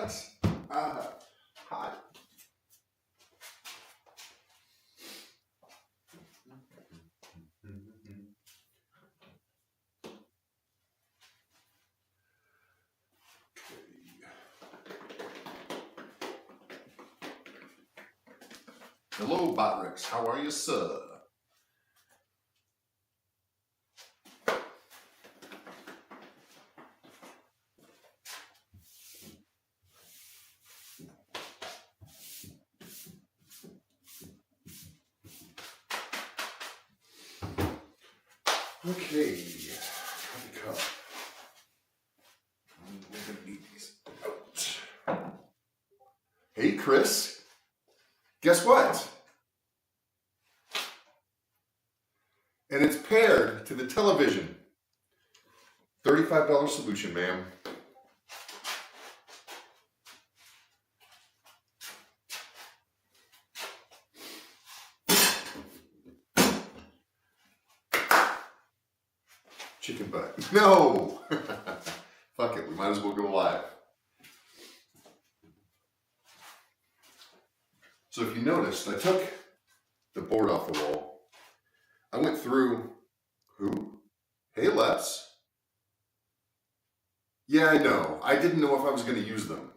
hot. Hot. Hello, Botrix. How are you, sir? Okay, coffee cup. We're gonna need these out. Hey, Chris. Guess what? And it's paired to the television. $35 solution, ma'am. Chicken butt. No! Fuck it, we might as well go live. So if you noticed, I took the board off the wall. I went through, who? Hey, Leps. Yeah, I know. I didn't know if I was going to use them.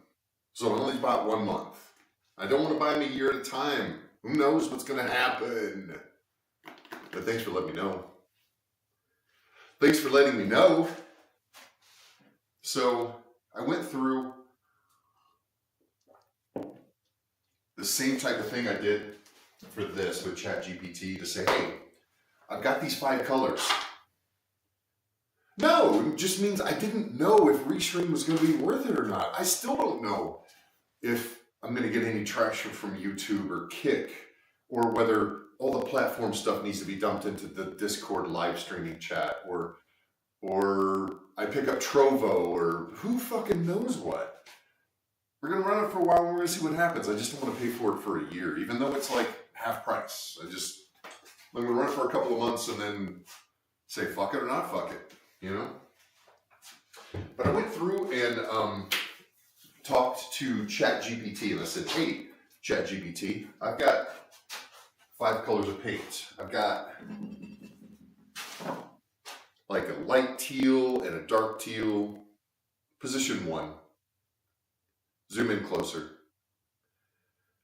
So I only bought 1 month. I don't want to buy them a year at a time. Who knows what's going to happen? But thanks for letting me know. Thanks for letting me know. So I went through the same type of thing I did for this with ChatGPT to say, hey, I've got these 5 colors. No, it just means I didn't know if Restream was going to be worth it or not. I still don't know if I'm going to get any traction from YouTube or Kick, or whether all the platform stuff needs to be dumped into the Discord live streaming chat, or I pick up Trovo, or who fucking knows what. We're going to run it for a while and we're going to see what happens. I just don't want to pay for it for a year, even though it's like half price. I'm going to run it for a couple of months and then say fuck it or not fuck it, you know? But I went through and talked to ChatGPT and I said, hey, ChatGPT, I've got 5 colors of paint. I've got like a light teal and a dark teal. Position 1. Zoom in closer.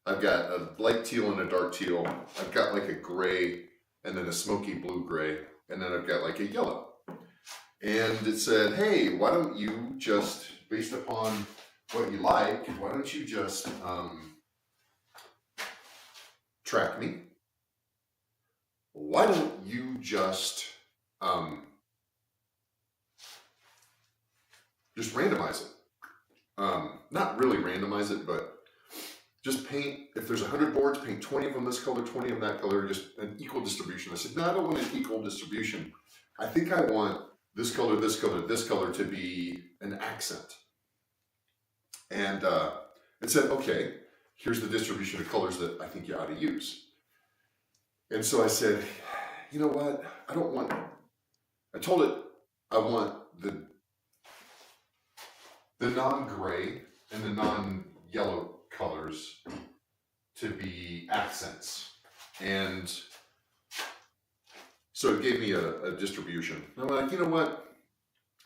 I've got a light teal and a dark teal. I've got like a gray and then a smoky blue gray. And then I've got like a yellow. And it said, hey, why don't you just, based upon what you like, why don't you just track me? Why don't you just randomize it? Not really randomize it, but just paint, if there's 100 boards, paint 20 of them this color, 20 of them that color, just an equal distribution. I said, no, I don't want an equal distribution. I think I want this color, this color, this color to be an accent. And it said, okay, here's the distribution of colors that I think you ought to use. And so I said, you know what? I told it I want the non-gray and the non-yellow colors to be accents. And so it gave me a distribution. And I'm like, you know what?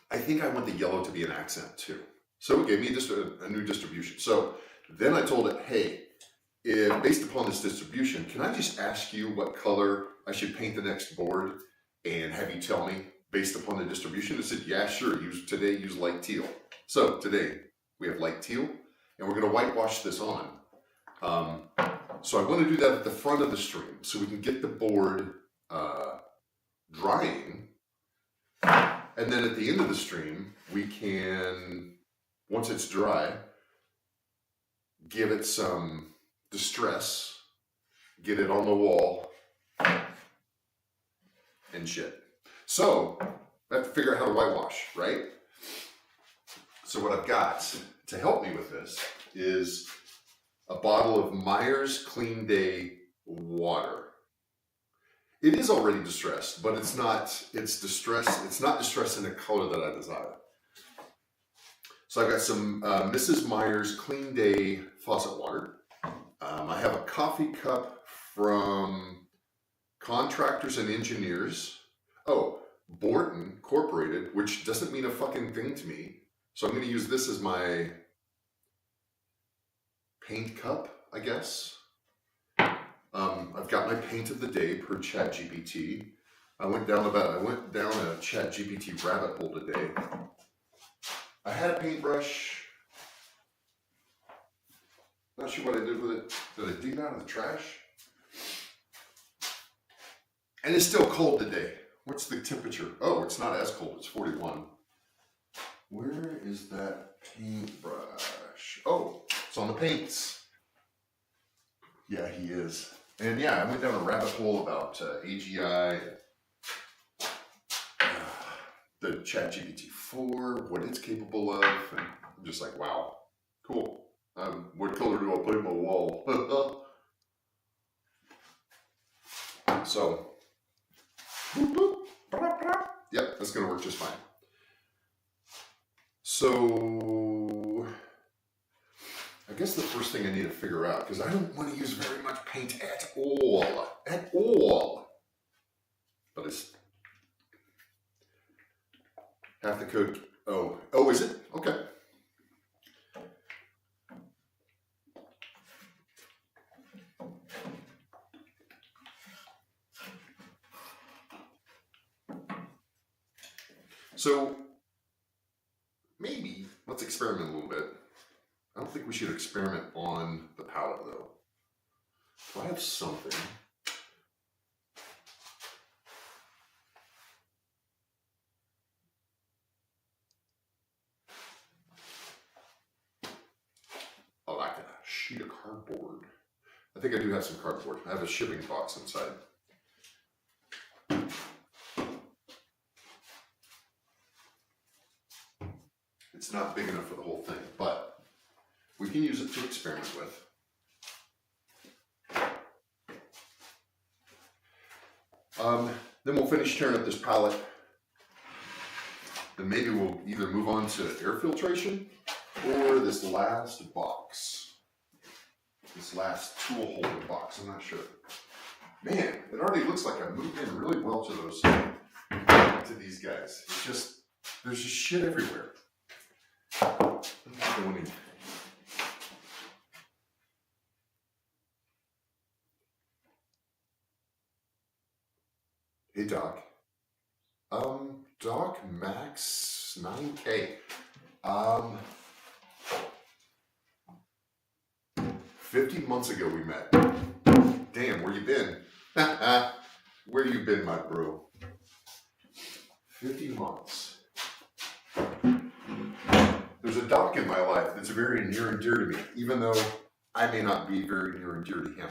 I think I want the yellow to be an accent too. So it gave me just a new distribution. So then I told it, hey, based upon this distribution, can I just ask you what color I should paint the next board and have you tell me based upon the distribution? It said, yeah, sure. Use light teal. So today we have light teal and we're going to whitewash this on. So I want to do that at the front of the stream so we can get the board drying. And then at the end of the stream, we can, once it's dry, give it some distress, get it on the wall, and shit. So I have to figure out how to whitewash, right? So what I've got to help me with this is a bottle of Myers Clean Day water. It is already distressed, but it's not distressed in a color that I desire. So I got some Mrs. Meyer's Clean Day faucet water. I have a coffee cup from Contractors and Engineers. Oh, Borton Incorporated, which doesn't mean a fucking thing to me. So I'm going to use this as my paint cup, I guess. I've got my paint of the day per ChatGPT. I went down a ChatGPT rabbit hole today. I had a paintbrush. Not sure what I did with it. Did I dig it out of the trash? And it's still cold today. What's the temperature? Oh, it's not as cold. It's 41. Where is that paintbrush? Oh, it's on the paints. Yeah, he is. And yeah, I went down a rabbit hole about AGI, the ChatGPT 4, what it's capable of, and I'm just like, wow, cool. What color do I put in my wall? So, yep, that's going to work just fine. So, I guess the first thing I need to figure out, because I don't want to use very much paint at all. But it's half the code. Oh, is it? Okay. So maybe let's experiment a little bit. I don't think we should experiment on the palette though. Do I have something? Oh, like a sheet of cardboard. I think I do have some cardboard. I have a shipping box inside. It's not big enough for the whole thing, but we can use it to experiment with. Then we'll finish tearing up this palette. Then maybe we'll either move on to air filtration or this last box. This last tool holder box, I'm not sure. Man, it already looks like I moved in really well to these guys. It's just, there's just shit everywhere. Hey Doc. Doc Max 9K. 50 months ago we met. Damn, where you been? Where you been, my bro? 50 months. There's a Doc in my life that's very near and dear to me, even though I may not be very near and dear to him.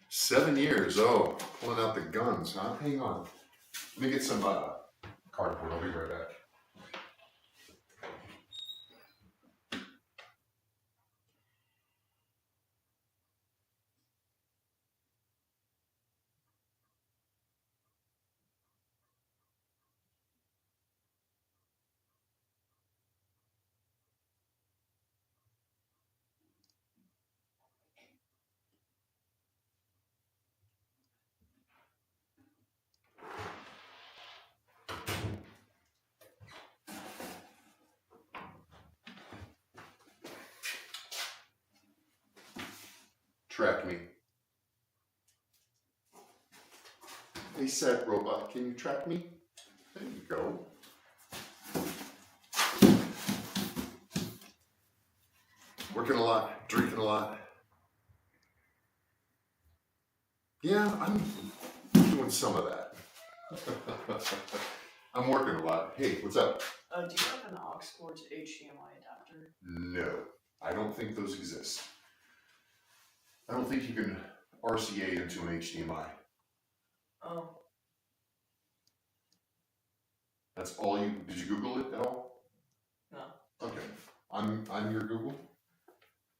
7 years, oh, pulling out the guns, huh? Hang on. Let me get some cardboard, I'll be right back. Track me. Hey, set robot, can you track me? There you go. Working a lot, drinking a lot. Yeah, I'm doing some of that. I'm working a lot. Hey, what's up? Do you have an aux cord to HDMI adapter? No, I don't think those exist. I don't think you can RCA into an HDMI. Oh. That's all you, did you Google it at all? No. Okay. I'm your Google?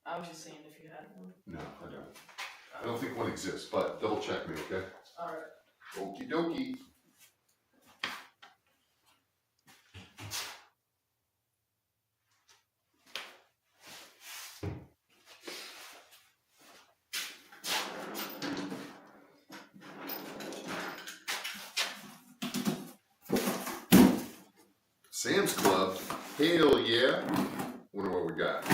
I was just saying if you had one. No, I don't. I don't think one exists, but double check me, okay? Alright. Okie dokie. Sam's Club. Hell yeah. Wonder what we got.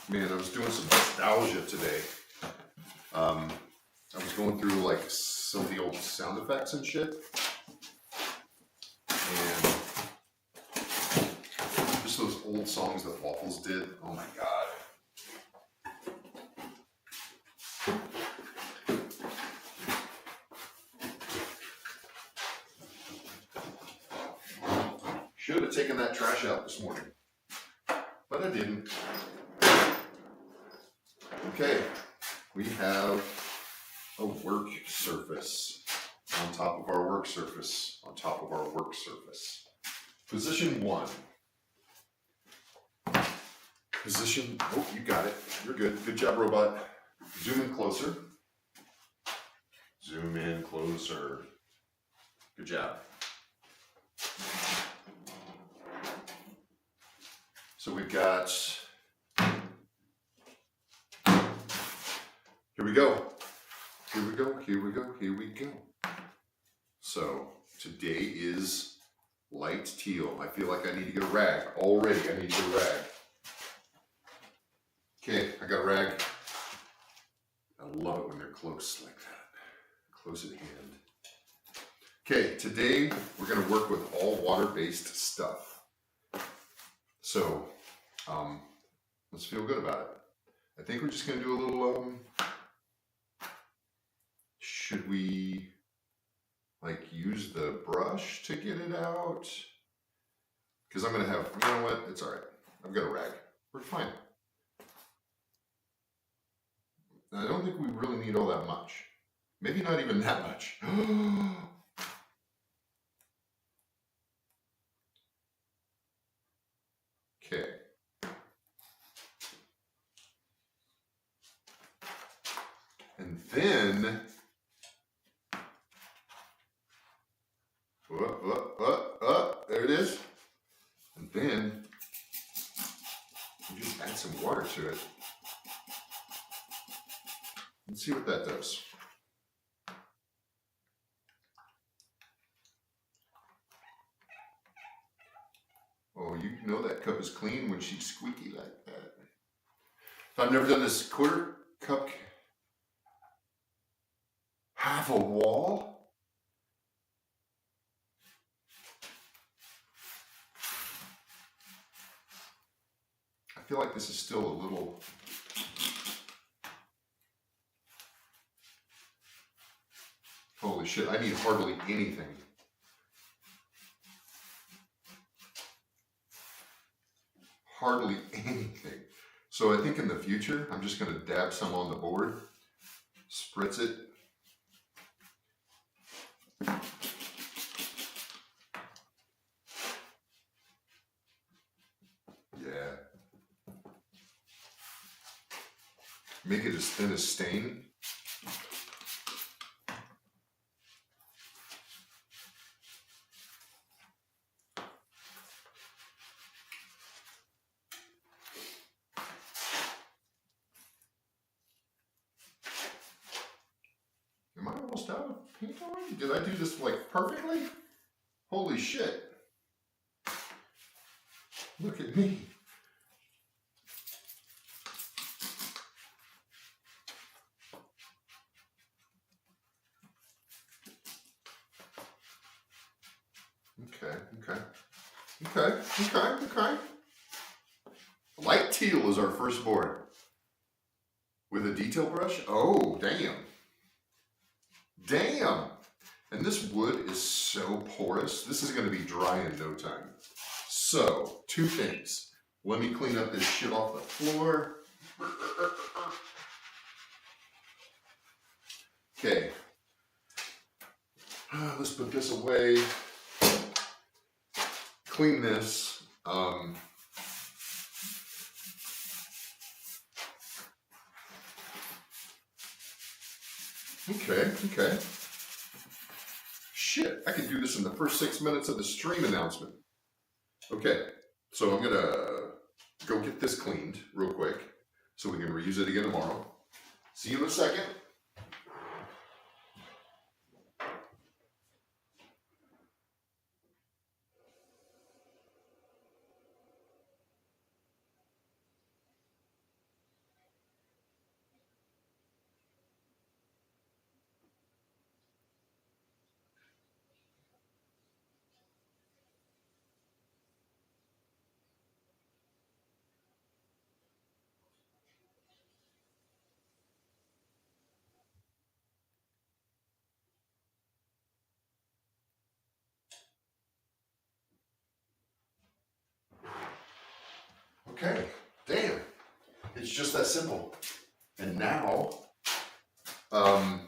Man, I was doing some nostalgia today. I was going through like some of the old sound effects and shit. And just those old songs that Waffles did. Oh my god. Should have taken that trash out this morning, but I didn't. Okay, we have a work surface on top of our work surface on top of our work surface. Position 1. Position, oh, you got it. You're good. Good job, robot. Zoom in closer. Zoom in closer. Good job. So we've got, here we go. Here we go, here we go, here we go. So today is light teal. I feel like I need to get a rag. Already, I need to get a rag. Okay, I got a rag. I love it when they're close like that. Close at hand. Okay, today we're gonna work with all water-based stuff. So, let's feel good about it. I think we're just gonna do a little, should we like use the brush to get it out? Because I'm gonna have, you know what, it's all right. I've got a rag, we're fine. I don't think we really need all that much. Maybe not even that much. Okay. And then, there it is. And then, you just add some water to it. Let's see what that does. Oh, you know that cup is clean when she's squeaky like that. So I've never done this quarter cup, half a wall. I feel like this is still a little, holy shit, I need hardly anything. Hardly anything. So I think in the future, I'm just gonna dab some on the board, spritz it. Yeah. Make it as thin as stain. Am I almost out of paint already? Did I do this like perfectly? Holy shit. Look at me. Okay. Light teal is our first board. With a detail brush? Oh, damn. Damn. And this wood is so porous. This is going to be dry in no time. So, 2 things. Let me clean up this shit off the floor. Okay. Let's put this away. Clean this. Okay. Shit, I could do this in the first 6 minutes of the stream announcement. Okay, so I'm gonna go get this cleaned real quick. so we can reuse it again tomorrow. See you in a second. Okay, damn, it's just that simple. And now, all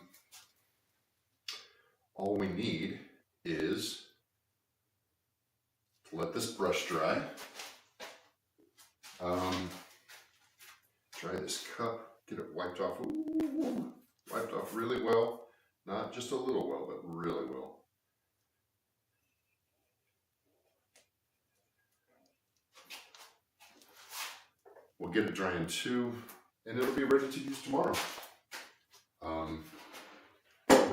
we need is to let this brush dry. Dry this cup, get it wiped off. Ooh, wiped off really well. Not just a little well, but really well. We'll get it drying too, and it'll be ready to use tomorrow. We'll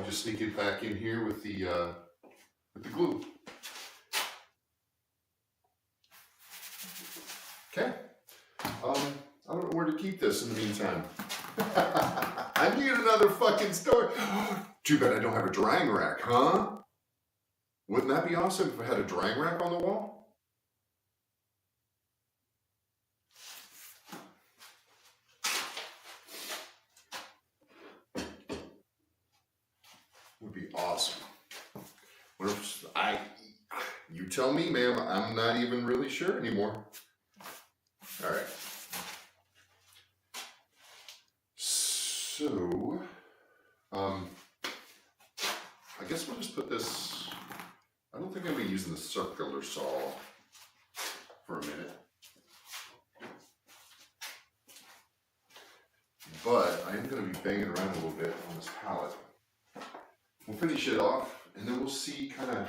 just sneak it back in here with the glue. Okay. I don't know where to keep this in the meantime. I need another fucking store. Too bad I don't have a drying rack, huh? Wouldn't that be awesome if I had a drying rack on the wall? Would be awesome. You tell me, ma'am. I'm not even really sure anymore. All right. So, I guess we'll just put this. I don't think I'm gonna be using the circular saw for a minute, but I am gonna be banging around a little bit on this palette. We'll finish it off, and then we'll see kind of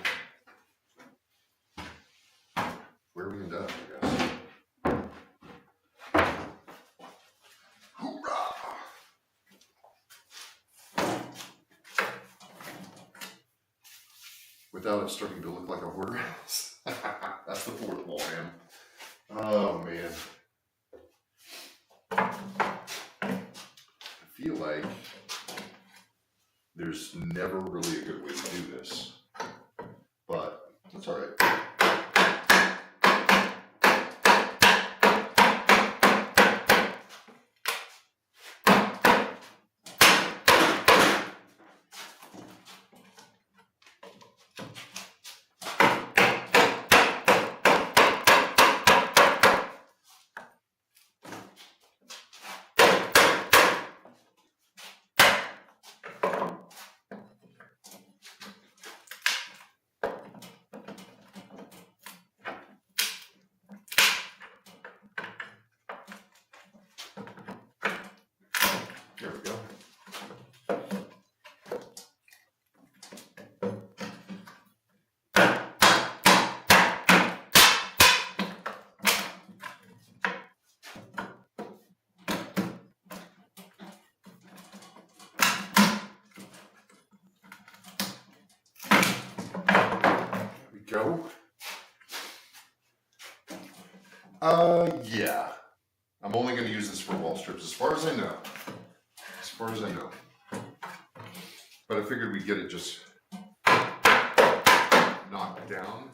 where we end up, I guess. Hoorah! Without it starting to look like a hoarder house. That's the fourth wall, man. Oh, man. I feel like there's never really a good way to do this, but that's all right. There we go. There we go. Yeah. I'm only going to use this for wall strips, as far as I know. As far as I know. But I figured we'd get it just knocked down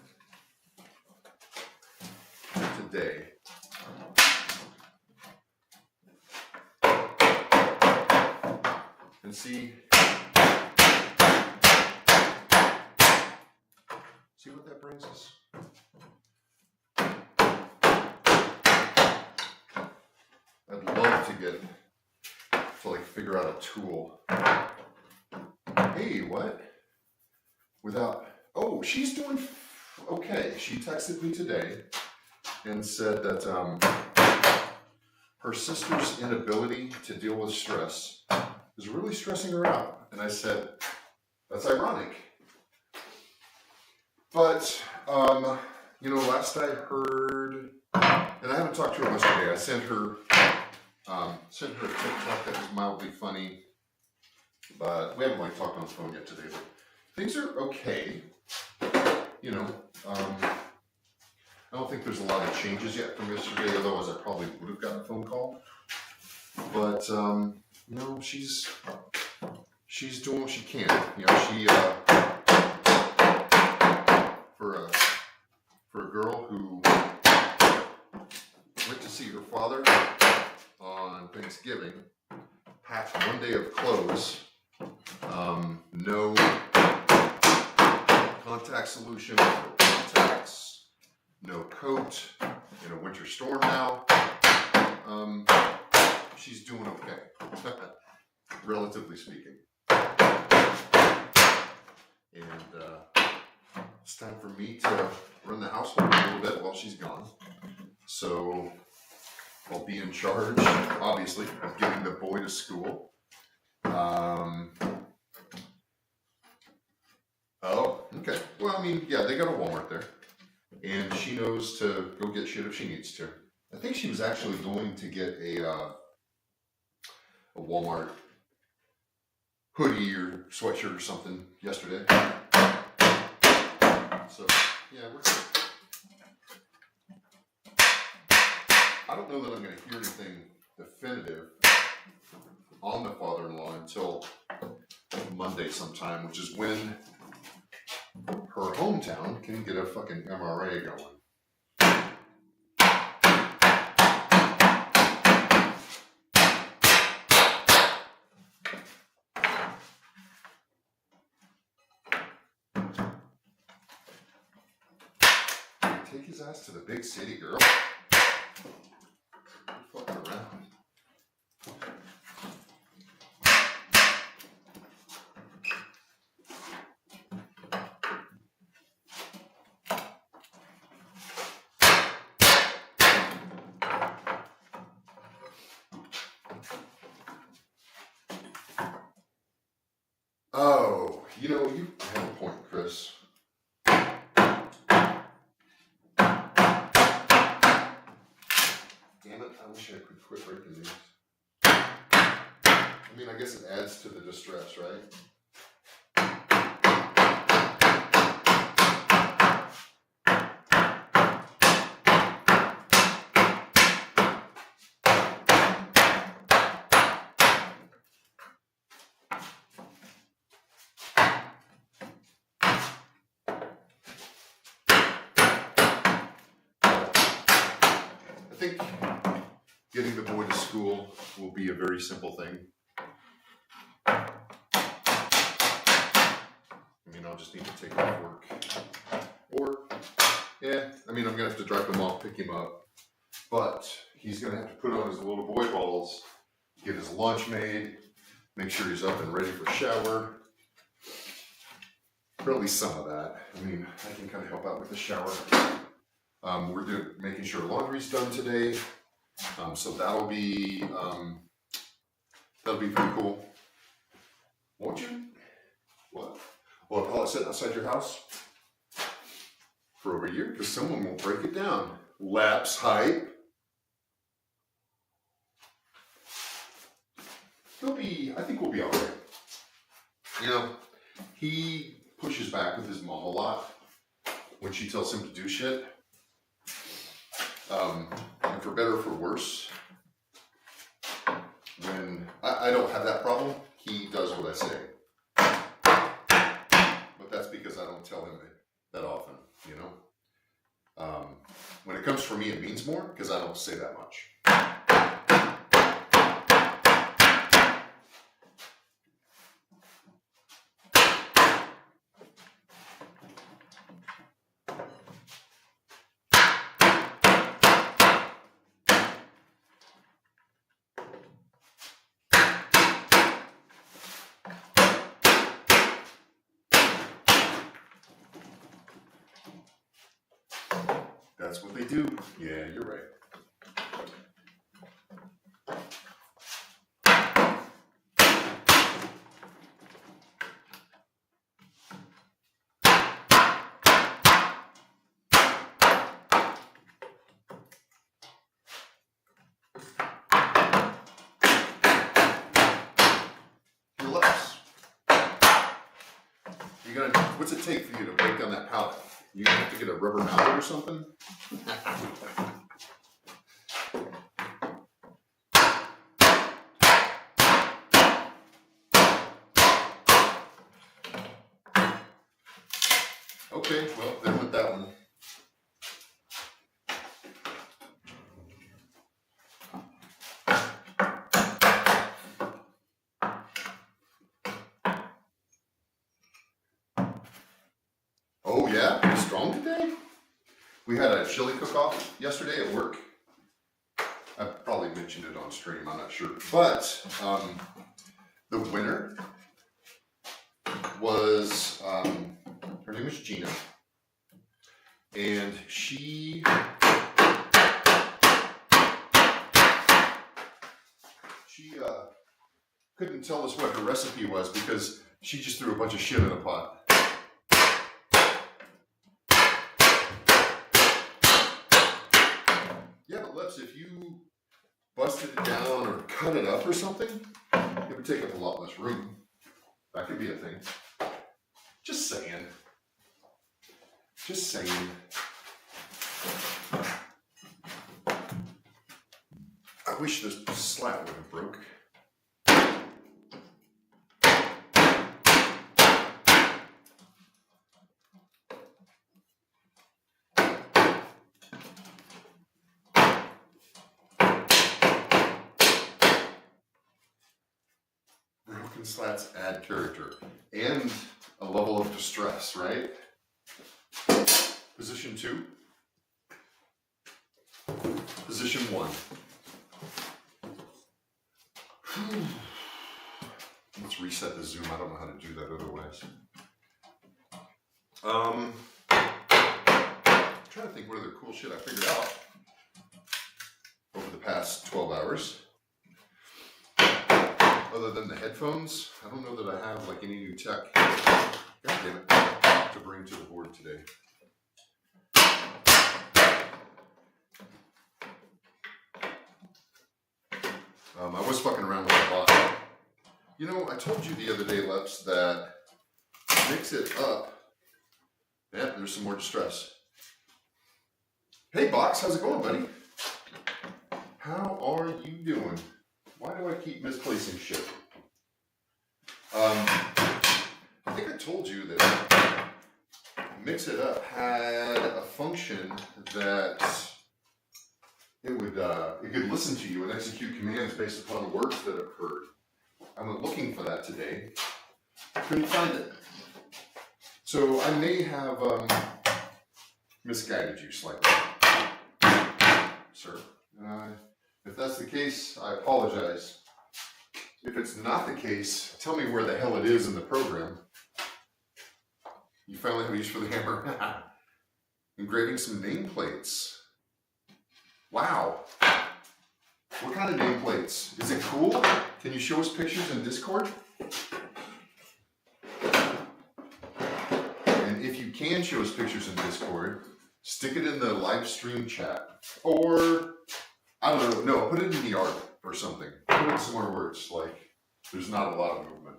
today. And see what that brings us. I'd love to get to like figure out a tool. Hey, what? Without, oh, she's doing okay. She texted me today and said that her sister's inability to deal with stress is really stressing her out. And I said, that's ironic. But, you know, last I heard, and I haven't talked to her much today, I sent her Sent her a TikTok that was mildly funny, but we haven't really talked on the phone yet today. But things are okay. You know, I don't think there's a lot of changes yet from yesterday. Otherwise, I probably would have gotten a phone call. But you know, she's doing what she can. You know, she for a girl who went to see her father on Thanksgiving, packed one day of clothes, no contact solution for contacts, no coat, in a winter storm now. She's doing okay, relatively speaking. And it's time for me to run the household a little bit while she's gone. So I'll be in charge, obviously, of getting the boy to school. Oh, okay. Well, I mean, yeah, they got a Walmart there. And she knows to go get shit if she needs to. I think she was actually going to get a Walmart hoodie or sweatshirt or something yesterday. So, yeah, we're good. I don't know that I'm going to hear anything definitive on the father-in-law until Monday sometime, which is when her hometown can get a fucking MRA going. Take his ass to the big city, girl. Quit fucking around. Oh, you know, you have a point, Chris. Damn it, I wish I could quit breaking these. I mean, I guess it adds to the distress, right? I think getting the boy to school will be a very simple thing. I mean, I'll just need to take him to work. Or, yeah, I mean, I'm going to have to drop him off, pick him up. But he's going to have to put on his little boy balls, get his lunch made, make sure he's up and ready for shower. Or at least some of that. I mean, I can kind of help out with the shower. We're making sure laundry's done today. So that'll be pretty cool. Won't you? What? Well, I'll call it sitting outside your house for over a year because someone won't break it down. Lapse hype. I think we'll be all right. You know, he pushes back with his mom a lot when she tells him to do shit. And for better or for worse, when I don't have that problem, he does what I say. But that's because I don't tell him that often, you know? When it comes from me, it means more because I don't say that much. That's what they do. Yeah, you're right. What's it take for you to break down that pallet? You gonna have to get a rubber mallet or something? Okay, well, then with that one. Oh yeah, pretty strong today? We had a chili cook-off yesterday at work. I probably mentioned it on stream, I'm not sure. But the winner was, her name is Gina. And she couldn't tell us what her recipe was because she just threw a bunch of shit in a pot. Yeah, but Lips, if you busted it down or cut it up or something, it would take up a lot less room. That could be a thing. Just saying. Just saying. I wish this slat would have broke. Broken slats add character and a level of distress, right? Position 2. Position 1. Let's reset the zoom. I don't know how to do that otherwise. I'm trying to think what other cool shit I figured out over the past 12 hours. Other than the headphones, I don't know that I have like any new tech. God damn it, to bring to the board today. I was fucking around with a bot. You know, I told you the other day, Leps, that mix it up. Yeah, there's some more distress. Hey, Box, how's it going, buddy? How are you doing? Why do I keep misplacing shit? I think I told you that Mix It Up had a function that it could listen to you and execute commands based upon the words that it heard. I went looking for that today. Couldn't find it. So I may have misguided you slightly, sir. If that's the case, I apologize. If it's not the case, tell me where the hell it is in the program. You finally have a use for the hammer. Engraving some nameplates. Wow. What kind of nameplates? Is it cool? Can you show us pictures in Discord? And if you can show us pictures in Discord, stick it in the live stream chat. Or, I don't know, no, put it in the art or something. Put in some more words, like, there's not a lot of movement.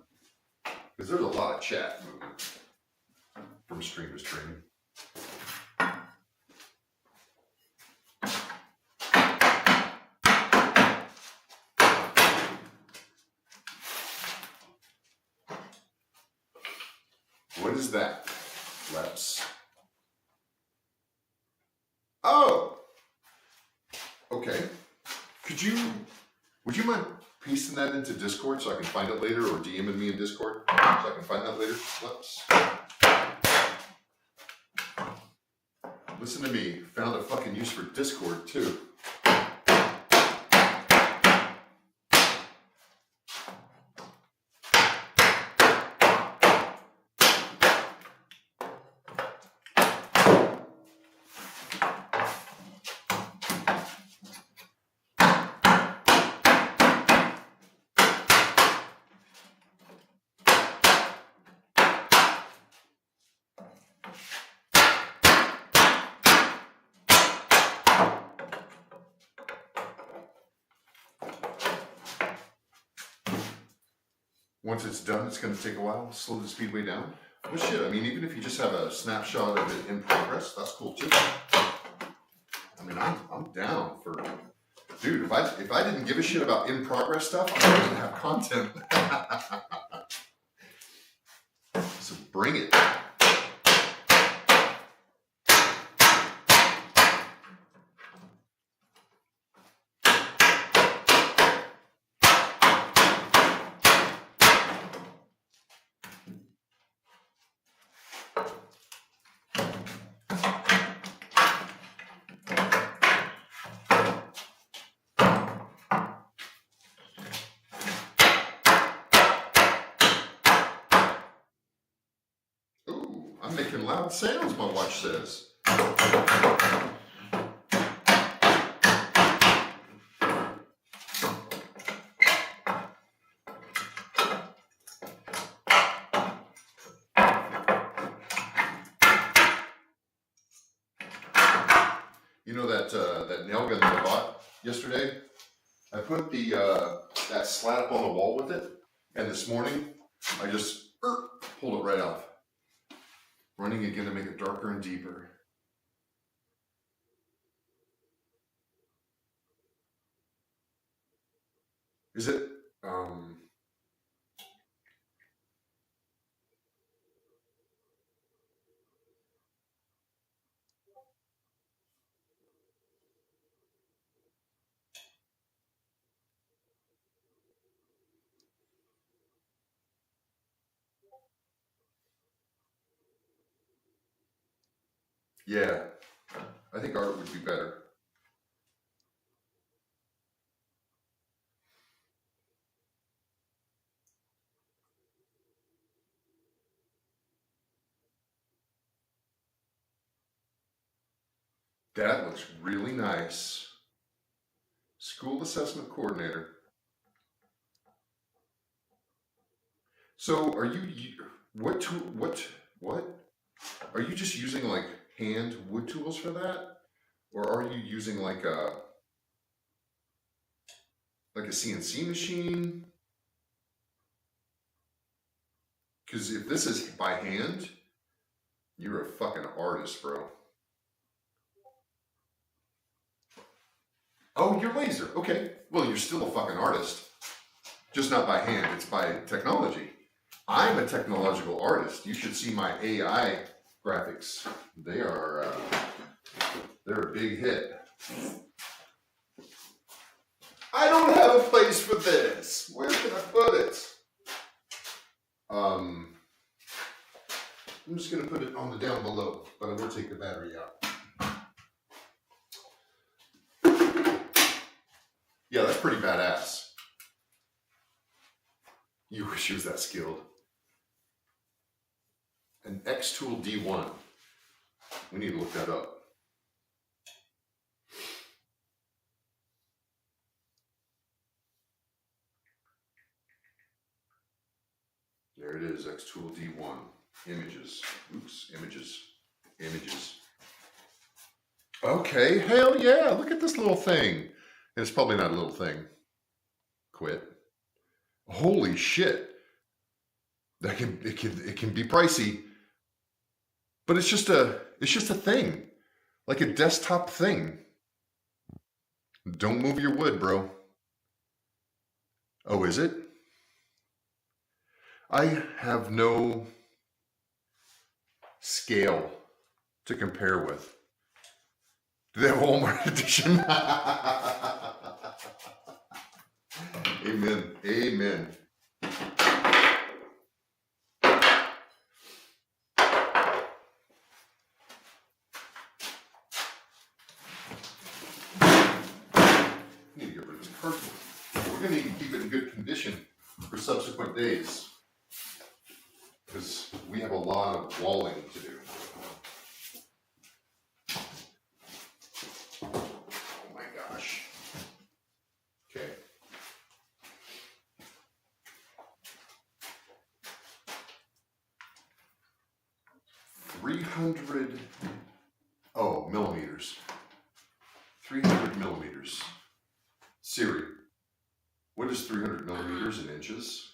Because there's a lot of chat movement from stream to stream. What is that, Leps? Oh! Okay. Would you mind pasting that into Discord so I can find it later, or DMing me in Discord so I can find that later? Leps. Listen to me. Found a fucking use for Discord, too. Once it's done, it's going to take a while. Slow the speed way down. Well, shit, I mean, even if you just have a snapshot of it in progress, that's cool too. I mean, I'm down for, dude, if I didn't give a shit about in progress stuff, I wouldn't have content. So bring it. Ooh, I'm making loud sounds, my watch says. You know that nail gun that I bought yesterday? I put the that slat up on the wall with it, and this morning I just pulled it right off. Running again to make it darker and deeper. Is it? Yeah, I think art would be better. That looks really nice. School assessment coordinator. So are you, what tool, what? Are you just using like hand wood tools for that? Or are you using like a CNC machine? Because if this is by hand, you're a fucking artist, bro. Oh, you're laser. Okay. Well, you're still a fucking artist. Just not by hand. It's by technology. I'm a technological artist. You should see my AI graphics. They're a big hit. I don't have a place for this. Where can I put it? I'm just gonna put it on the down below, but I will take the battery out. Yeah, that's pretty badass. You wish you was that skilled. An X-Tool D1. We need to look that up. There it is, X-Tool D1. Images. Oops, images. Images. Okay, hell yeah, look at this little thing. And it's probably not a little thing. Quit. Holy shit. It can be pricey. But it's just a thing. Like a desktop thing. Don't move your wood, bro. Oh, is it? I have no scale to compare with. Do they have Walmart edition? Amen. Amen. I need to get rid of this cardboard. We're going to need to keep it in good condition for subsequent days, because we have a lot of walling to do. Oh my gosh. Okay. Millimeters. 300 millimeters. Siri, what is 300 millimeters in inches?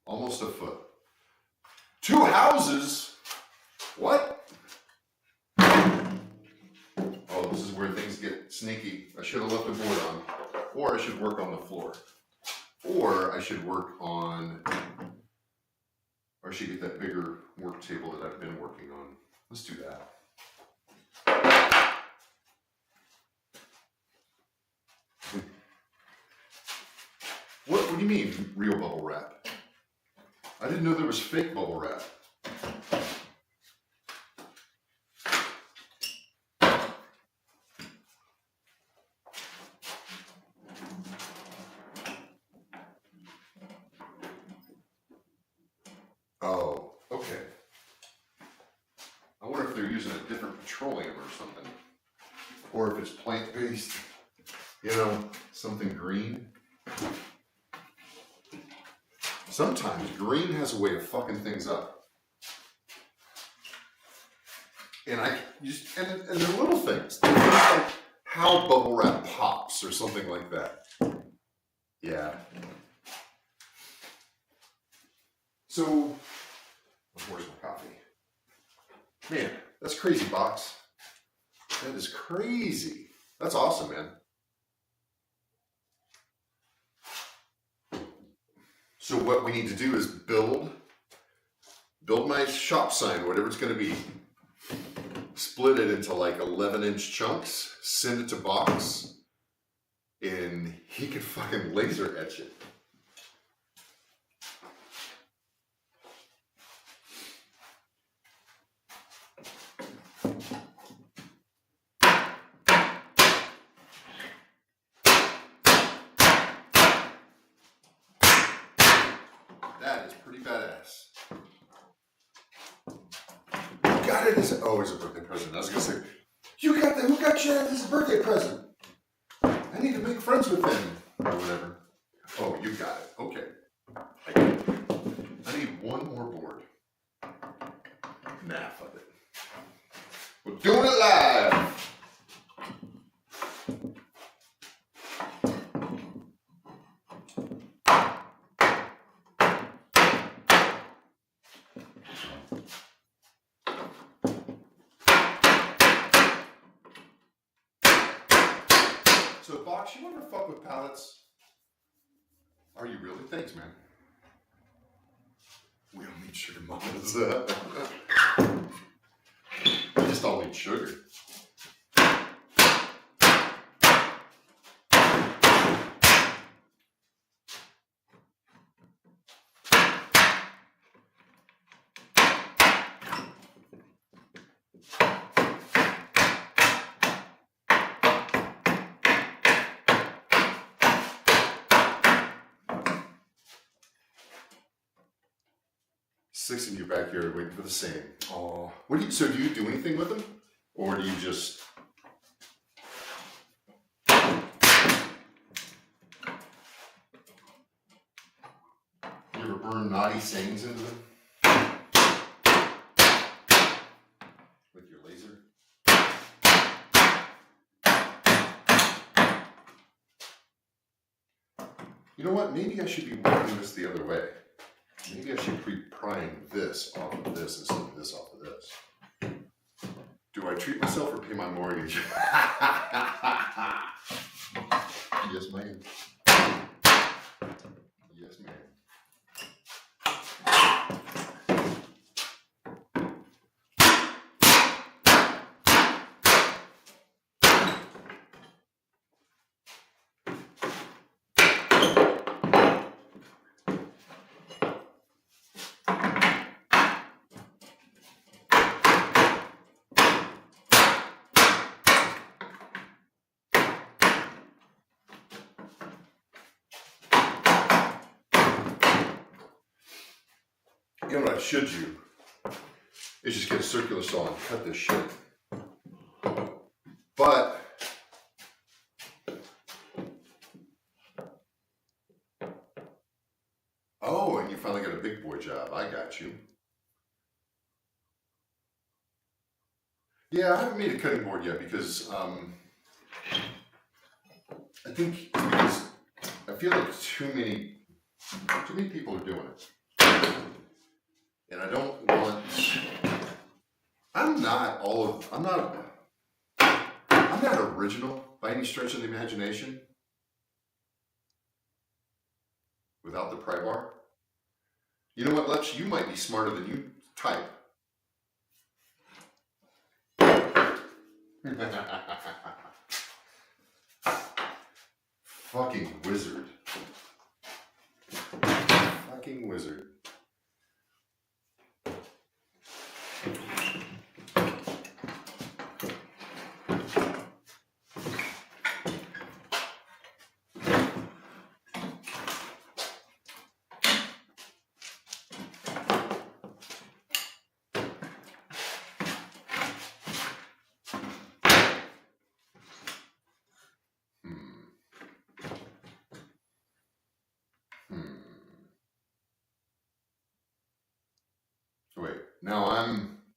Almost a foot. 2 houses? What? Oh, this is where things get sneaky. I should have left the board on. Or I should work on the floor. Or I should work on, or I should get that bigger work table that I've been working on. Let's do that. What do you mean, real bubble wrap? I didn't know there was fake bubble wrap. Oh, okay. I wonder if they're using a different petroleum or something. Or if it's plant-based, you know, something green. Sometimes green has a way of fucking things up. And and they're little things. They're like how bubble wrap pops or something like that. Yeah. So, where's my coffee? Man, that's crazy, Box. That is crazy. That's awesome, man. So what we need to do is build my shop sign, whatever it's going to be. Split it into like 11-inch chunks, send it to Box, and he can fucking laser etch it. That is pretty badass. Got it as always a birthday present. I was gonna say, you got that? Who got you that as a birthday present? I need to make friends with him or whatever. Oh, you got it. Okay. I got it. I need one more board. Nah, fuck it. We're doing it live. So, Box, you ever fuck with pallets? Are you really? Thanks, man. We don't need sugar mamas. We just don't need sugar. Six in your backyard waiting for the same. Oh, so do you do anything with them? Or do you just... You ever burn naughty sayings into them? With your laser? You know what? Maybe I should be working this the other way. Maybe I should be prying this off of this instead of this off of this. Do I treat myself or pay my mortgage? Yes, ma'am. Yes, ma'am. You know what I should do is just get a circular saw and cut this shit. But oh, and you finally got a big boy job. I got you. Yeah, I haven't made a cutting board yet because I think it's because I feel like too many people are doing it. And I don't want, I'm not original by any stretch of the imagination without the pry bar. You know what, Lex? You might be smarter than you type. Fucking wizard. Fucking wizard. Wait, now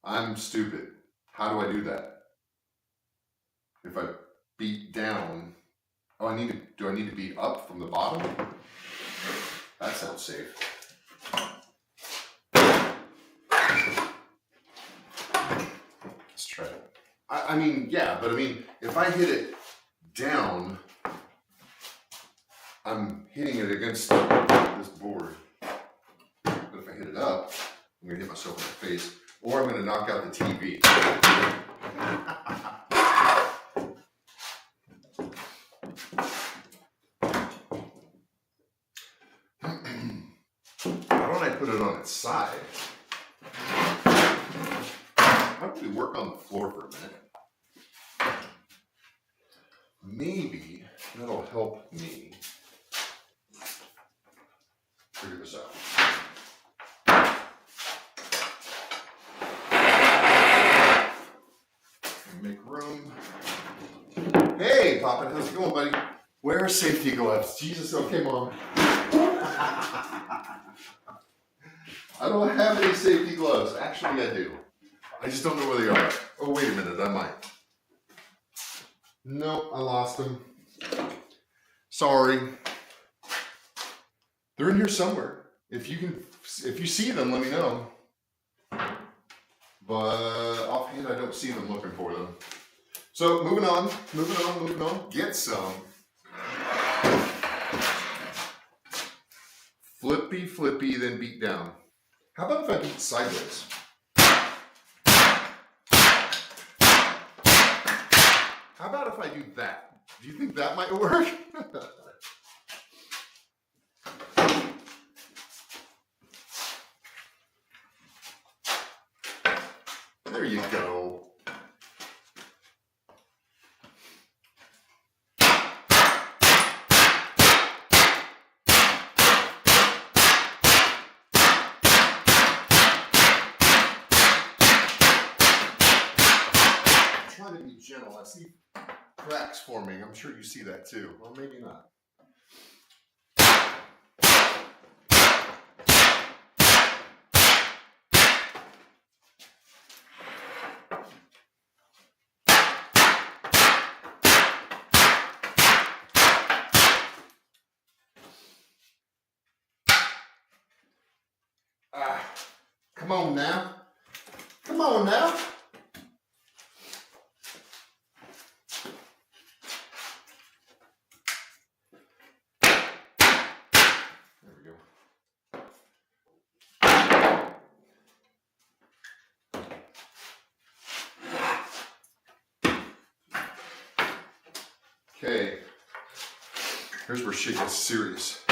I'm stupid. How do I do that? If I beat down, do I need to beat up from the bottom? That sounds safe. Let's try it. I mean, yeah, but I mean, if I hit it down, I'm hitting it against this board. But if I hit it up, I'm gonna hit myself in the face, or I'm gonna knock out the TV. Why don't I put it on its side? Why don't we work on the floor for a minute? Maybe that'll help me figure this out. Make room. Hey, Papa, how's it going, buddy? Wear safety gloves. Jesus, okay, Mom. I don't have any safety gloves. Actually, I do. I just don't know where they are. Oh, wait a minute, I might. Nope, I lost them. Sorry. They're in here somewhere. If you see them, let me know. But offhand, I don't see them looking for them. So moving on. Get some flippy, then beat down. How about if I beat sideways? How about if I do that? Do you think that might work? There you go. Trying to be gentle. I see cracks forming. I'm sure you see that too. Well, maybe not. Come on now. Come on now. There we go. Okay. Here's where shit gets serious.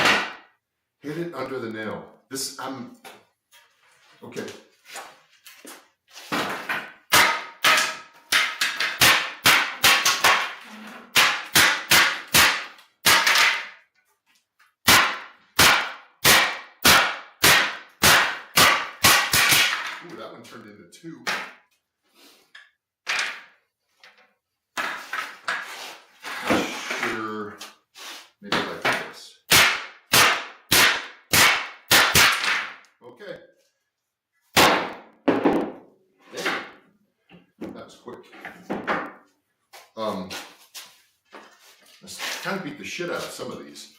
Hit it under the nail. Okay. Ooh, that one turned into two. Sure. Maybe like this. Okay. Hey, that was quick. Let's kind of beat the shit out of some of these.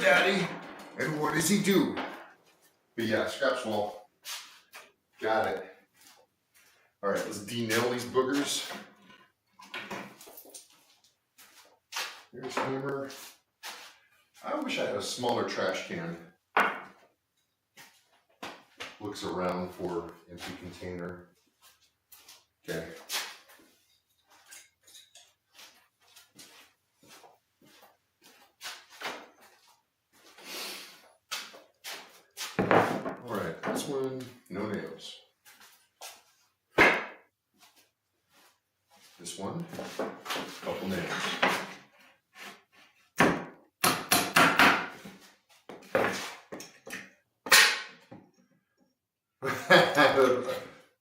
daddy. And what does he do? But yeah, scrap wall. Got it. All right, let's de-nail these boogers. Here's hammer. I wish I had a smaller trash can. Looks around for empty container. Okay. All right, this one, no nails. This one, couple nails.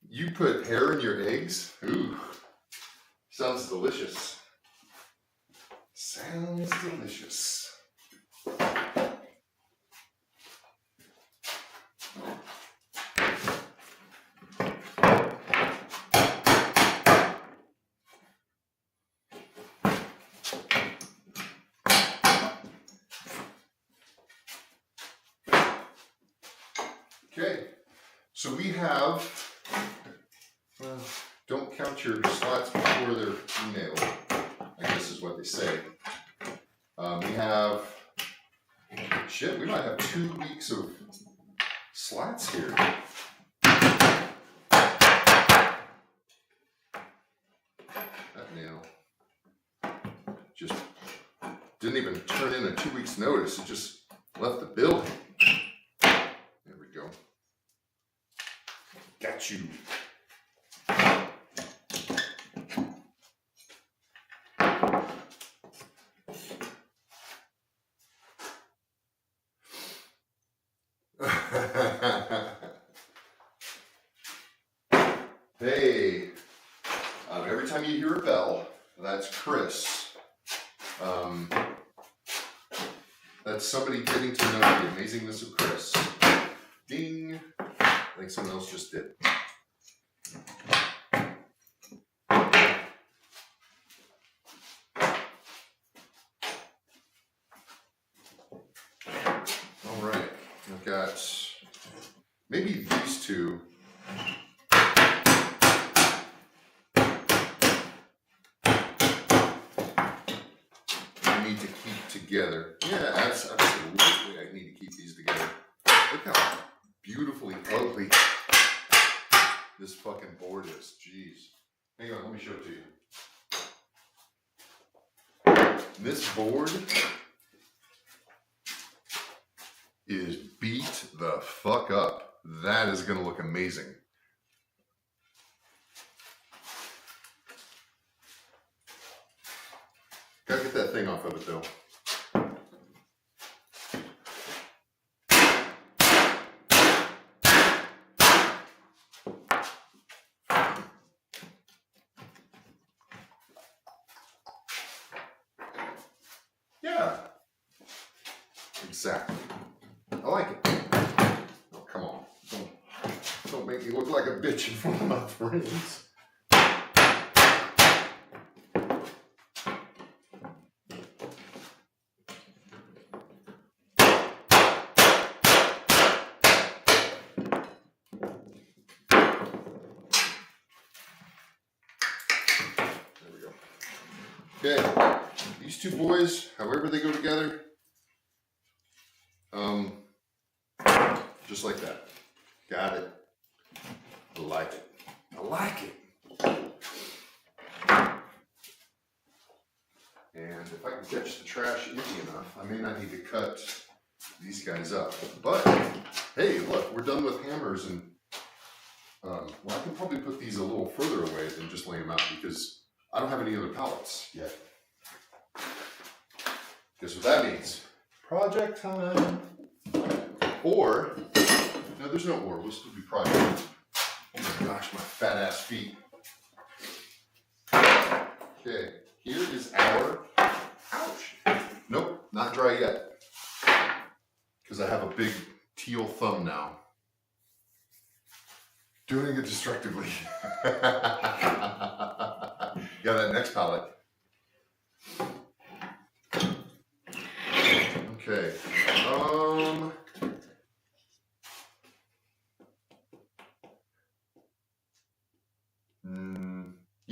You put hair in your eggs? Ooh, sounds delicious. Sounds delicious. Okay, so we have, well, don't count your slots before they're nailed, I guess is what they say. We have, shit, we might have 2 weeks of slats here. That nail just didn't even turn in a 2 weeks notice, it just left the building. There we go. Got you. Hey, every time you hear a bell, that's Chris. That's somebody getting to know the amazingness of Chris. Ding. I think someone else just did. All right, I've got maybe these two. I need to keep together. Yeah, absolutely. I need to keep these together. Look how beautifully ugly this fucking board is. Jeez. Hang on, let me show it to you. This board is beat the fuck up. That is gonna look amazing. Gotta get that thing off of it though. Yeah, exactly. I like it. Oh, come on. Don't make me look like a bitch in front of my friends. Okay, these two boys, however they go together, just like that. Got it. I like it. I like it. And if I can catch the trash empty enough, I may not need to cut these guys up. But, hey, look, we're done with hammers and, well, I can probably put these a little further away than just lay them out because I don't have any other pallets yet. Guess what that means? Project time. Or, no, there's no or. We'll still do project. Oh my gosh, my fat ass feet. Okay, here is our, ouch. Nope, not dry yet. Because I have a big teal thumb now. Doing it destructively. Yeah, that next pallet. Okay.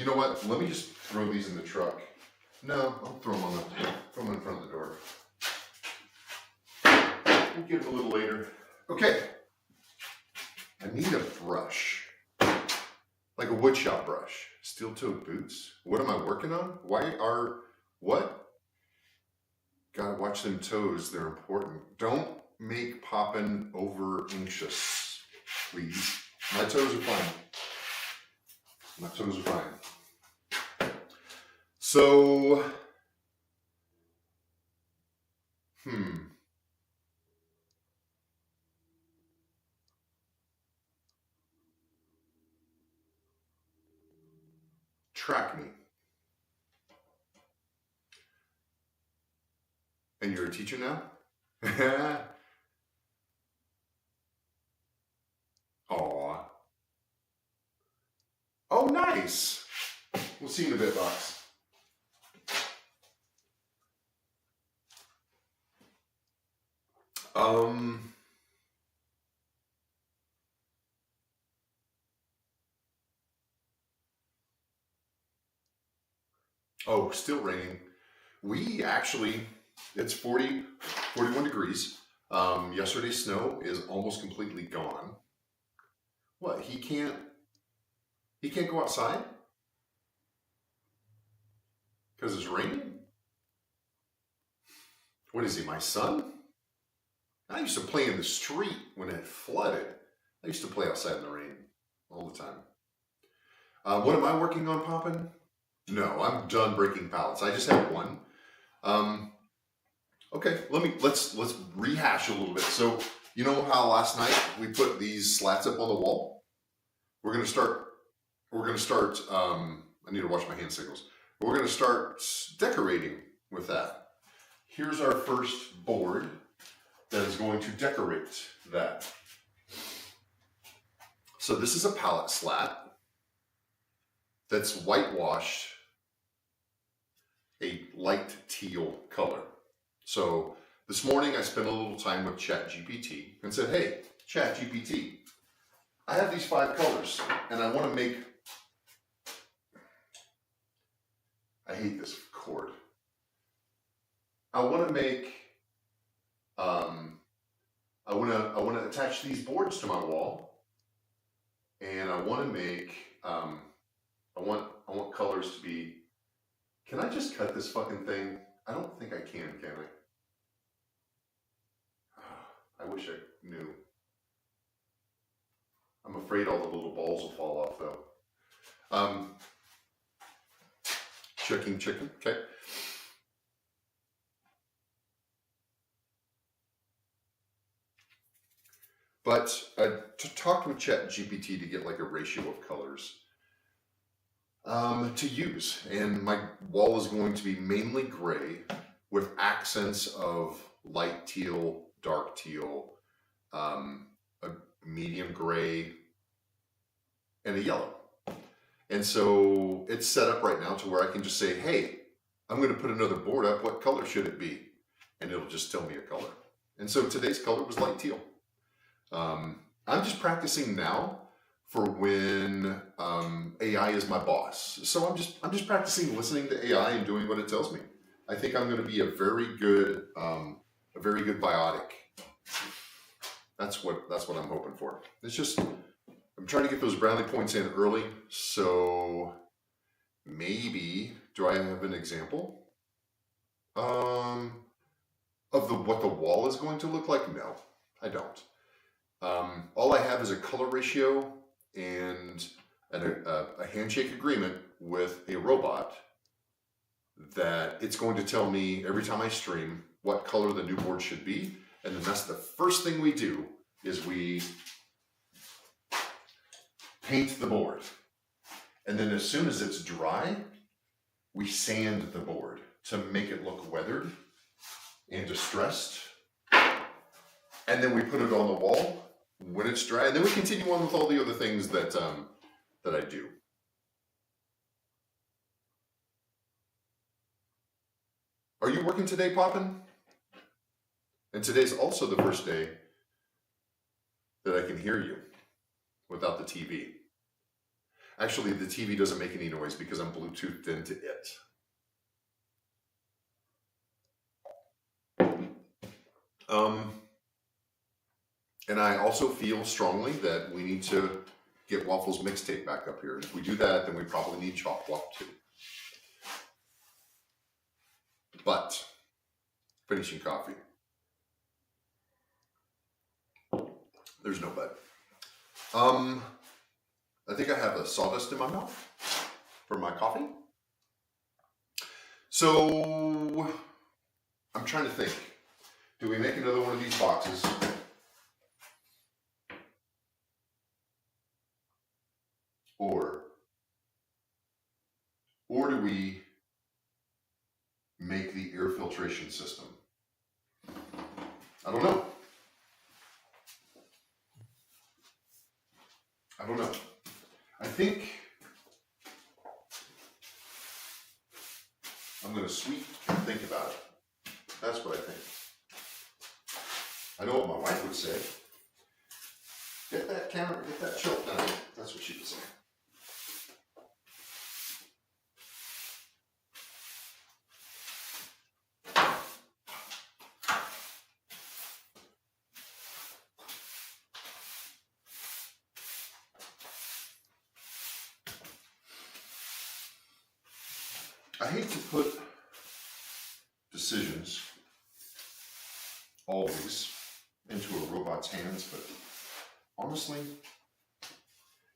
You know what? Let me just throw these in the truck. No, I'll throw them in front of the door. We'll get them a little later. Okay. I need a brush. Like a woodshop brush. Steel-toed boots. What am I working on? What? Gotta watch them toes. They're important. Don't make Poppin over anxious, please. My toes are fine. My toes are fine. So, track me. And you're a teacher now? Aw. Oh, nice. We'll see you in a bit, Box. Oh, still raining. We actually, it's 41 degrees. Yesterday's snow is almost completely gone. What, he can't go outside? Because it's raining? What is he, my son? I used to play in the street when it flooded. I used to play outside in the rain all the time. What am I working on, Poppin? No, I'm done breaking pallets. I just have one. Okay, let's rehash a little bit. So you know how last night we put these slats up on the wall? We're gonna start. I need to watch my hand signals. We're gonna start decorating with that. Here's our first board that is going to decorate that. So this is a pallet slat that's whitewashed a light teal color. So this morning I spent a little time with ChatGPT and said, hey, ChatGPT, I have these 5 colors and I want to make, I hate this cord. I want to make, I want to attach these boards to my wall, and I want to make, I want colors to be. Can I just cut this fucking thing? I don't think I can I? I wish I knew. I'm afraid all the little balls will fall off though. Checking chicken, okay. But to talk with ChatGPT to get like a ratio of colors to use. And my wall is going to be mainly gray with accents of light teal, dark teal, a medium gray, and a yellow. And so it's set up right now to where I can just say, hey, I'm going to put another board up. What color should it be? And it'll just tell me a color. And so today's color was light teal. I'm just practicing now for when AI is my boss. So I'm just practicing listening to AI and doing what it tells me. I think I'm going to be a very good biotic. That's what I'm hoping for. It's just I'm trying to get those brownie points in early. So maybe do I have an example of what the wall is going to look like? No, I don't. All I have is a color ratio and a handshake agreement with a robot that it's going to tell me every time I stream what color the new board should be. And then that's the first thing we do is we paint the board. And then as soon as it's dry, we sand the board to make it look weathered and distressed. And then we put it on the wall when it's dry. And then we continue on with all the other things that I do. Are you working today, Poppin? And today's also the first day that I can hear you without the TV. Actually, the TV doesn't make any noise because I'm Bluetoothed into it. And I also feel strongly that we need to get Waffle's mixtape back up here. If we do that, then we probably need Chop Wop too. But, finishing coffee. There's no but. I think I have a sawdust in my mouth for my coffee. So, I'm trying to think. Do we make another one of these boxes? Or do we make the air filtration system? I don't know. I think I'm going to sweep and think about it. That's what I think. I know what my wife would say. Get that counter, get that shelf down. That's what she would say. I hate to put decisions always into a robot's hands, but honestly,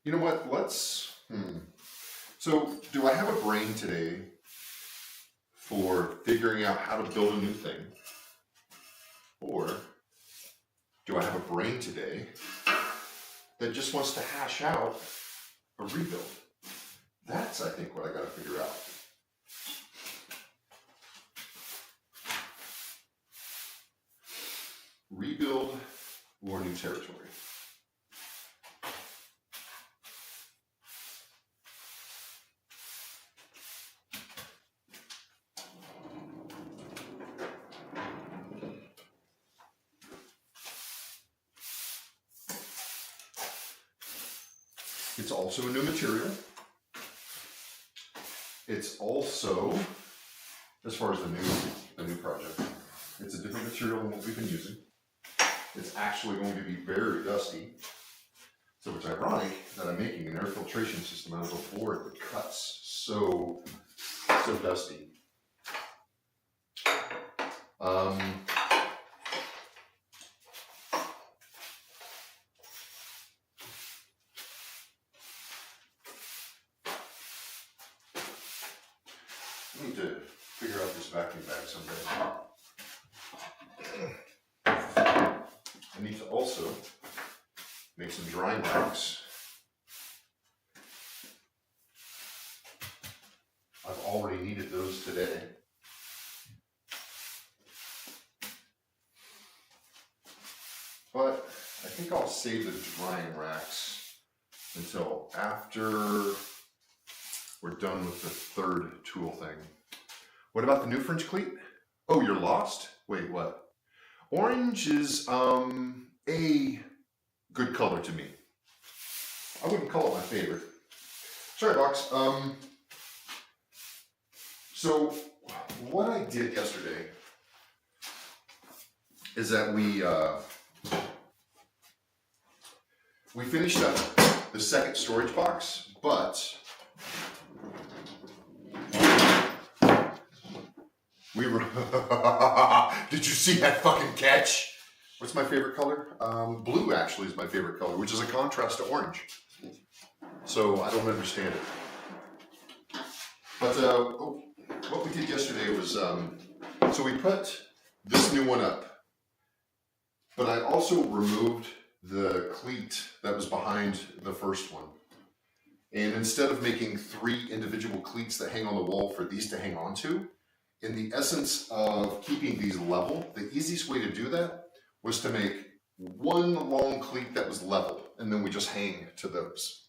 you know what? So, do I have a brain today for figuring out how to build a new thing? Or do I have a brain today that just wants to hash out a rebuild? That's, I think, what I got to figure out. Rebuild or new territory? It's also a new material. It's also, as far as the new project, it's a different material than what we've been using. It's actually going to be very dusty. So it's ironic that I'm making an air filtration system out of a board that cuts so dusty. I need to figure out this vacuum bag someday. I need to also make some drying racks. I've already needed those today. But I think I'll save the drying racks until after we're done with the third tool thing. What about the new French cleat? Oh, you're lost? Wait, what? Orange is a good color to me. I wouldn't call it my favorite. Sorry, Box. So what I did yesterday is that we finished up the second storage box, but we were. Did you see that fucking catch? What's my favorite color? Blue actually is my favorite color, which is a contrast to orange. So I don't understand it. But what we did yesterday was, so we put this new one up, but I also removed the cleat that was behind the first one. And instead of making 3 individual cleats that hang on the wall for these to hang on to, in the essence of keeping these level, the easiest way to do that was to make one long cleat that was level, and then we just hang to those.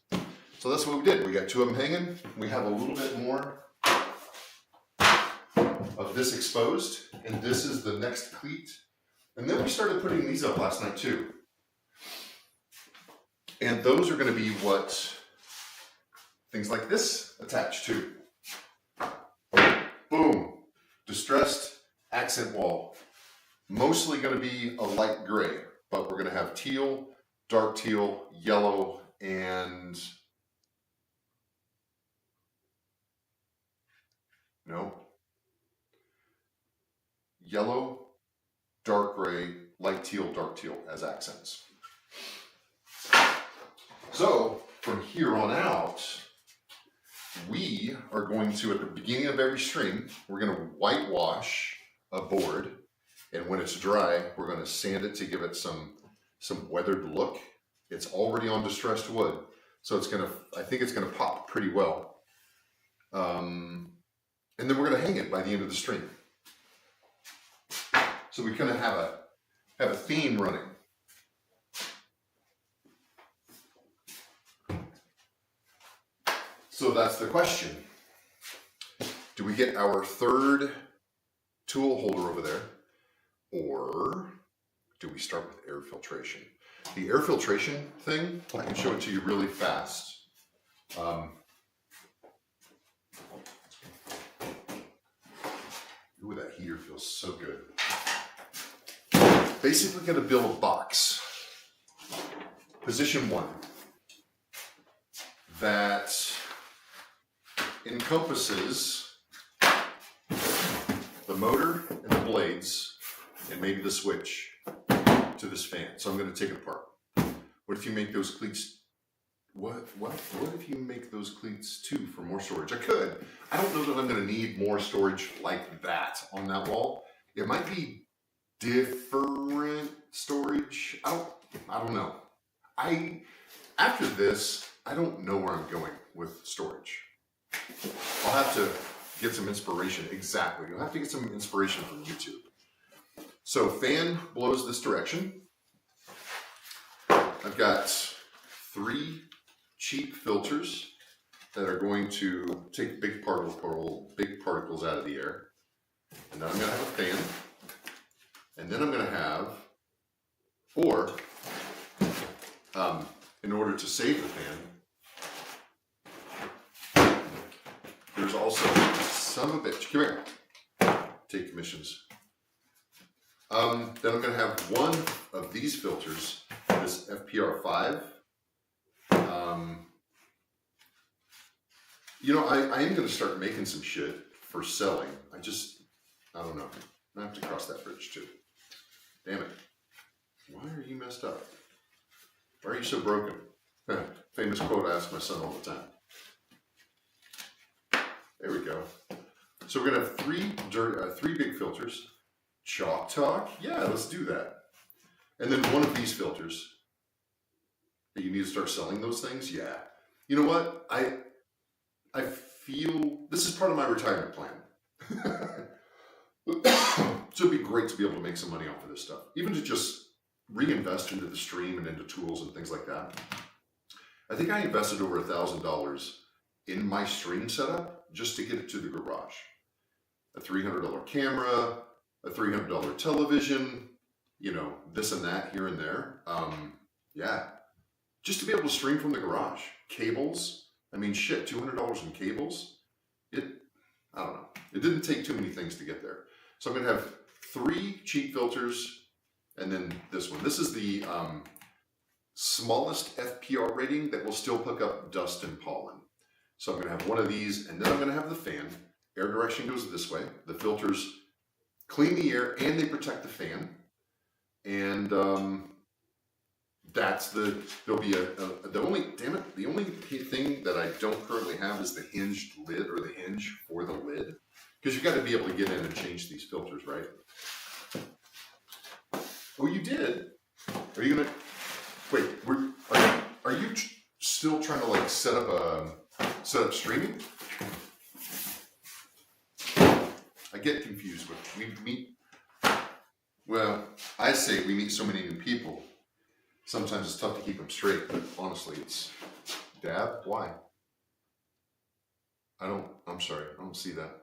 So that's what we did. We got 2 of them hanging. We have a little bit more of this exposed, and this is the next cleat. And then we started putting these up last night too. And those are going to be what things like this attached to. Boom. Distressed accent wall. Mostly going to be a light gray, but we're going to have teal, dark teal, yellow, and yellow, dark gray, light teal, dark teal as accents. So from here on out, we are going to, at the beginning of every stream, we're going to whitewash a board, and when it's dry, we're going to sand it to give it some weathered look. It's already on distressed wood, so I think it's going to pop pretty well. And then we're going to hang it by the end of the stream. So we kind of have a theme running. So that's the question. Do we get our third tool holder over there, or do we start with air filtration? The air filtration thing, I can show it to you really fast. Ooh, that heater feels so good. Basically going to build a box. Position 1. That encompasses the motor and the blades and maybe the switch to this fan. So I'm going to take it apart. What if you make those cleats? What if you make those cleats too for more storage? I could. I don't know that I'm going to need more storage like that on that wall. It might be different storage. I don't know. After this, I don't know where I'm going with storage. I'll have to get some inspiration. Exactly. You'll have to get some inspiration from YouTube. So fan blows this direction. I've got 3 cheap filters that are going to take big particles out of the air. And then I'm going to have a fan. And then I'm going to have, in order to save the fan, there's also some of it. Come here. Take commissions. Then I'm going to have one of these filters, this FPR5. I am going to start making some shit for selling. I don't know. I have to cross that bridge too. Damn it. Why are you messed up? Why are you so broken? Famous quote I ask my son all the time. There we go. So we're going to have 3 big filters. Chalk talk? Yeah, let's do that. And then one of these filters. You need to start selling those things? Yeah. You know what? I feel this is part of my retirement plan. So it'd be great to be able to make some money off of this stuff. Even to just reinvest into the stream and into tools and things like that. I think I invested over $1,000 in my stream setup just to get it to the garage. A $300 camera, a $300 television, this and that here and there. Yeah. Just to be able to stream from the garage. Cables. I mean, shit, $200 in cables. I don't know. It didn't take too many things to get there. So I'm going to have 3 cheap filters and then this one. This is the smallest FPR rating that will still pick up dust and pollen. So I'm going to have one of these, and then I'm going to have the fan. Air direction goes this way. The filters clean the air and they protect the fan. And there'll be the only thing that I don't currently have is the hinged lid or the hinge for the lid. Because you've got to be able to get in and change these filters, right? Oh, you did? Are you gonna wait? Are you still trying to set up streaming? I get confused with we meet. Well, I say we meet so many new people. Sometimes it's tough to keep them straight, but honestly, it's Dab. Why? I'm sorry. I don't see that.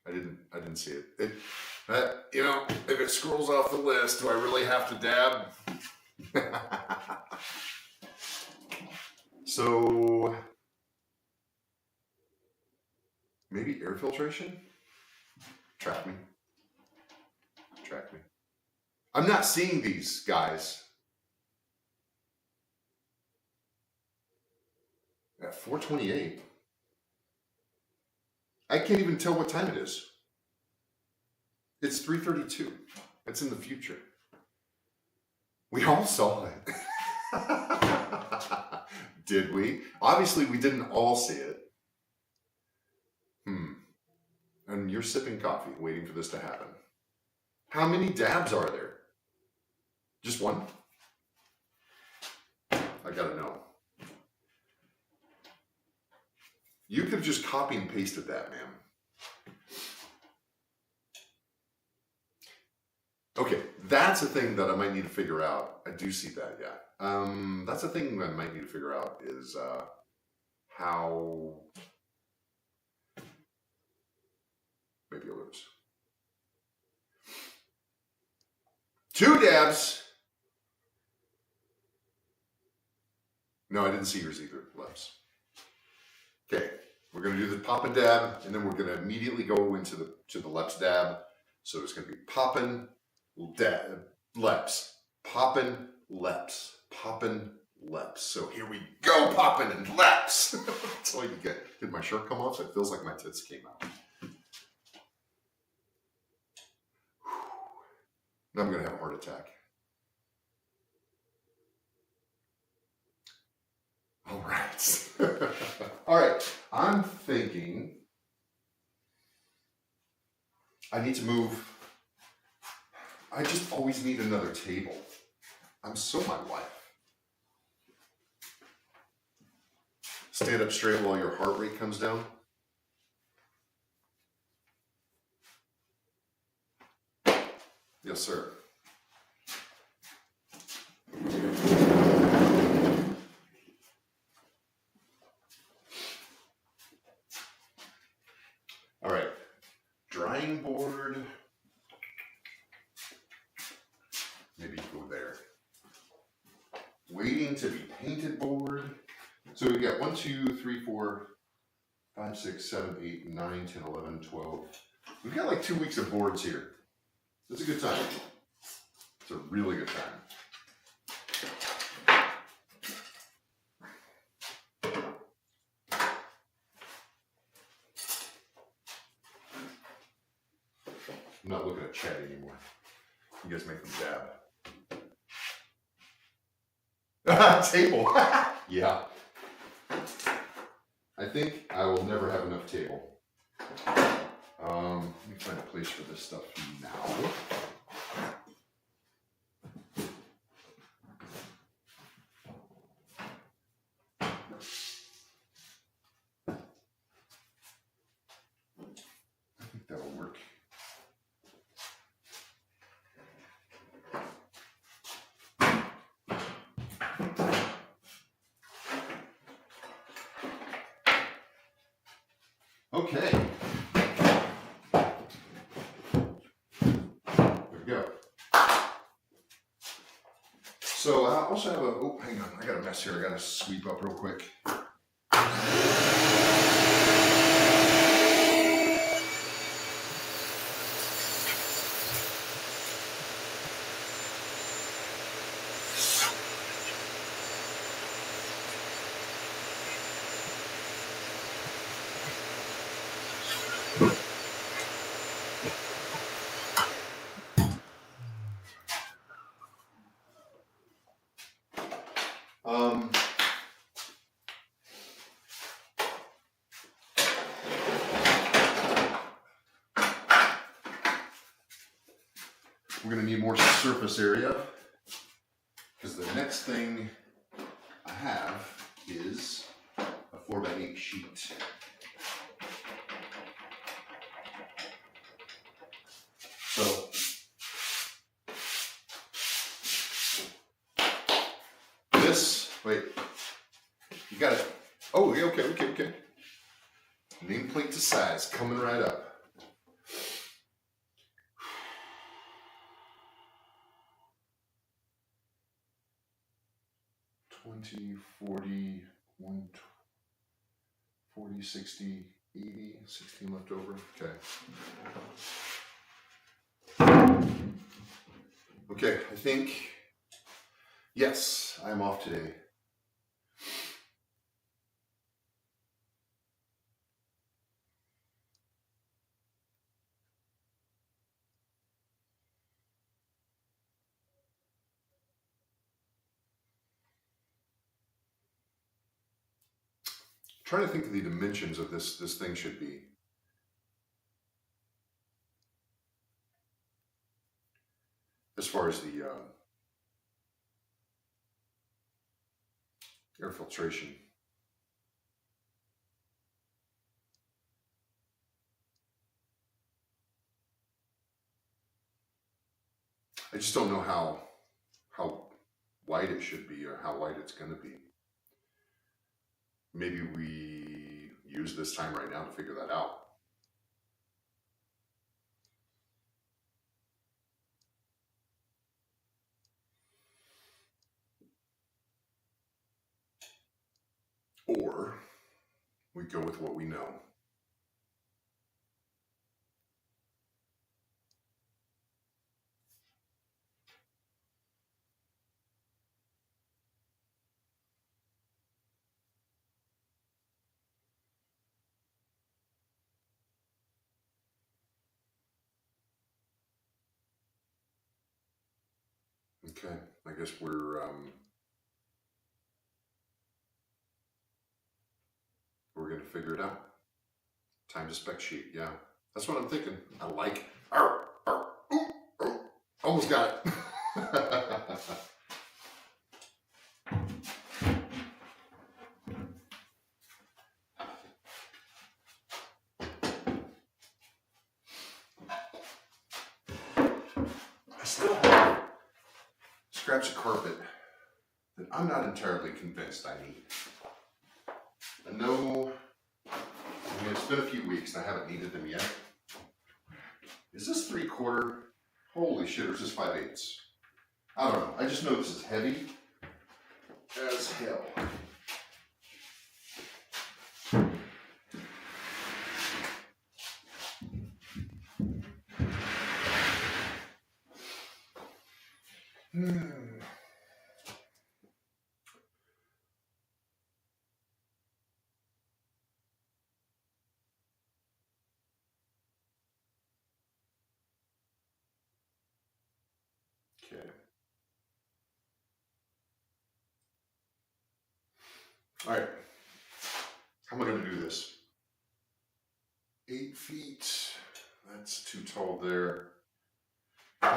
I didn't see it. If it scrolls off the list, do I really have to dab? So maybe air filtration? Track me. Track me. I'm not seeing these, guys. At 4:28. I can't even tell what time it is. It's 3:32. It's in the future. We all saw it. Did we? Obviously, we didn't all see it. And you're sipping coffee, waiting for this to happen. How many dabs are there? Just one? I gotta know. You could have just copy and pasted that, ma'am. Okay, that's a thing that I might need to figure out. I do see that, yeah. That's a thing that I might need to figure out is how... Maybe I'll lose. 2 dabs! No, I didn't see yours either, Leps. Okay, we're going to do the pop and dab, and then we're going to immediately go into the Leps dab. So it's going to be poppin', dab, Leps, poppin', Leps, poppin', Leps. So here we go, poppin' and Leps. That's all you get. Did my shirt come off? So it feels like my tits came out. Now I'm going to have a heart attack. All right. All right. I'm thinking I need to move. I just always need another table. I'm so my wife. Stand up straight while your heart rate comes down. Yes, sir. All right. Drying board. Maybe go there. Waiting to be painted board. So we got 1, 2, 3, 4, 5, 6, 7, 8, 9, 10, 11, 12. We've got like 2 weeks of boards here. It's a good time. It's a really good time. I'm not looking at chat anymore. You guys make them dab. Table. Yeah. I think I will never have enough table. Let me find a place for this stuff now. I think that'll work. Okay. There we go. So I also have a, oh, hang on, I got a mess here. I got to sweep up real quick. We're going to need more surface area because the next thing I have is a 4x8 sheet. So this, wait, you got it. Oh, yeah, okay. Nameplate to size, coming right up. $20, $40, 140, 60, 80, 16 left over. Okay. Okay, I think, yes, I'm off today. I'm trying to think of the dimensions of this thing should be. As far as the air filtration. I just don't know how wide it should be or how wide it's going to be. Maybe we use this time right now to figure that out. Or we go with what we know. Okay, I guess we're going to figure it out. Time to spec sheet, yeah. That's what I'm thinking. I like, almost got it. I still have scraps of carpet that I'm not entirely convinced I need. I know, I mean, it's been a few weeks and I haven't needed them yet. Is this 3/4? Holy shit, or is this 5/8? I don't know. I just know this is heavy as hell. Okay. All right. How am I going to do this? 8 feet. That's too tall there. We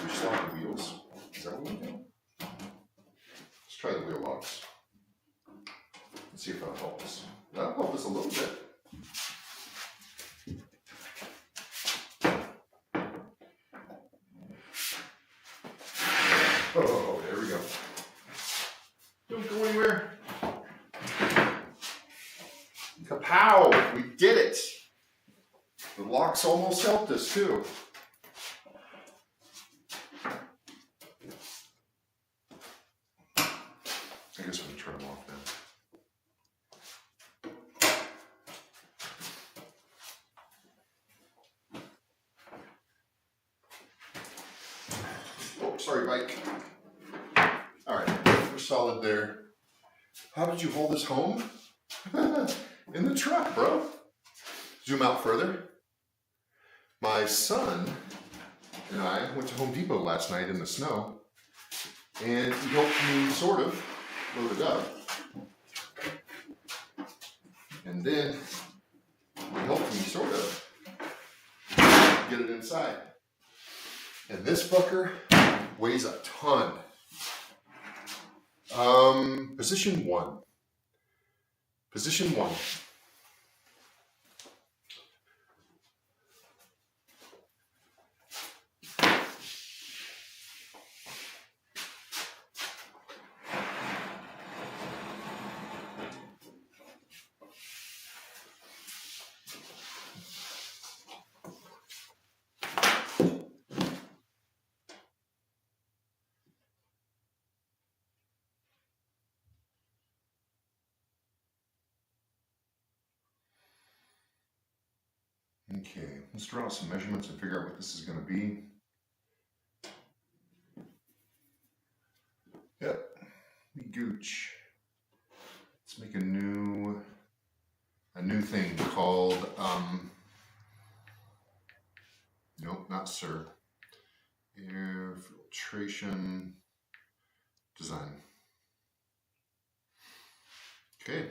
start the wheels. Is that what we do? Let's try the wheel locks. Let's see if that helps. That'll help us a little bit. Oh, there we go. Don't go anywhere. Kapow! We did it! The locks almost helped us too. I guess I'm gonna turn them off now. Oh, sorry, bike. All right, we're solid there. How did you hold this home? In the truck, bro. Zoom out further. My son and I went to Home Depot last night in the snow, and he helped me sort of load it up. And then he helped me sort of get it inside. And this fucker weighs a ton. Position 1. Position 1. Okay, let's draw out some measurements and figure out what this is going to be. Yep, gooch. Let's make a new thing called nope, not sir. Air filtration design. Okay,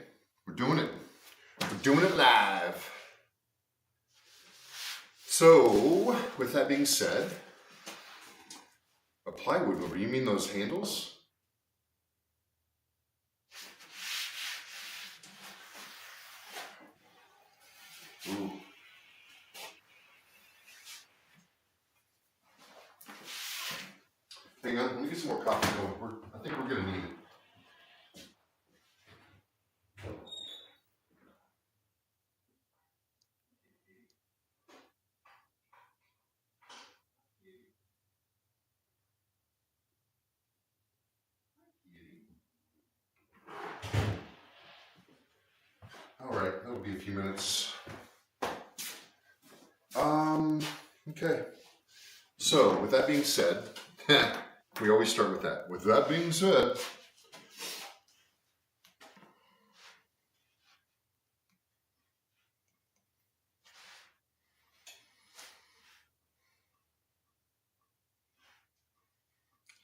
we're doing it. We're doing it live. So, with that being said, a plywood mover, you mean those handles? Ooh. Hang on, let me get some more coffee going. I think we're going to need it. All right, that'll be a few minutes. Okay. So, with that being said, we always start with that. With that being said,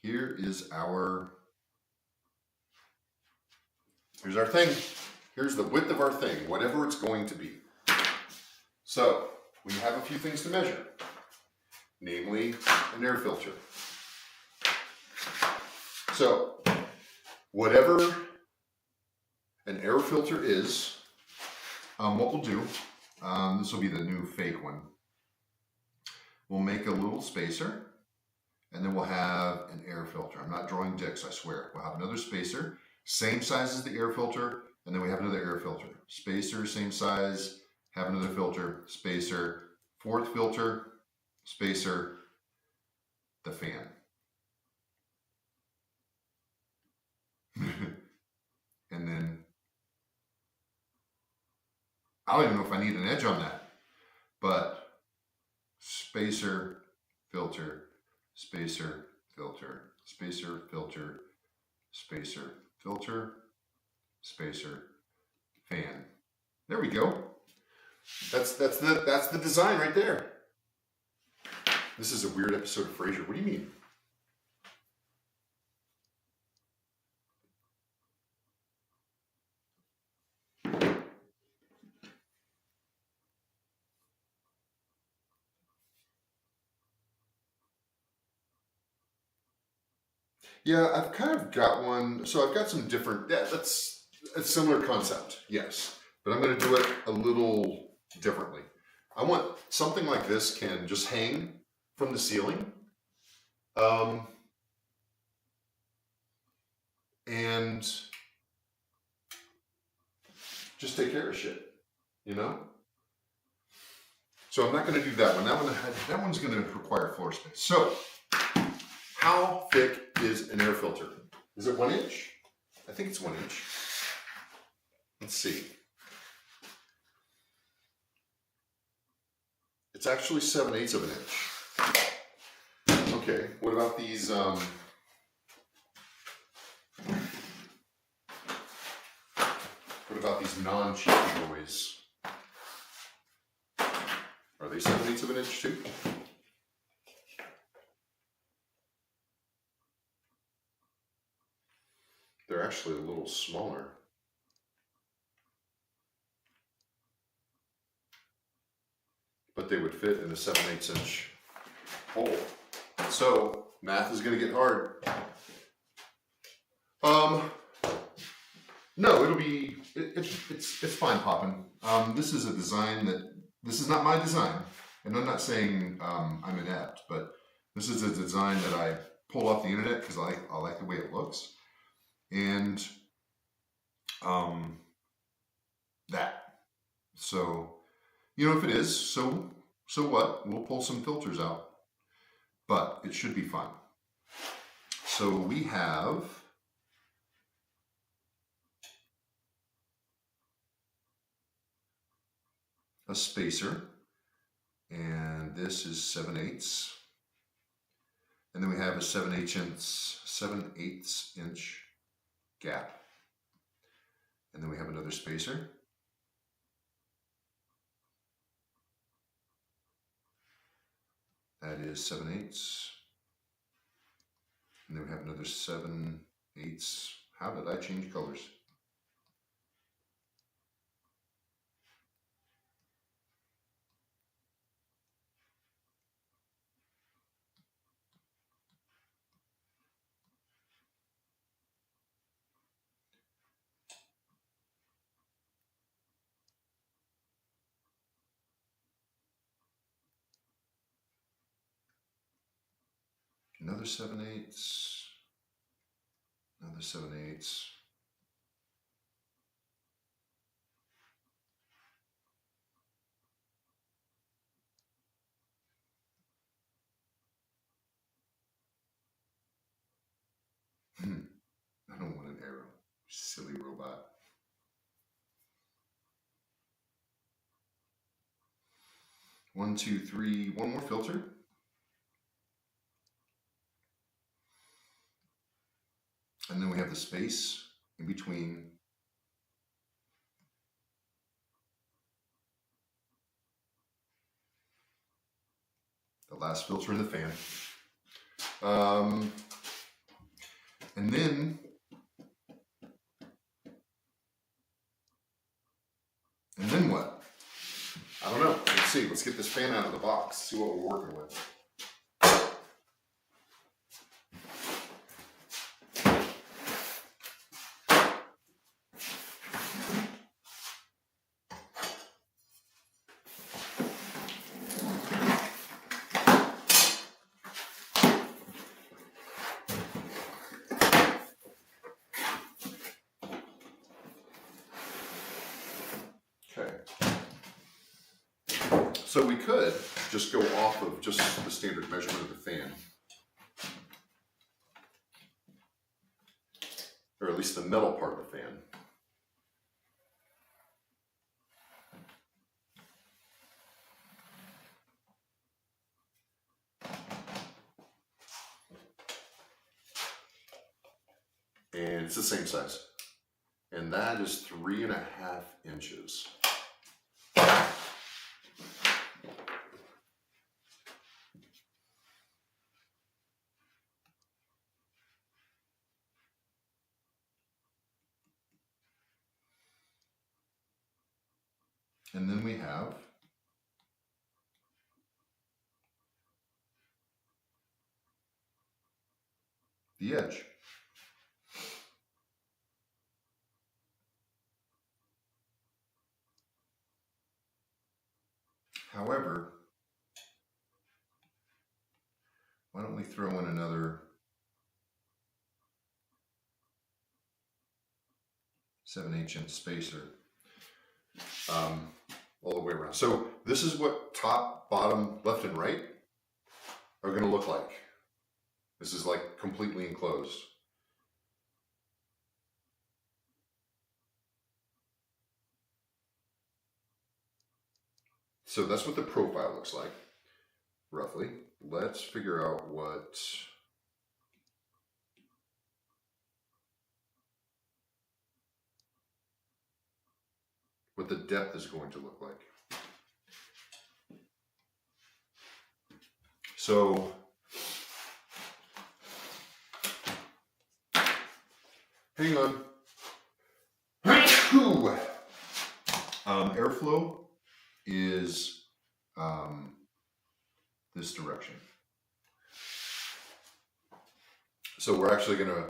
here's our thing. Here's the width of our thing, whatever it's going to be. So, we have a few things to measure, namely an air filter. So, whatever an air filter is, what we'll do, this will be the new fake one. We'll make a little spacer, and then we'll have an air filter. I'm not drawing dicks, I swear. We'll have another spacer, same size as the air filter, and then we have another air filter. Spacer, same size, have another filter, spacer, fourth filter, spacer, the fan. And then, I don't even know if I need an edge on that, but spacer, filter, spacer, filter, spacer, filter, spacer, filter, spacer, fan. There we go. That's the design right there. This is a weird episode of Frasier. What do you mean? Yeah, I've kind of got one. So I've got some different, yeah, that's a similar concept, yes. But I'm going to do it a little differently. I want something like this can just hang from the ceiling. And just take care of shit, you know? So I'm not going to do that one. That one's going to require floor space. So, how thick is an air filter? Is it 1 inch? I think it's 1 inch. Let's see. It's actually 7/8 of an inch. Okay, what about these, non-cheap toys? Are they 7/8 of an inch too? They're actually a little smaller. But they would fit in a 7/8 inch hole. So, math is going to get hard. No, it'll be, it's fine popping. This is a design this is not my design. And I'm not saying I'm inept, but this is a design that I pulled off the internet because I like the way it looks. And that. So, you know, if it is, so what? We'll pull some filters out. But it should be fun. So we have a spacer. and this is 7/8. And then we have a 7/8 inch gap. And then we have another spacer. That is 7/8. And then we have another 7/8. How did I change colors? Another 7/8. Another 7/8. I don't want an arrow. Silly robot. One, two, three. One more filter. And then we have the space in between. The last filter in the fan. And then what? I don't know. Let's see. Let's get this fan out of the box. See what we're working with. Okay. So we could just go off of just the standard measurement of the fan. Or at least the metal part of the fan. And it's the same size. And that is 3.5 inches. And then we have the edge. However, why don't we throw in another 7/8 inch spacer all the way around. So this is what top, bottom, left, and right are going to look like. This is like completely enclosed. So that's what the profile looks like, roughly. Let's figure out what the depth is going to look like. So hang on. Airflow is this direction. So we're actually going to,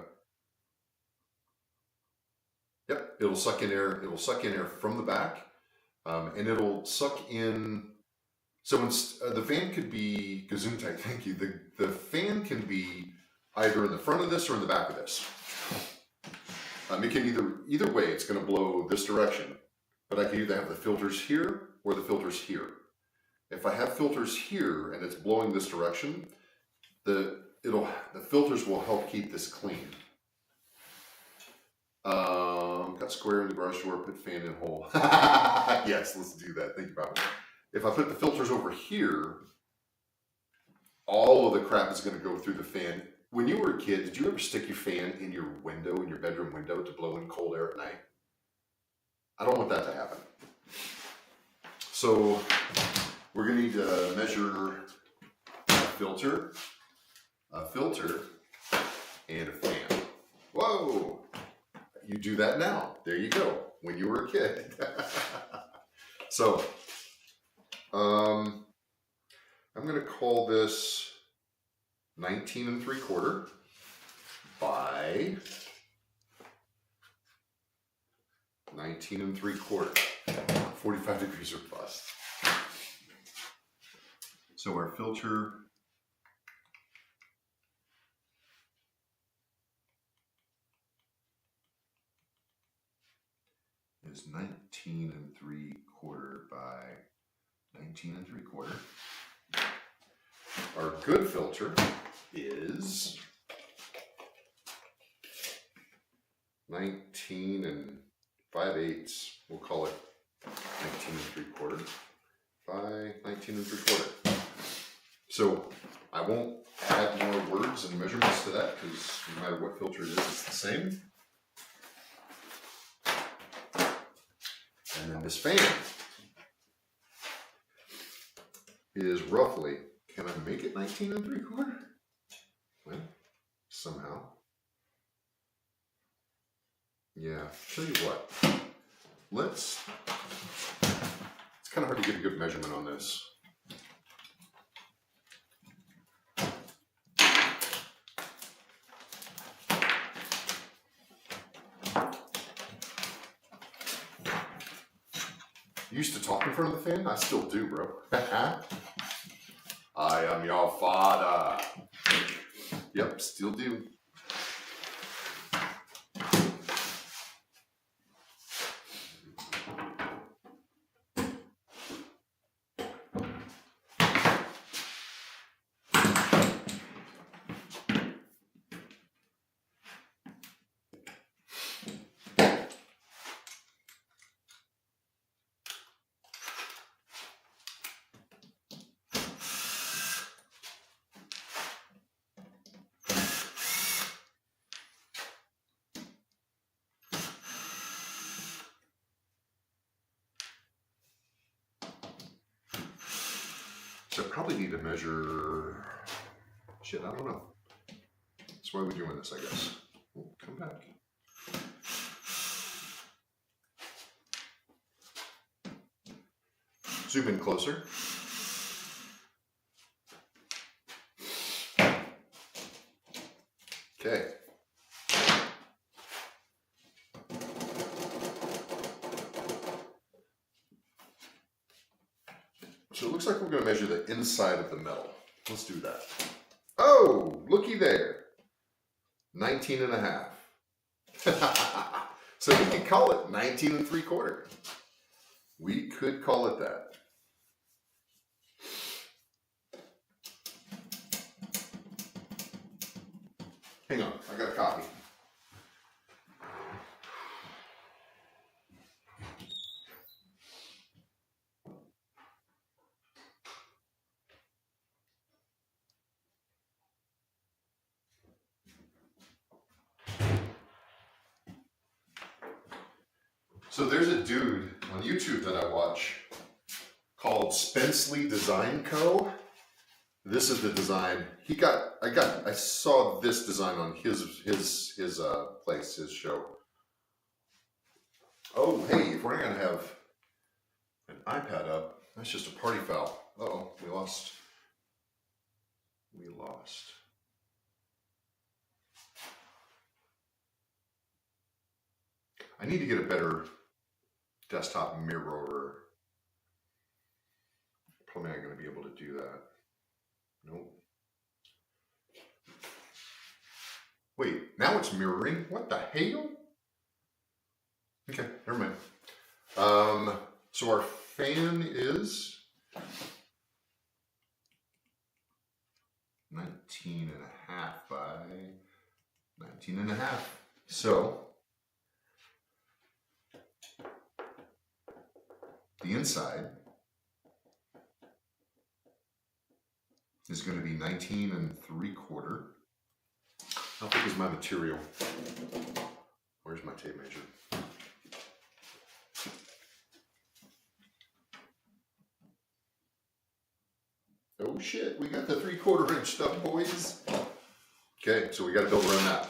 yep, it'll suck in air. It'll suck in air from the back, and it'll suck in. So the fan could be Gesundheit. Thank you. The fan can be either in the front of this or in the back of this. It can either way. It's going to blow this direction, but I can either have the filters here or the filters here. If I have filters here and it's blowing this direction, the filters will help keep this clean. Got square in the garage door, put fan in hole. Yes, let's do that. Think about it. if I put the filters over here, all of the crap is going to go through the fan. When you were a kid, did you ever stick your fan in your window, in your bedroom window, to blow in cold air at night? I don't want that to happen. So we're going to need to measure a filter, and a fan. Whoa! You do that now. There you go. When you were a kid. So, I'm going to call this 19 3/4 by 19 3/4, 45 degrees or plus. So our filter is 19 3/4 by 19 3/4. Our good filter is 19 5/8. We'll call it 19 3/4 by 19 3/4. So I won't add more words and measurements to that because no matter what filter it is, it's the same. And then this fan is roughly, can I make it 19 3/4? Well, somehow. Yeah, tell you what, it's kind of hard to get a good measurement on this. You used to talk in front of the fan? I still do, bro. I am your father. Yep, still do. So I probably need to measure, shit, I don't know. That's why we're doing this, I guess. Oh, come back. Zoom in closer. Okay. So it looks like we're going to measure the inside of the metal. Let's do that. Oh, looky there. 19 1/2. So we could call it 19 3/4. We could call it that. Hang on, I got a copy. So there's a dude on YouTube that I watch called Spenceley Design Co. This is the design he got. I saw this design on his place, his show. Oh, hey, if we're not gonna have an iPad up, that's just a party foul. Uh-oh, we lost. I need to get a better desktop mirror. Probably not going to be able to do that. Nope. Wait, now it's mirroring? What the hell? Okay, never mind. So our fan is 19 1/2 by 19 1/2. So the inside is going to be 19 3/4. How thick is my material? Where's my tape measure? Oh shit, we got the 3/4 inch stuff, boys. Okay, so we got to build around that.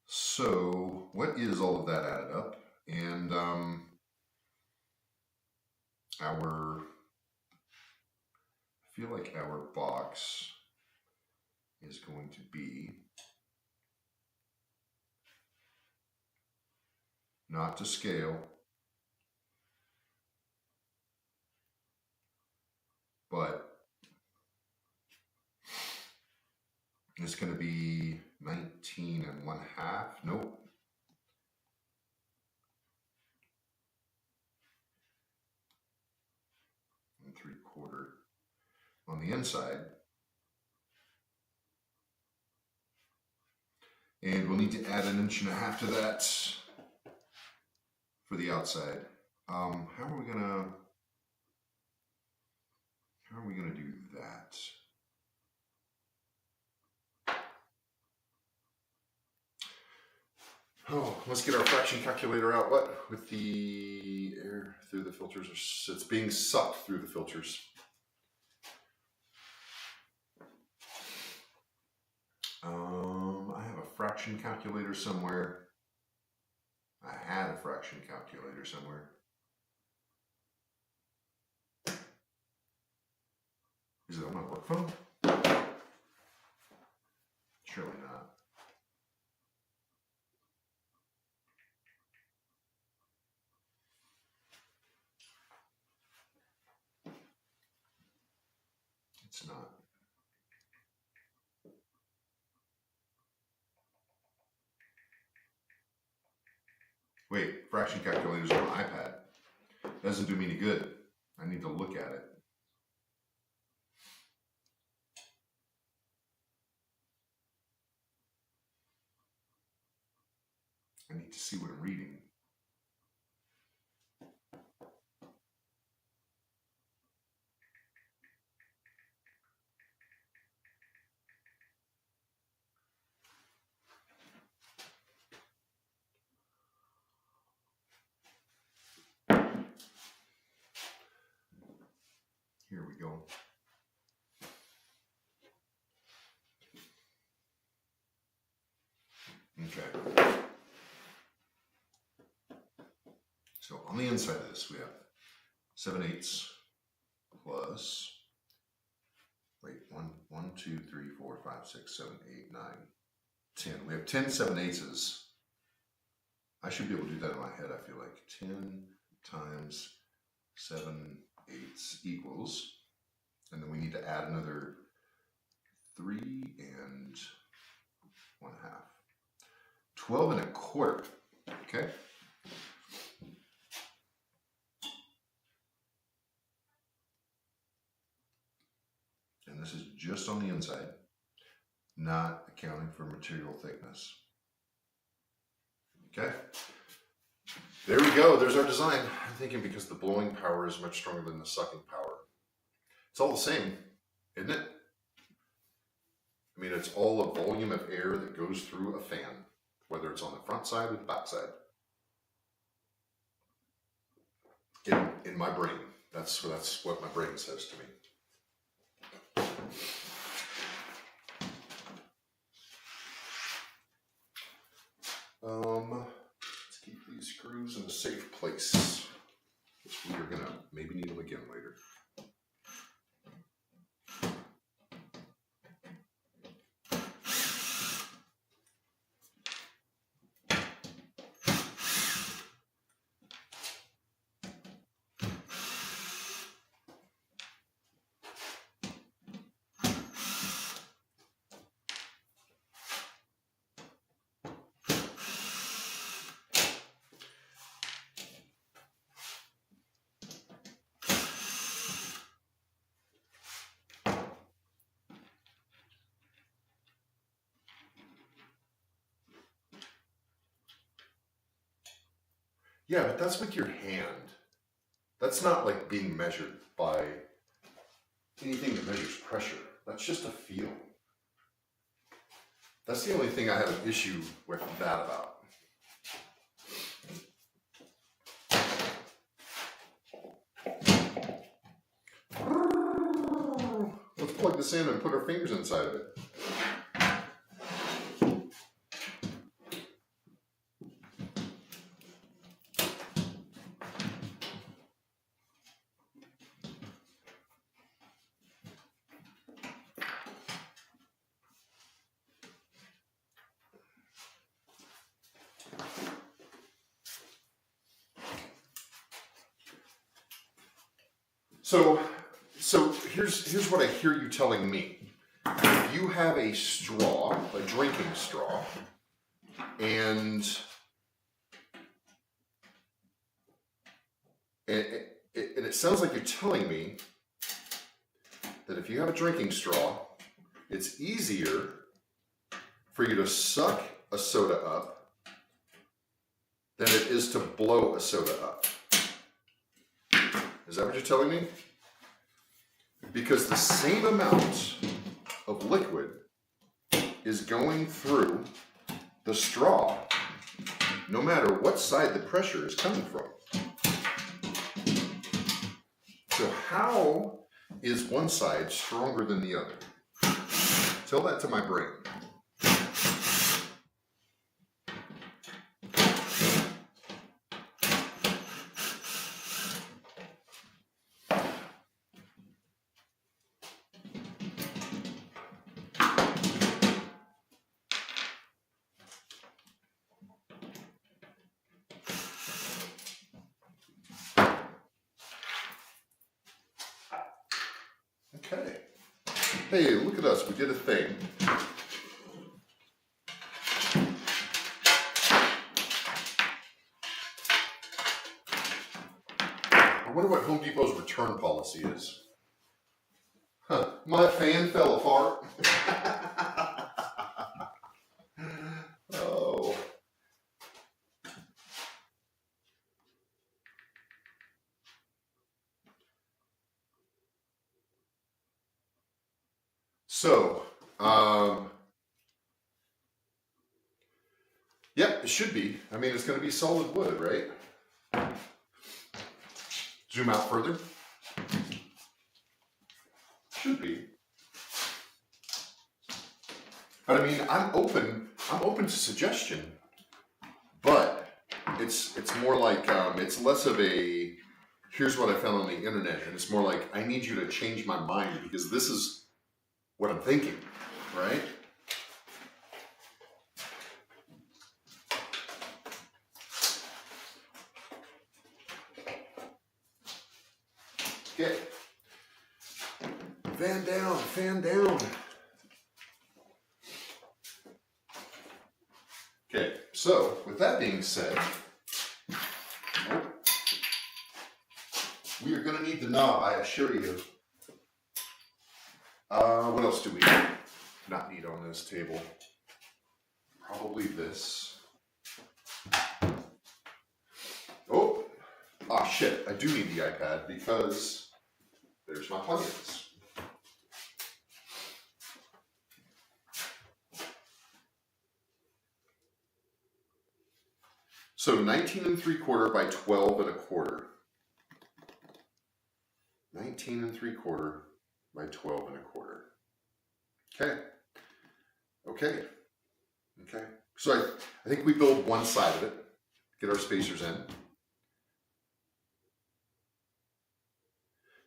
So what is all of that added up? And I feel like our box is going to be not to scale, but it's going to be 19 1/2. Nope. And 3/4 on the inside. And we'll need to add 1.5 inches to that for the outside. How are we gonna do that? Oh, let's get our fraction calculator out. What? With the air through the filters, it's being sucked through the filters. I have a fraction calculator somewhere. I had a fraction calculator somewhere. Is it on my work phone? Surely not. It's not. Wait, fraction calculator's on my iPad. Doesn't do me any good. I need to look at it. I need to see what I'm reading. Here we go. Okay. So on the inside of this, we have 7/8 plus, wait, 1, 2, 3, 4, 5, 6, 7, 8, 9, 10. We have 10 7/8. I should be able to do that in my head, I feel like. 10 times 7/8 equals, and then we need to add another 3 and 1/2. 12 1/4. Okay. And this is just on the inside, not accounting for material thickness. Okay. There we go. There's our design. I'm thinking because the blowing power is much stronger than the sucking power. It's all the same, isn't it? I mean, it's all a volume of air that goes through a fan, whether it's on the front side or the back side. In my brain, that's what my brain says to me. Let's keep these screws in a safe place. We are gonna maybe need them again later. Yeah, but that's with your hand. That's not like being measured by anything that measures pressure. That's just a feel. That's the only thing I have an issue with that about. Let's plug this in and put our fingers inside of it. So here's what I hear you telling me. If you have a straw, a drinking straw, and it sounds like you're telling me that if you have a drinking straw, it's easier for you to suck a soda up than it is to blow a soda up. Is that what you're telling me? Because the same amount of liquid is going through the straw, no matter what side the pressure is coming from. So how is one side stronger than the other? Tell that to my brain. Okay. Hey, look at us. We did a thing. I wonder what Home Depot's return policy is. Huh. My fan fell apart. Oh. So, yeah, it should be. I mean, it's going to be solid wood, right? Zoom out further. Should be. But I mean, I'm open to suggestion, but it's more like it's less of a here's what I found on the internet, and it's more like I need you to change my mind because this is what I'm thinking, right? Okay. Fan down, fan down. Okay, so with that being said, we are going to need the knob, I assure you. What else do we not need on this table? Probably this. Oh, shit, I do need the iPad because there's my plugins. So 19 3/4 by 12 1/4. 19 3/4 by 12 1/4. Okay. Okay. Okay. So I think we build one side of it, get our spacers in.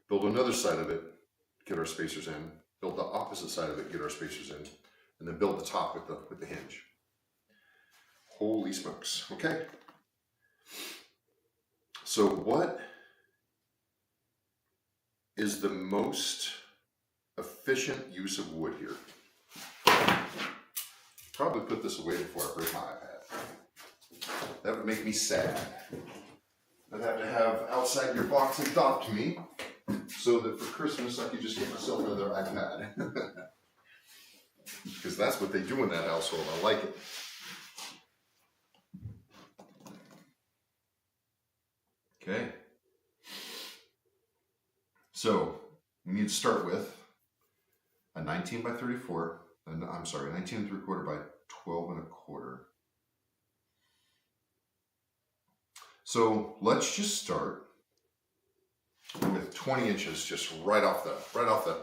Build another side of it, get our spacers in. Build the opposite side of it, get our spacers in. And then build the top with the hinge. Holy smokes. Okay. So what is the most efficient use of wood here? Probably put this away before I break my iPad. That would make me sad. I'd have to have outside your box adopt me so that for Christmas I could just get myself another iPad. Because that's what they do in that household. I like it. Okay. So we need to start with a 19 by 34, and I'm sorry, 19 3/4 by 12 1/4. So let's just start with 20 inches, just right off the,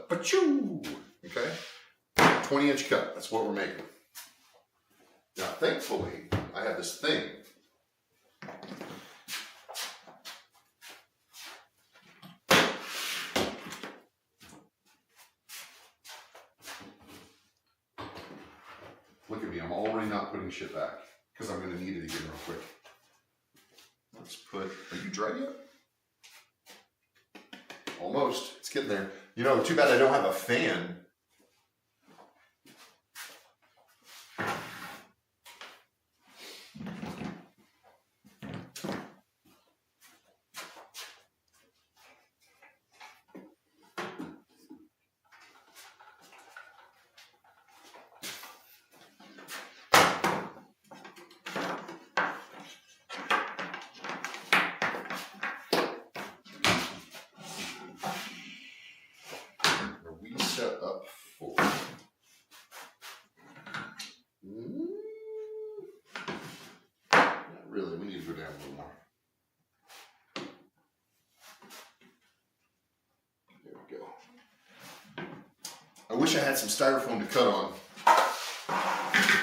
pa-choo, okay? 20-inch cut, that's what we're making. Now, thankfully, I have this thing. Look at me, I'm already not putting shit back because I'm going to need it again real quick. Let's put, are you dry yet? Almost, it's getting there. You know, too bad I don't have a fan. Set up for not really, we need to go down a little more. There we go. I wish I had some styrofoam to cut on.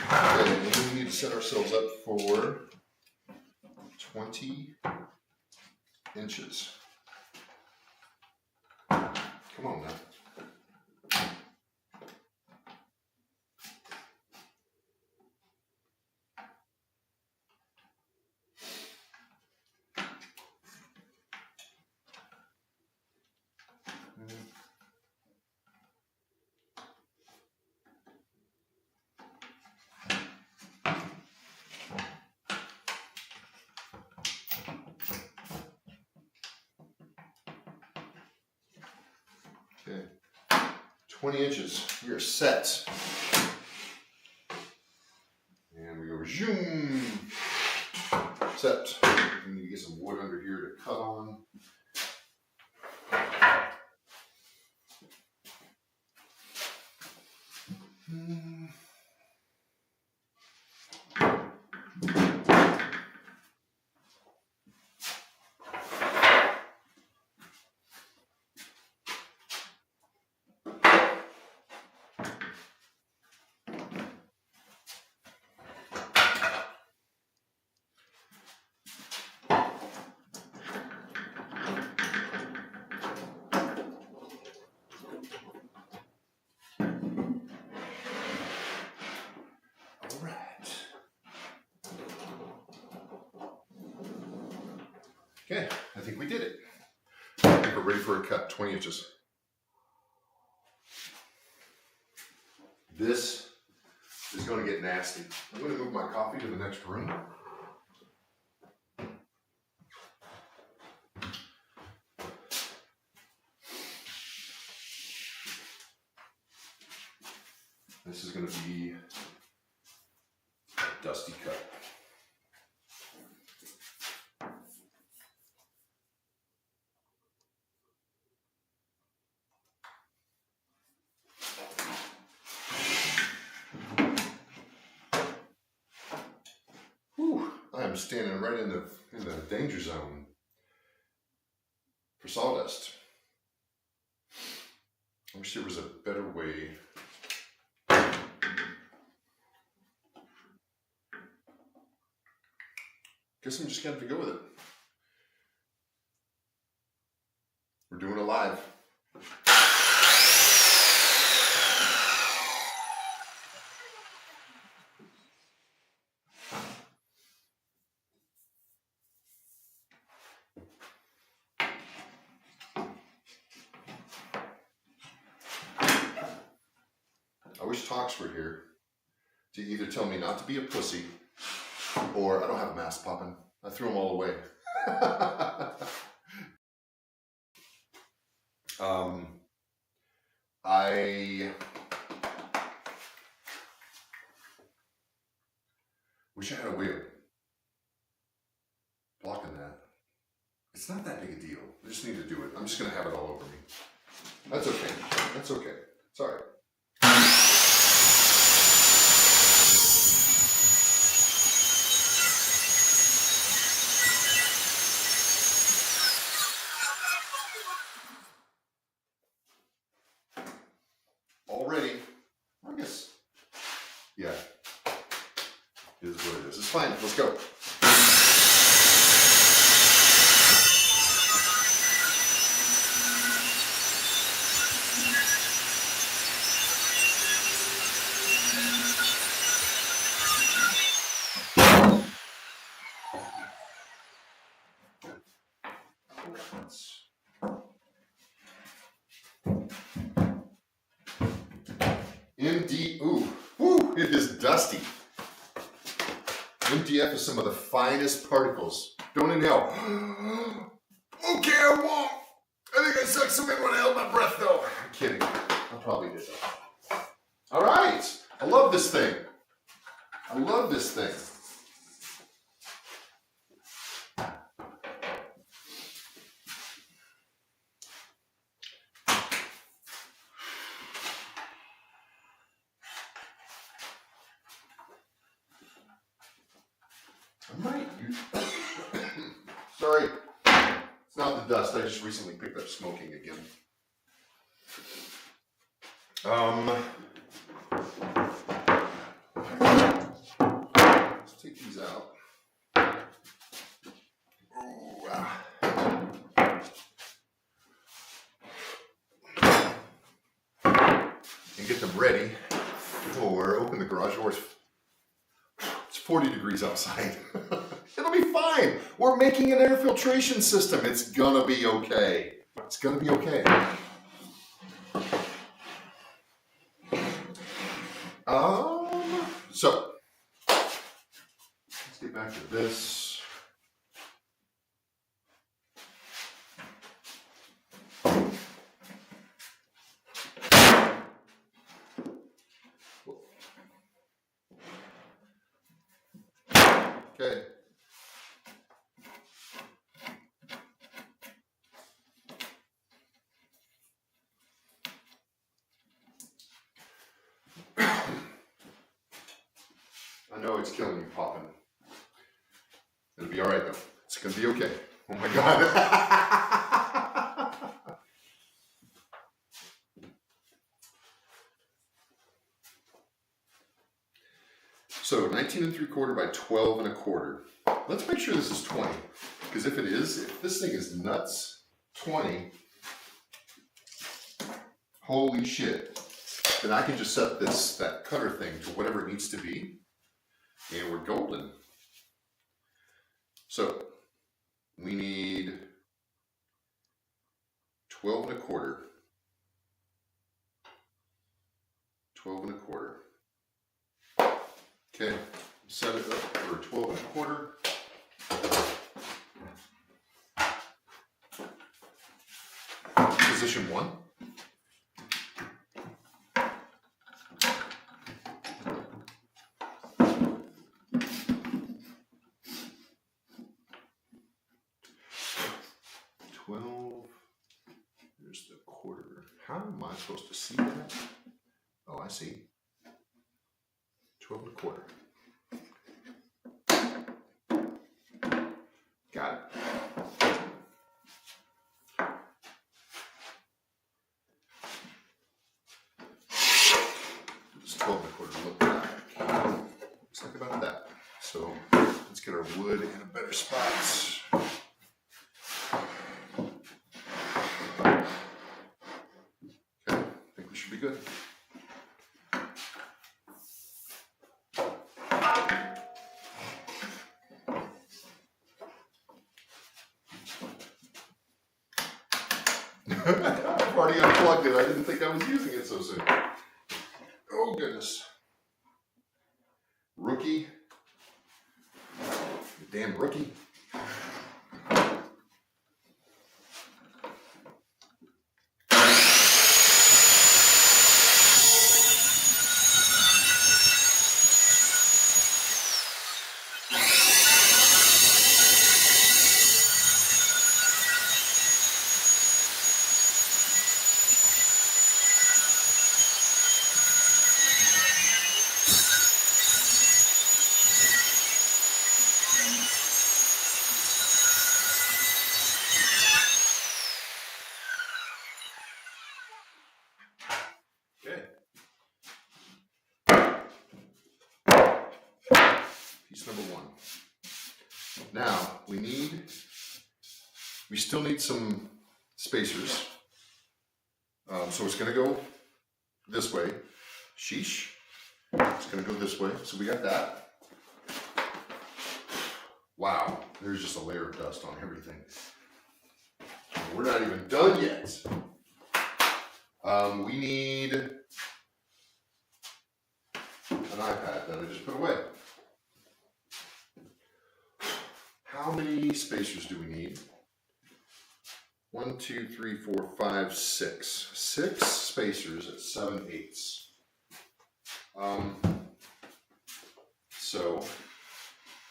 Okay, and then we need to set ourselves up for 20 inches. Come on now. Okay, 20 inches, we are set. And we go zoom, set. We need to get some wood under here to cut on. Okay, I think we did it. I think we're ready for a cut, 20 inches. This is going to get nasty. I'm going to move my coffee to the next room. This is going to be a dusty cut. I'm standing right in the danger zone for sawdust. I wish there was a better way. Guess I'm just gonna have to go with it. We're doing it live. I wish Talks were here to either tell me not to be a pussy or I don't have a mask popping. I threw them all away. I wish I had a way of blocking that. It's not that big a deal. I just need to do it. I'm just going to have it all over me. That's okay. That's okay. It's all right. Already, I guess. Yeah. It is what it is. It's fine. Let's go. MD, ooh, woo, it is dusty. MDF is some of the finest particles. Don't inhale. Okay, I won't. I think I sucked some in when I held my breath, though. I'm kidding. I probably did that. All right. I love this thing. I love this thing. I might use... Sorry. It's not the dust. I just recently picked up smoking again. Let's take these out. Ooh, ah. And get them ready for open the garage doors. It's 40 degrees outside. It'll be fine. We're making an air filtration system. It's gonna be okay. It's gonna be okay. So let's get back to this. Okay. I know it's killing you, popping. It'll be all right though. It's gonna be okay. Oh my God. So 19 3/4 by 12 1/4. Let's make sure this is 20, because if it is, if this thing is nuts, 20, holy shit, then I can just set that cutter thing to whatever it needs to be, and we're golden. So we need 12 1/4. 12 1/4. Okay, set it up for 12 1/4. Position 1. There's the quarter. How am I supposed to see that? Oh, I see. 12 1/4. Got it. It's 12 1/4 look back. Looks like about that. So let's get our wood in a better spot. Okay, I think we should be good. I've already unplugged it. I didn't think I was using it so soon. Oh, goodness. Rookie. You damn rookie. number 1. Now, we still need some spacers. So it's going to go this way. Sheesh. It's going to go this way. So we got that. Wow, there's just a layer of dust on everything. We're not even done yet. We need an iPad that I just put away. How many spacers do we need? 1, 2, 3, 4, 5, 6. 6 spacers at 7/8. So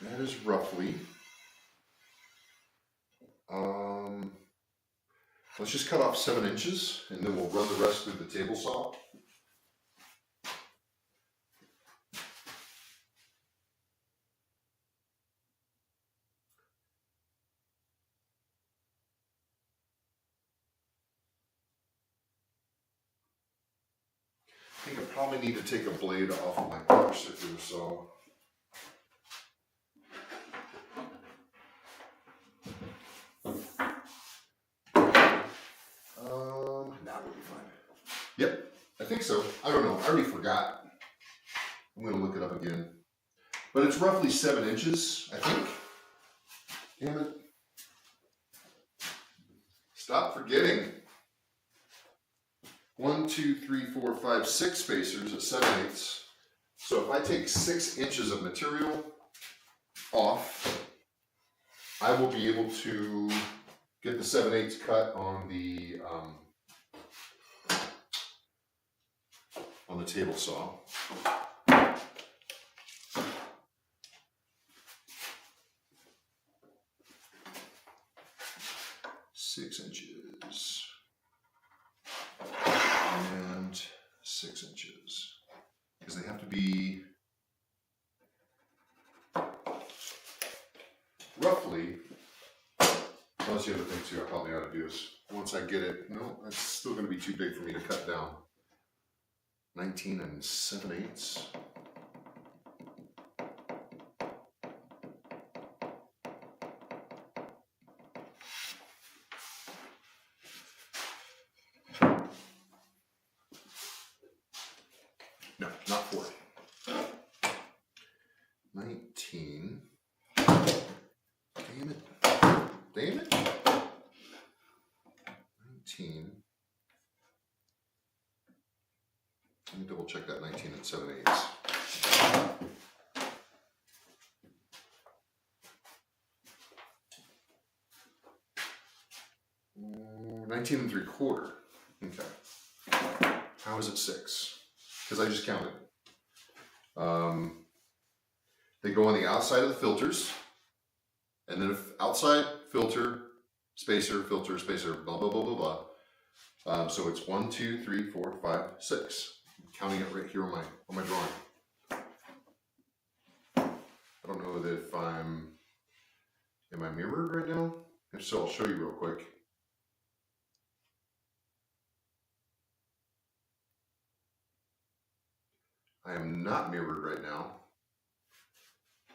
that is roughly, let's just cut off 7 inches and then we'll run the rest through the table saw. I think I probably need to take a blade off of my power circular saw. That would be fine. Yep, I think so. I don't know. I already forgot. I'm going to look it up again. But it's roughly 7 inches, I think. Damn it. Stop forgetting. 1, 2, 3, 4, 5, 6 spacers at 7/8. So if I take 6 inches of material off, I will be able to get the 7/8 cut on the table saw. Six inches. And 6 inches. Because they have to be roughly, that's the other thing too, I probably ought to do is, once I get it, no, that's still going to be too big for me to cut down. 19 7/8. No, not 40. 19. Damn it. Damn it. 19. Let me double check that. 19 7/8. Mm, 19 3/4. Okay. How is it 6? Because I just counted. They go on the outside of the filters, and then if outside filter, spacer, blah blah blah blah blah. So it's 1, 2, 3, 4, 5, 6. I'm counting it right here on my drawing. I don't know if am I mirrored right now? If so, I'll show you real quick. I am not mirrored right now,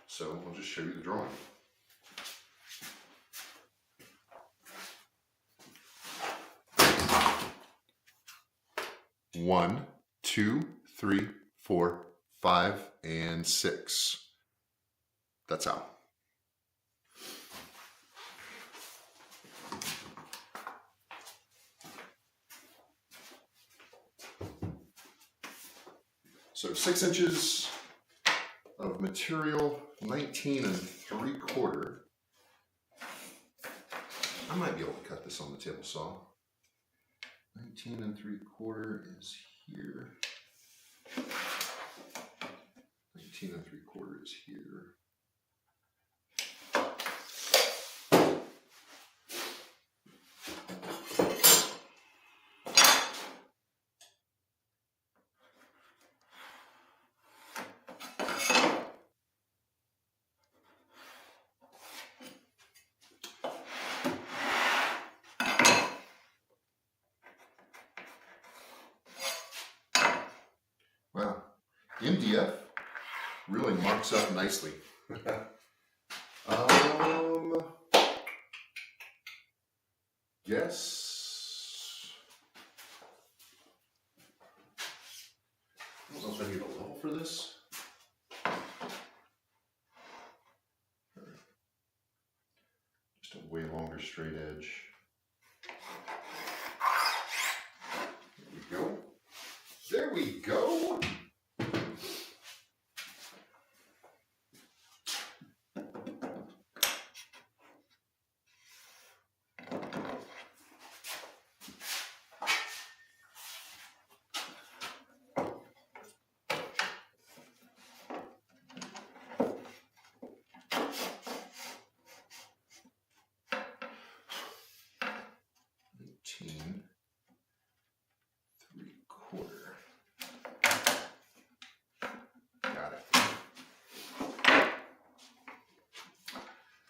so I'll just show you the drawing. One, 2, 3, 4, 5, and 6. That's how. So 6 inches of material, 19 3/4. I might be able to cut this on the table saw. 19 3/4 is here. 19 3/4 is here. Wow, MDF really marks up nicely. Guess. I don't know if I need a level for this. Just a way longer straight edge. There we go. There we go.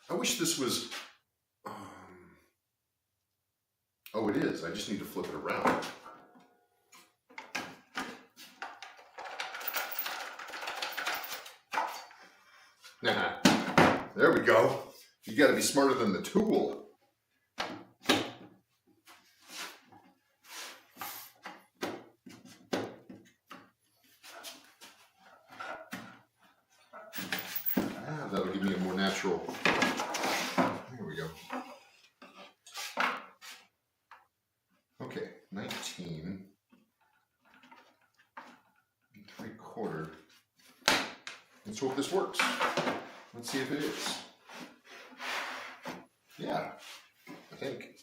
I wish this was, oh it is, I just need to flip it around. There we go. You gotta be smarter than the tool. That'll give me a more natural. There we go. Okay, 19 3/4. Let's hope this works. Let's see if it is. Yeah, I think.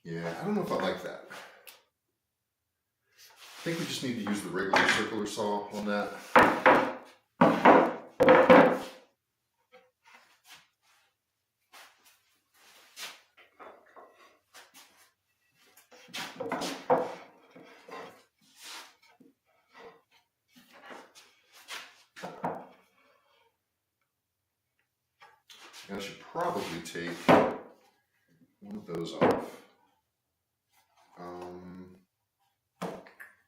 Yeah, I don't know if I like that. I think we just need to use the regular circular saw on that. And I should probably take one of those off.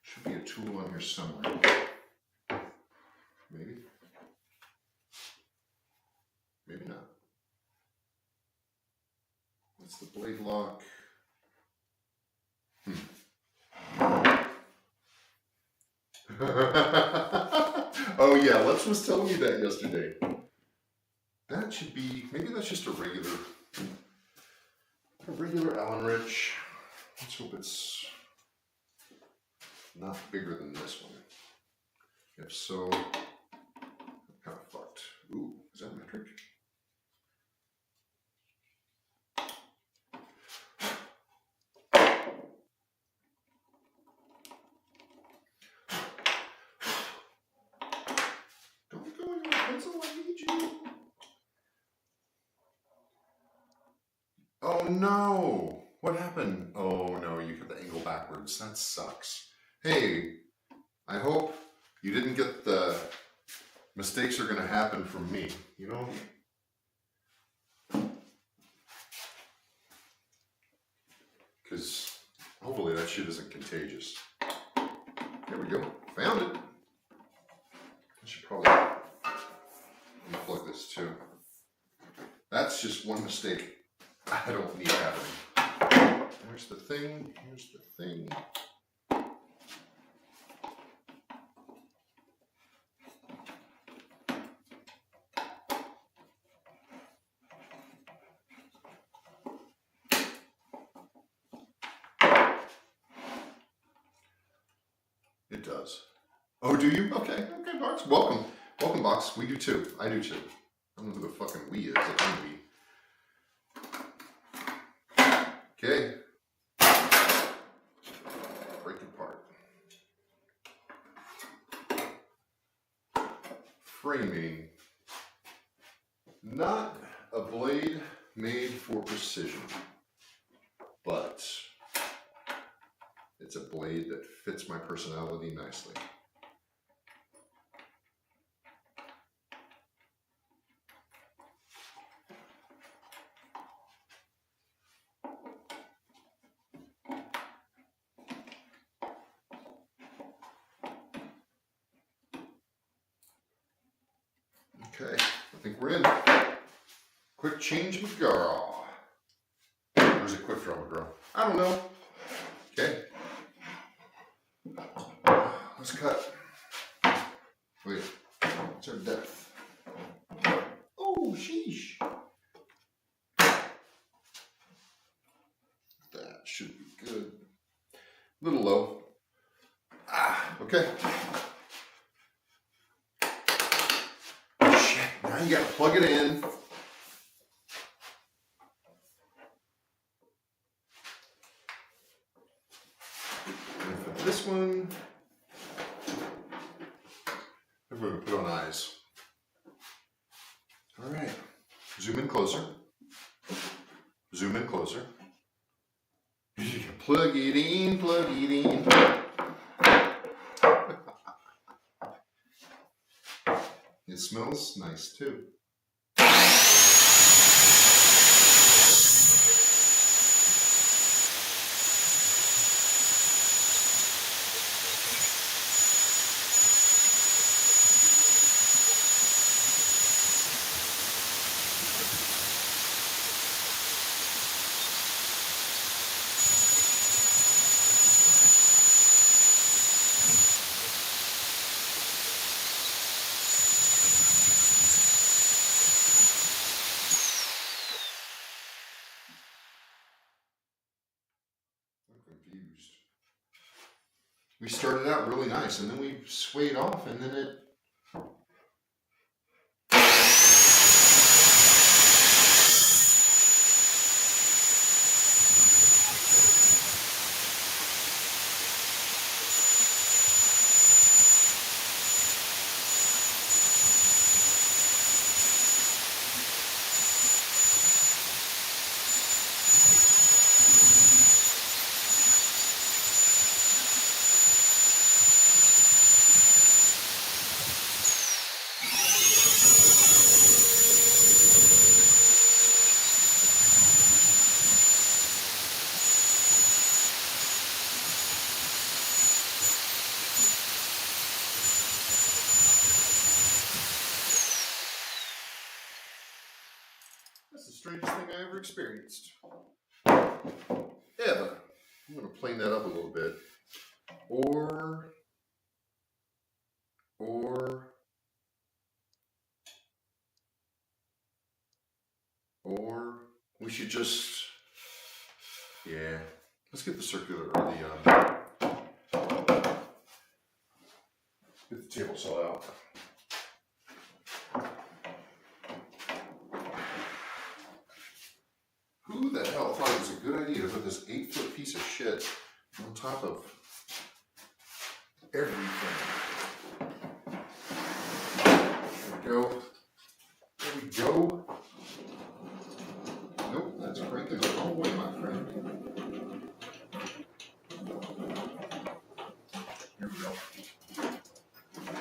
Should be a tool on here somewhere. Maybe. Maybe not. What's the blade lock? Oh yeah, Leps was telling me that yesterday. That should be, maybe that's just a regular Allen wrench. Let's hope it's not bigger than this one. If so, I'm kind of fucked. Ooh, is that metric? Don't go in your pencil, I need you. Oh no! What happened? Oh no, you hit the angle backwards. That sucks. Hey, I hope you didn't get the mistakes are gonna happen from me, you know? Because hopefully that shit isn't contagious. There we go. Found it. I should probably unplug this too. That's just one mistake I don't need happening. Here's the thing. Here's the thing. It does. Oh, do you? Okay, okay, Box. Welcome. Welcome, Box. We do too. I do too. I don't know who the fucking we is. It's me. Okay. Break it apart. Framing. Not a blade made for precision, but it's a blade that fits my personality nicely. think we're in. Quick change McGraw. Where's a quick draw McGraw? I don't know. Okay. Let's cut. Wait, what's our depth? Oh, sheesh. That should be good. A little low. Okay. Shit, now you gotta plug it in. And for this one, everyone put on eyes. All right, zoom in closer. Zoom in closer. You can plug it in, plug it in. It smells nice too. Confused. We started out really nice and then we swayed off and then it that's the strangest thing I ever experienced. Ever. I'm going to plane that up a little bit. Or we should just, yeah, let's get the circular, or get the table saw out. Who the hell thought it was a good idea to put this 8-foot piece of shit on top of everything? There we go. There we go. Nope, that's cranking the wrong way, my friend. Here we go.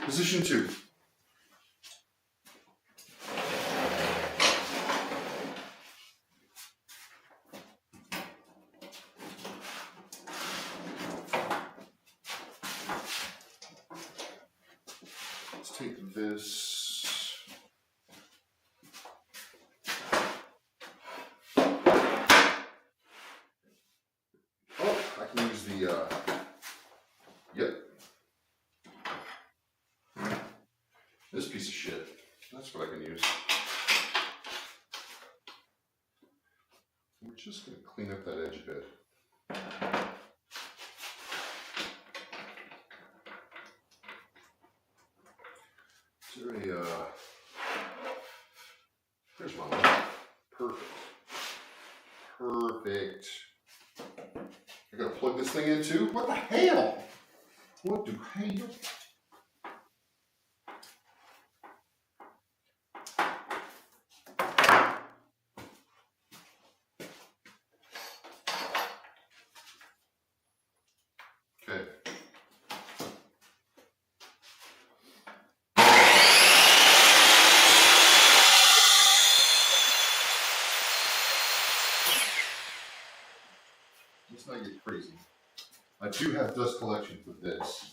Position 2. Let's take this. Yep. This piece of shit. That's what I can use. We're just going to clean up that edge a bit. Is there a, there's my one. Perfect. Perfect. I gotta plug this thing in too? What the hell? What the hell? Okay. Let's not get crazy. I do have dust collection for this.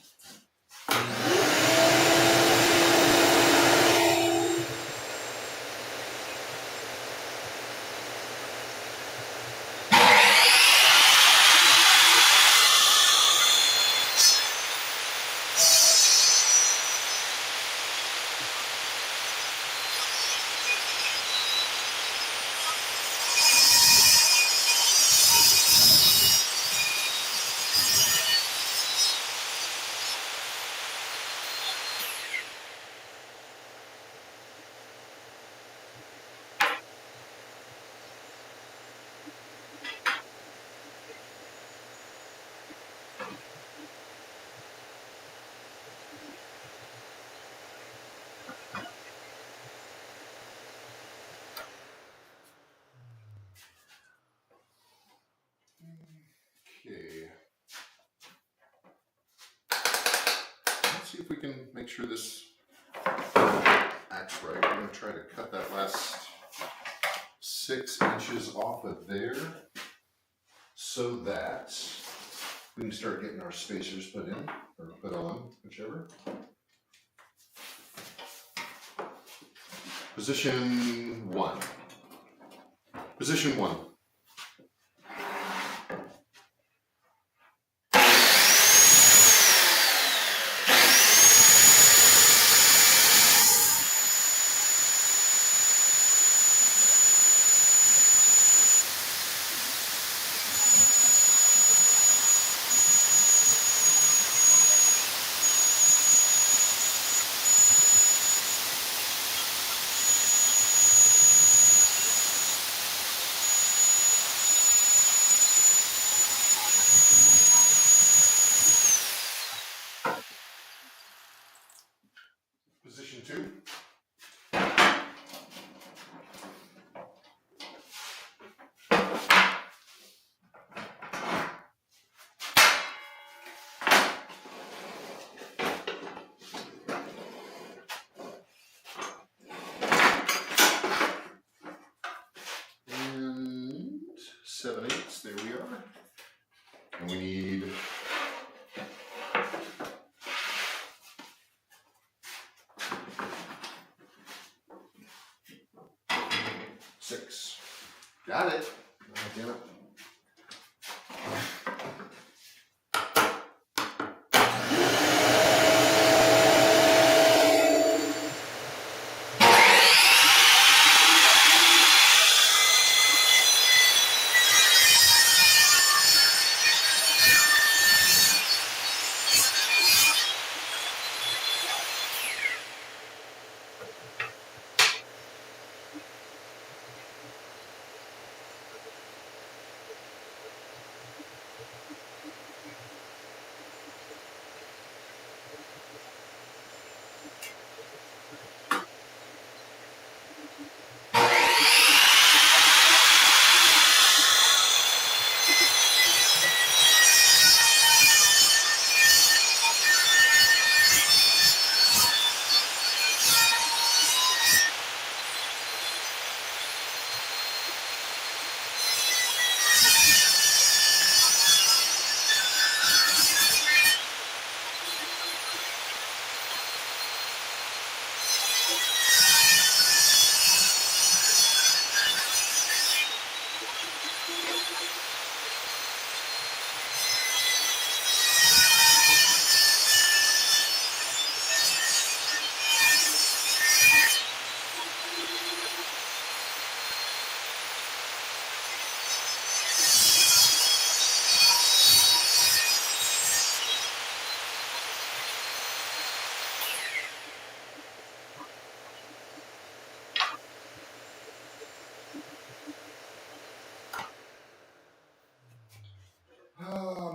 we can make sure this acts right. I'm going to try to cut that last 6 inches off of there so that we can start getting our spacers put in, or put on, whichever. Position 1. Position 1. Position 2. And 7/8, there we are. And we need 6. Got it. Oh, damn it.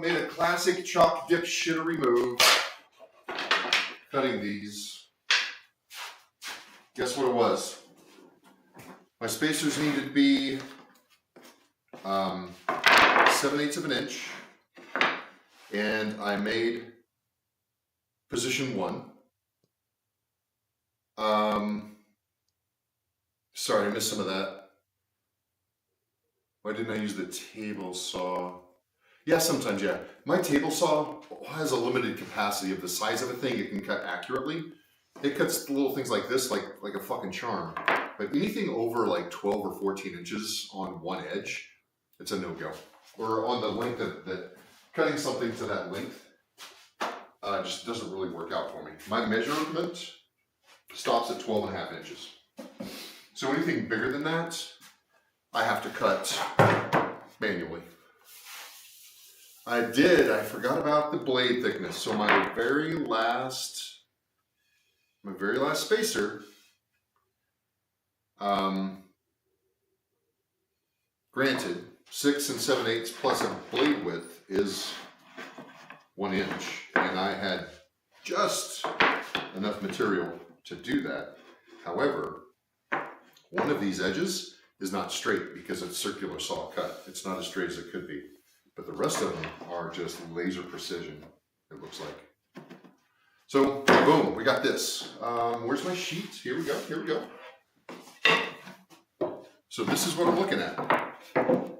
Made a classic chalk dip shittery move. Cutting these. Guess what it was? My spacers needed to be 7/8 of an inch. And I made position 1. Sorry, I missed some of that. Why didn't I use the table saw? Yeah, sometimes, yeah. My table saw has a limited capacity of the size of a thing it can cut accurately. It cuts little things like this like a fucking charm. But anything over like 12 or 14 inches on one edge, it's a no-go. Or on the length that cutting something to that length just doesn't really work out for me. My measurement stops at 12.5 inches. So anything bigger than that, I have to cut manually. I forgot about the blade thickness. So my very last spacer, granted, 6 7/8 plus a blade width is 1 inch, and I had just enough material to do that. However, one of these edges is not straight because it's circular saw cut. It's not as straight as it could be. But the rest of them are just laser precision, it looks like. So, boom, we got this. Where's my sheet? Here we go, here we go. So this is what I'm looking at. Oh,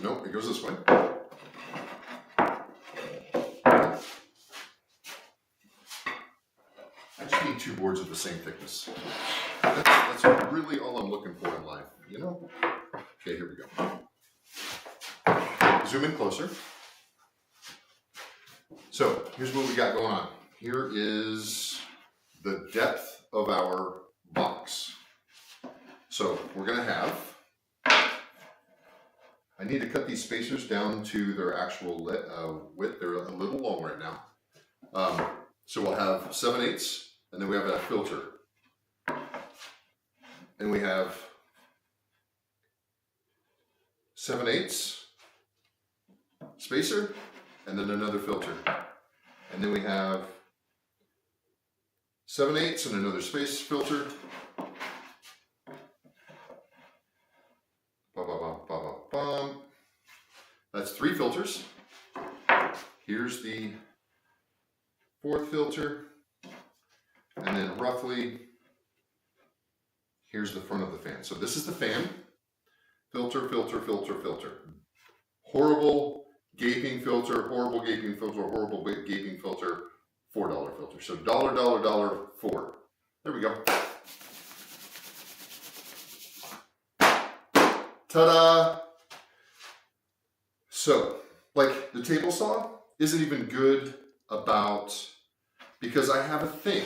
no, it goes this way. I just need 2 boards of the same thickness. That's really all I'm looking for in life, you know? Okay, here we go. Zoom in closer. So here's what we got going on. Here is the depth of our box. So we're going to have, I need to cut these spacers down to their actual width. They're a little long right now. So we'll have 7/8, and then we have that filter. And we have 7/8 spacer, and then another filter. And then we have 7/8 and another space filter. That's 3 filters. Here's the 4th filter. And then roughly, here's the front of the fan. So this is the fan. Filter, filter, filter, filter. Horrible gaping filter, horrible gaping filter, horrible gaping filter, $4 filter. So $1, $1, $4. There we go. Ta-da! So, like, the table saw isn't even good about, because I have a thing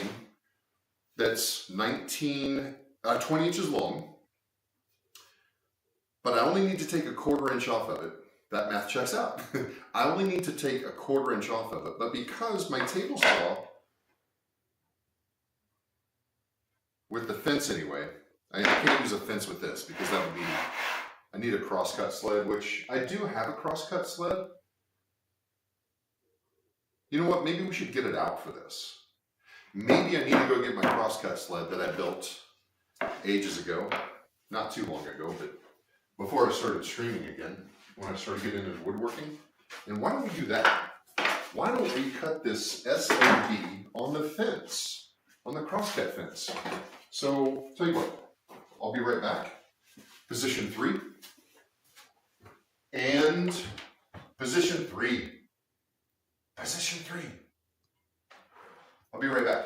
that's 20 inches long, but I only need to take a 1/4 inch off of it. That math checks out. I only need to take a 1/4 inch off of it, but because my table saw, with the fence anyway, I can't use a fence with this because that would be, I need a crosscut sled, which I do have a crosscut sled. You know what, maybe we should get it out for this. Maybe I need to go get my crosscut sled that I built ages ago, not too long ago, but before I started streaming again, when I started getting into woodworking. And why don't we do that? Why don't we cut this SLD on the fence, on the crosscut fence? So, tell you what, I'll be right back. Position 3. And position 3. Position 3. I'll be right back.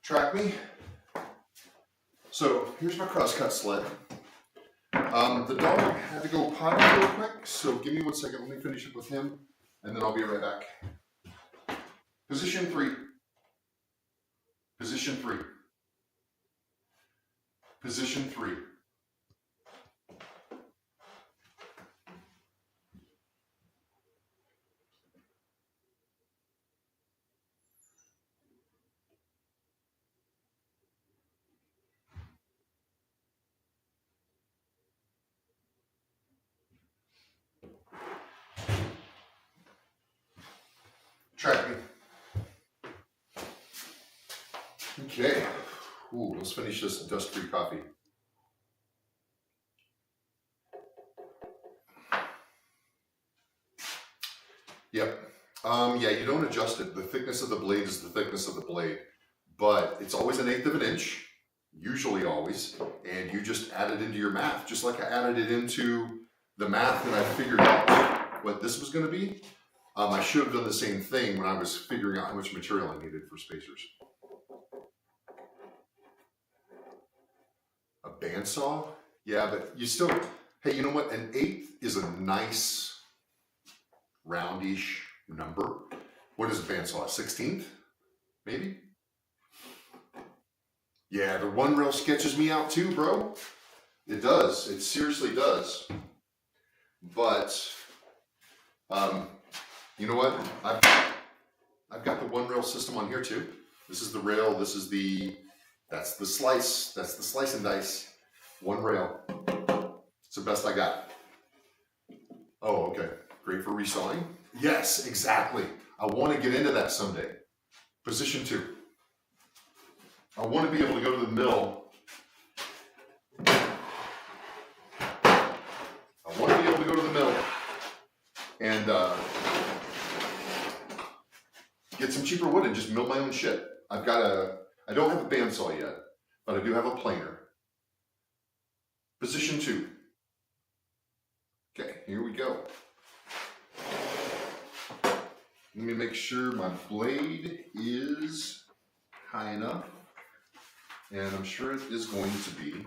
Track me. So here's my crosscut sled. The dog had to go potty real quick, so give me 1 second. Let me finish up with him, and then I'll be right back. Position 3. Position 3. Position 3. Track me. Okay. Ooh, let's finish this dust-free coffee. Yep. Yeah, you don't adjust it. The thickness of the blade is the thickness of the blade. but it's always 1/8 of an inch, usually always, and you just add it into your math, just like I added it into the math and I figured out what this was going to be. I should have done the same thing when I was figuring out how much material I needed for spacers. A bandsaw? Yeah, but you still, hey, you know what? 1/8 is a nice roundish number. What is a bandsaw? 1/16? Maybe? Yeah, the one rail sketches me out too, bro. It does. It seriously does. But, you know what? I've got the one rail system on here too. This is the rail. This is that's the slice. That's the slice and dice. One rail. It's the best I got. Oh, okay. Great for resawing? Yes, exactly. I want to get into that someday. Position 2. I want to be able to go to the mill. I want to be able to go to the mill and get some cheaper wood and just mill my own shit. I don't have a bandsaw yet, but I do have a planer. Position 2. Okay, here we go. Let me make sure my blade is high enough, and I'm sure it is going to be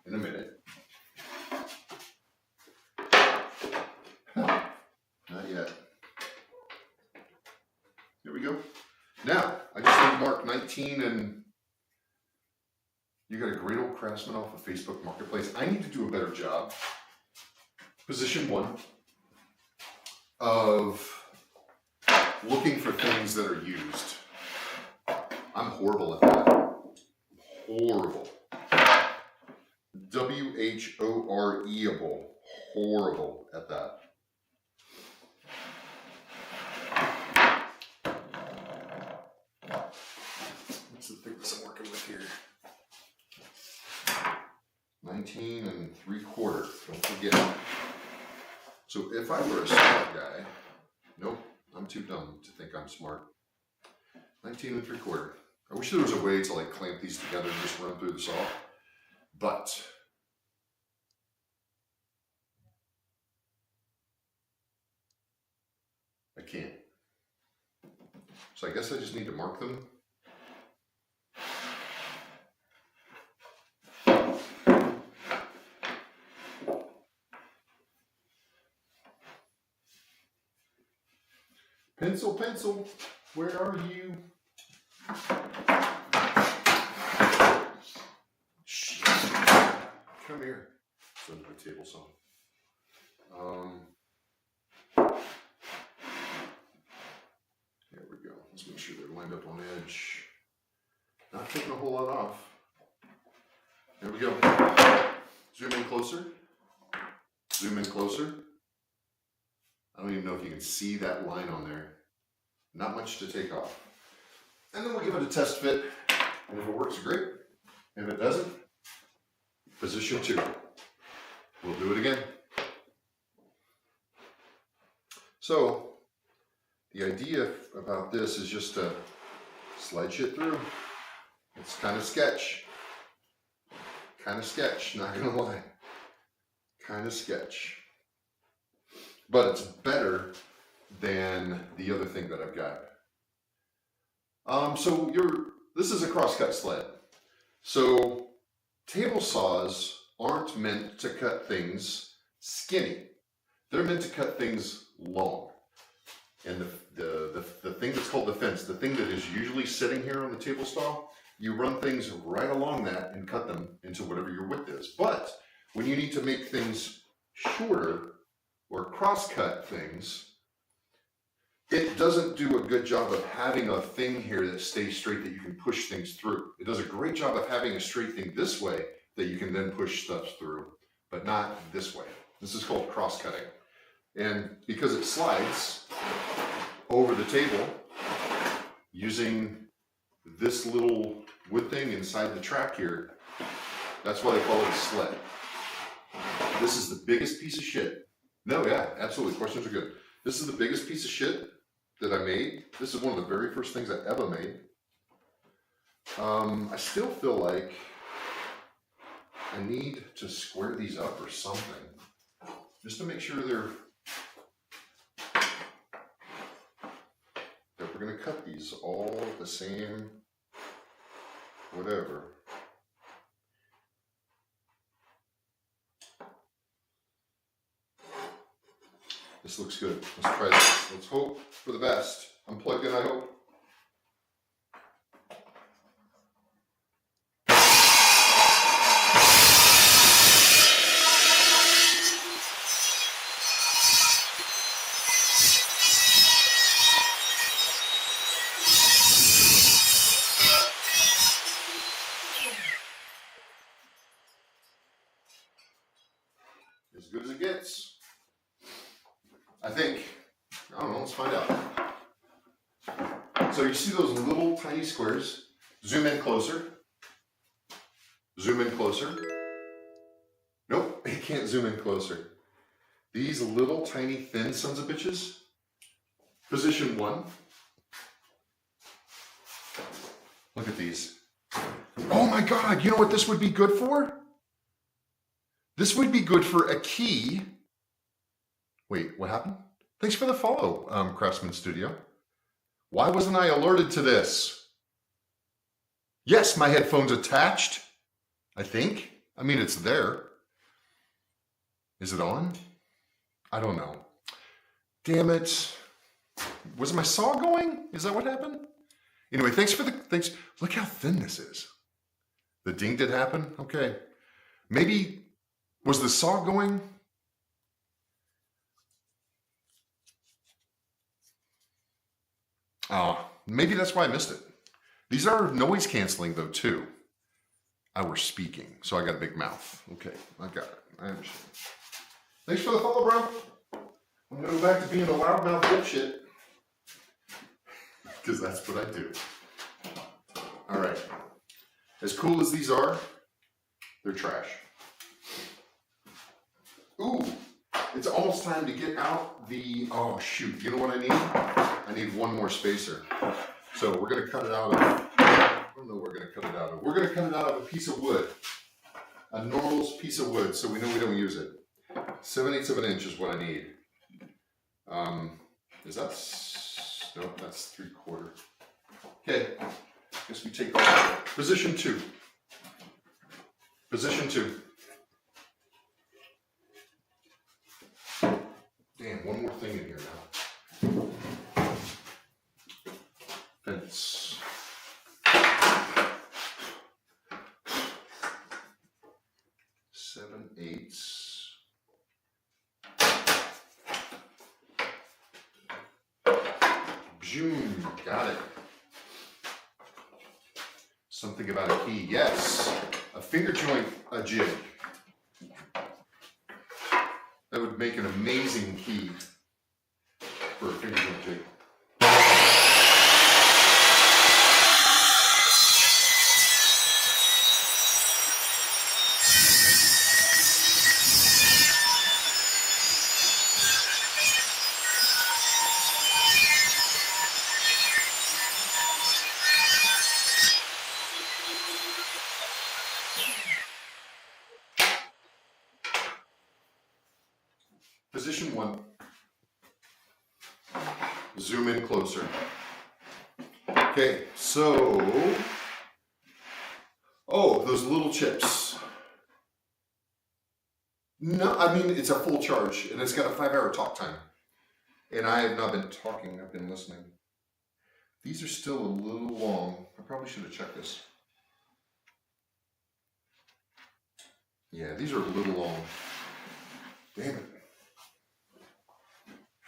in a minute. Not yet. Here we go. Now, I just need to mark 19, and you got a great old craftsman off of Facebook Marketplace. I need to do a better job. Position 1 of looking for things that are used. I'm horrible at that. Horrible. W-H-O-R-E-able. Horrible at that. What's the thickness I'm working with here? 19 3/4. Don't forget. So if I were a smart guy, nope, I'm too dumb to think I'm smart. 19 3/4. I wish there was a way to like clamp these together and just run through the saw, but I can't. So I guess I just need to mark them. Pencil, pencil, where are you? Shit. Come here. It's under the table saw. There we go. Let's make sure they're lined up on edge. Not taking a whole lot off. There we go. Zoom in closer. Zoom in closer. I don't even know if you can see that line on there. Not much to take off. And then we'll give it a test fit. And if it works, great. If it doesn't, position 2. We'll do it again. So, the idea about this is just to slide shit through. It's kind of sketch. Kind of sketch, not gonna lie. Kind of sketch. But it's better than the other thing that I've got. This is a crosscut sled. So table saws aren't meant to cut things skinny. They're meant to cut things long. And the thing that's called the fence, the thing that is usually sitting here on the table saw, you run things right along that and cut them into whatever your width is. But when you need to make things shorter or cross-cut things, it doesn't do a good job of having a thing here that stays straight that you can push things through. It does a great job of having a straight thing this way that you can then push stuff through, but not this way. This is called cross-cutting. And because it slides over the table using this little wood thing inside the track here, that's why they call it a sled. This is the biggest piece of shit. No, yeah, absolutely. Questions are good. This is the biggest piece of shit that I made. This is one of the very first things I ever made. I still feel like I need to square these up or something, just to make sure that we're gonna cut these all the same, whatever. This looks good. Let's try this. Let's hope for the best. I'm plugged in, I hope. As good as it gets. I think. I don't know, let's find out. So you see those little tiny squares? Zoom in closer. Zoom in closer. Nope, it can't zoom in closer. These little tiny thin sons of bitches. Position 1. Look at these. Oh my God, you know what this would be good for? This would be good for a key. Wait, what happened? Thanks for the follow, Craftsman Studio. Why wasn't I alerted to this? Yes, my headphone's attached, I think. I mean, it's there. Is it on? I don't know. Damn it. Was my saw going? Is that what happened? Anyway, thanks. Look how thin this is. The ding did happen? Okay. Maybe, was the saw going? Maybe that's why I missed it. These are noise canceling though too. We're speaking, so I got a big mouth. Okay, I got it. I understand. Thanks for the follow, bro. I'm gonna go back to being a loudmouth dipshit. Because that's what I do. All right. As cool as these are, they're trash. Ooh, it's almost time to get out the, oh shoot, you know what I need? I need one more spacer. So we're gonna cut it out of, I don't know what we're gonna cut it out of. We're gonna cut it out of a piece of wood. A normal piece of wood, so we know we don't use it. 7/8 of an inch is what I need. Is that, nope, that's 3/4. Okay, guess we take off. Position 2. Position 2. Damn, one more thing in here now. Fence. Seven eighths. June, got it. Something about a key, yes. A finger joint, a jig. That would make an amazing key for a finger joint jig. Position 1. Zoom in closer. Okay, so, oh, those little chips. No, I mean, it's a full charge, and it's got a 5-hour talk time. And I have not been talking, I've been listening. These are still a little long. I probably should have checked this. Yeah, these are a little long. Damn it.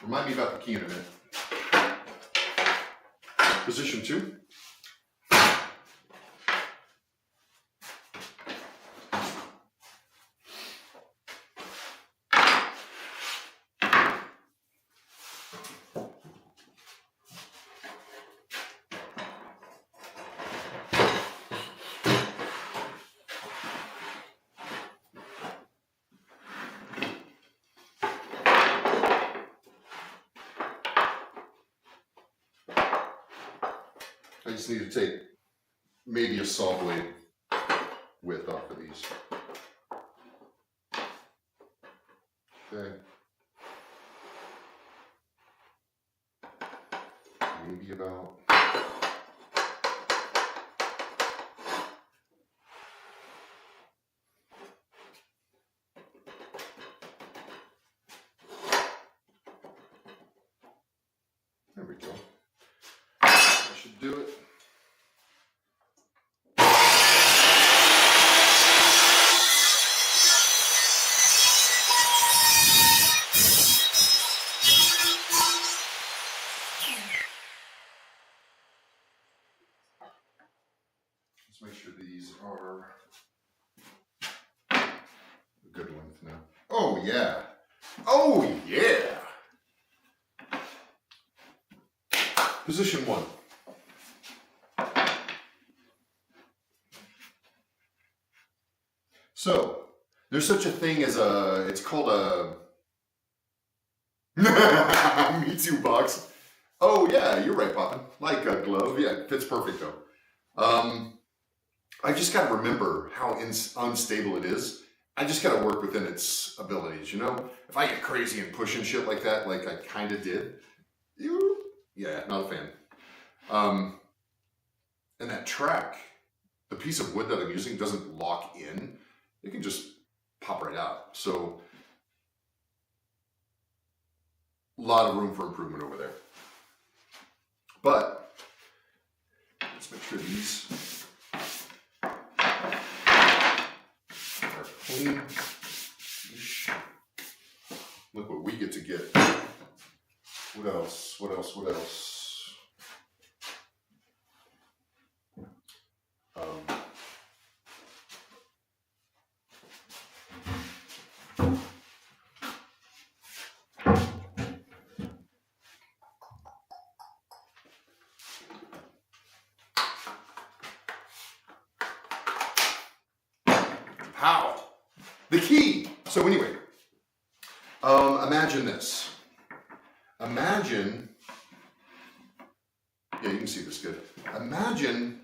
Remind me about the key in a minute. Position 2. I just need to take maybe a saw blade width off of these. Okay. Maybe about. There we go. That should do it. Let's make sure these are a good length now. Oh yeah. Oh yeah. Position 1. So, there's such a thing as it's called a Me Too box. Oh yeah, you're right, Poppin. Like a glove. Yeah, it fits perfect though. I just got to remember how unstable it is. I just got to work within its abilities, you know? If I get crazy and pushing shit like that, like I kind of did, yeah, not a fan. And that track, the piece of wood that I'm using doesn't lock in. It can just pop right out. So, a lot of room for improvement over there. But, let's make sure these are clean. Look what we get to get. What else? What else? What else? How? The key. So anyway, imagine this. Imagine, yeah, you can see this good. Imagine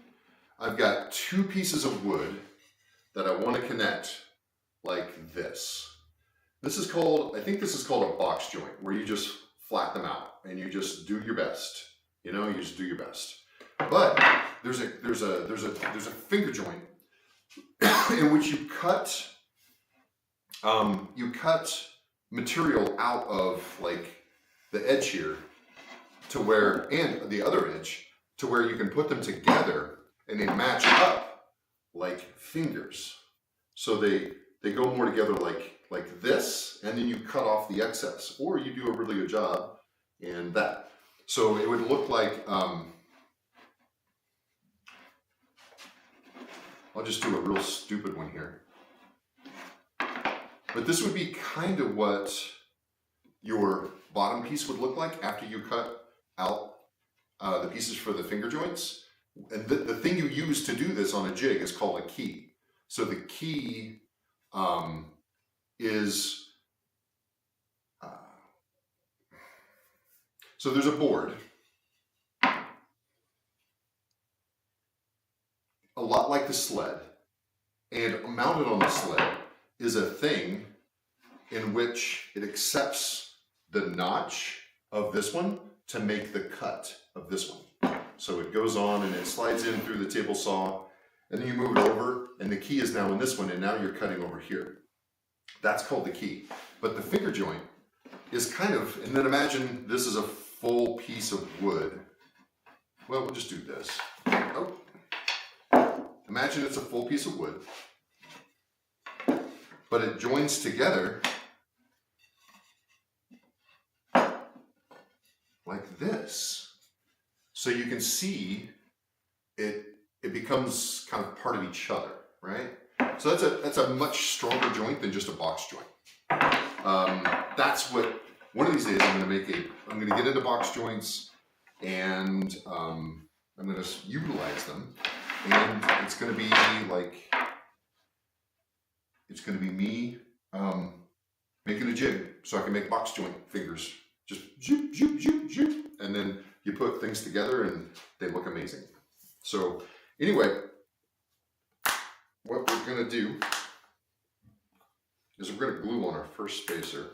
I've got 2 pieces of wood that I want to connect like this. This is called, I think this is called a box joint, where you just flat them out and you just do your best. You know, you just do your best. But there's a finger joint in which you cut material out of like the edge here to where, and the other edge, to where you can put them together and they match up like fingers. So they go more together like this, and then you cut off the excess, or you do a really good job in that. So it would look like, I'll just do a real stupid one here. But this would be kind of what your bottom piece would look like after you cut out the pieces for the finger joints. And the thing you use to do this on a jig is called a key. So the key is, so there's a board, a lot like the sled, and mounted on the sled is a thing in which it accepts the notch of this one to make the cut of this one. So it goes on and it slides in through the table saw, and then you move it over, and the key is now in this one, and now you're cutting over here. That's called the key. But the finger joint is kind of, and then imagine this is a full piece of wood. Well, we'll just do this. Oh. Imagine it's a full piece of wood, but it joins together like this. So you can see it becomes kind of part of each other, right? So that's a much stronger joint than just a box joint. That's what, one of these days I'm going to get into box joints, and I'm going to utilize them. And it's going to be like, it's going to be me making a jig so I can make box joint fingers. Just zoop, zoop, zoop, zoop. And then you put things together and they look amazing. So anyway, what we're going to do is we're going to glue on our first spacer.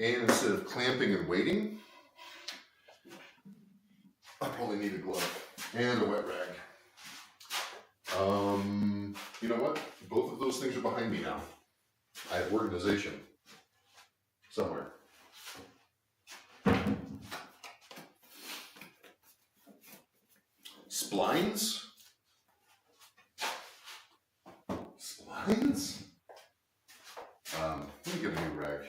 And instead of clamping and waiting, I probably need a glove and a wet rag. You know what? Both of those things are behind me now. I have organization somewhere. Splines? Splines? Let me get a new rag.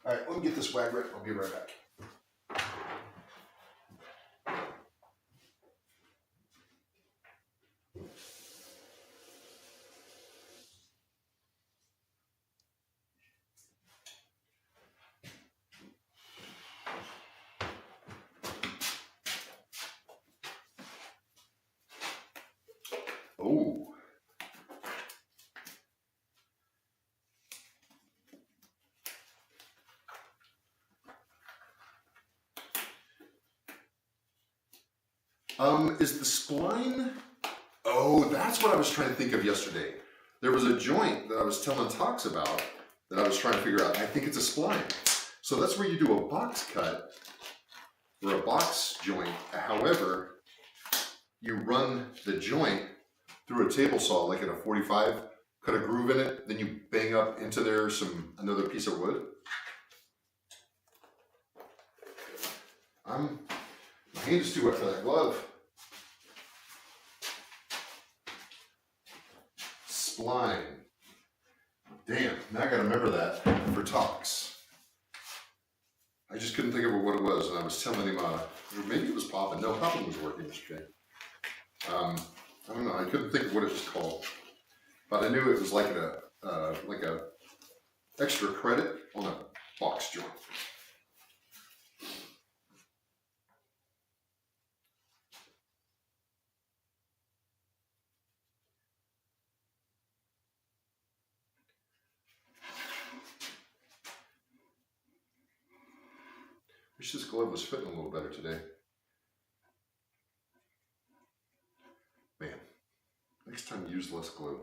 Alright, let me get this wag right. I'll be right back. Oh. Is the spline? Oh, that's what I was trying to think of yesterday. There was a joint that I was telling Tox about that I was trying to figure out. I think it's a spline. So that's where you do a box cut or a box joint. However, you run the joint through a table saw, like at a 45, cut a groove in it, then you bang up into there another piece of wood. My hand is too wet for that glove. Spline. Damn, now I gotta remember that for Tox. I just couldn't think of what it was, and I was telling him, maybe it was Poppin. No, Poppin was working yesterday. I don't know, I couldn't think of what it was called. But I knew it was like a extra credit on a box joint. Wish this glove was fitting a little better today. Man, next time use less glue.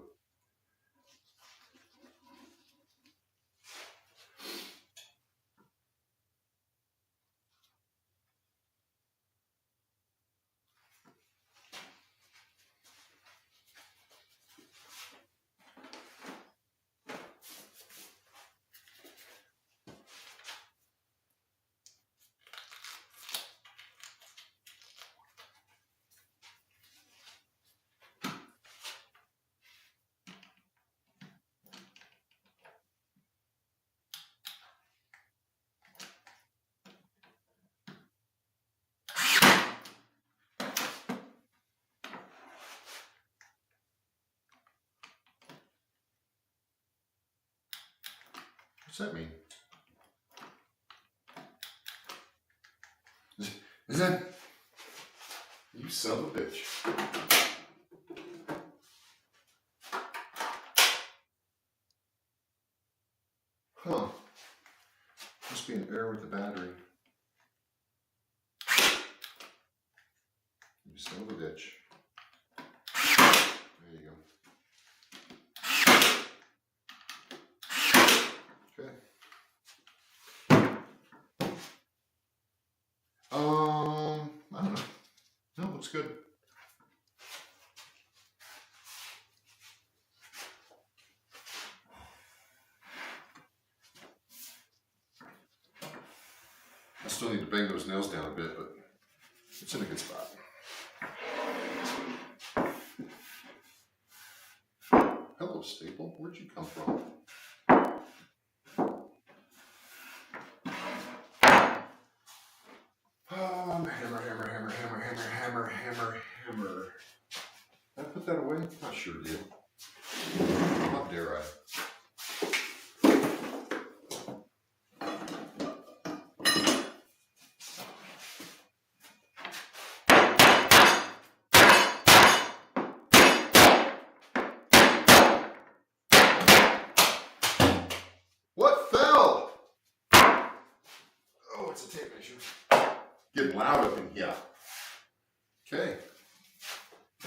What's that mean? Is that... You son of a bitch. Huh. Must be an error with the battery. You son of a bitch. There you go. Okay. I don't know. No, looks good. I still need to bang those nails down a bit, but it's in a good spot. Hello, Staple. Where'd you come from? Hammer. Did I put that away? I sure did. How dare I? What fell? Getting loud up in here. Okay.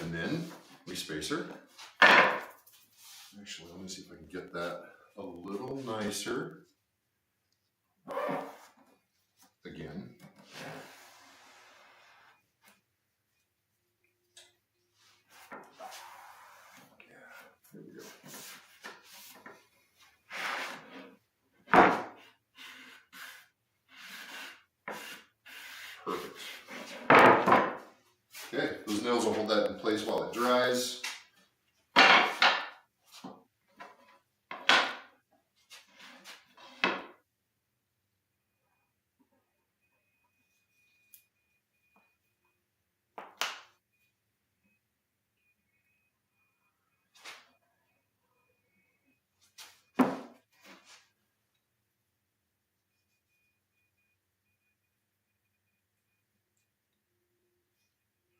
And then we spacer. Actually, let me see if I can get that a little nicer. Again. Yeah, here we go. Perfect. Okay, those nails will hold that in place while it dries.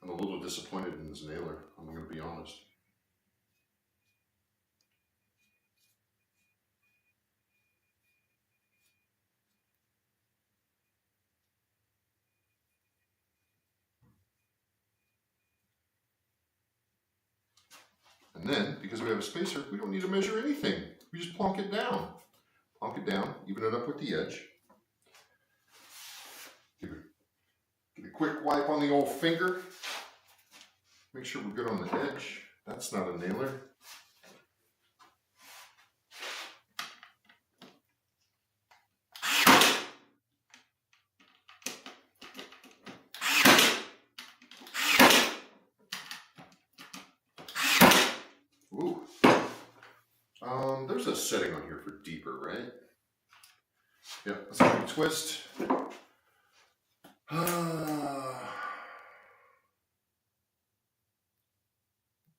I'm a little disappointed in this nailer, I'm going to be honest. And then, because we have a spacer, we don't need to measure anything. We just plonk it down. Plonk it down, even it up with the edge. Get a quick wipe on the old finger. Make sure we're good on the edge. That's not a nailer. Ooh. There's a setting on here for deeper, right? Yeah, let's give it a twist.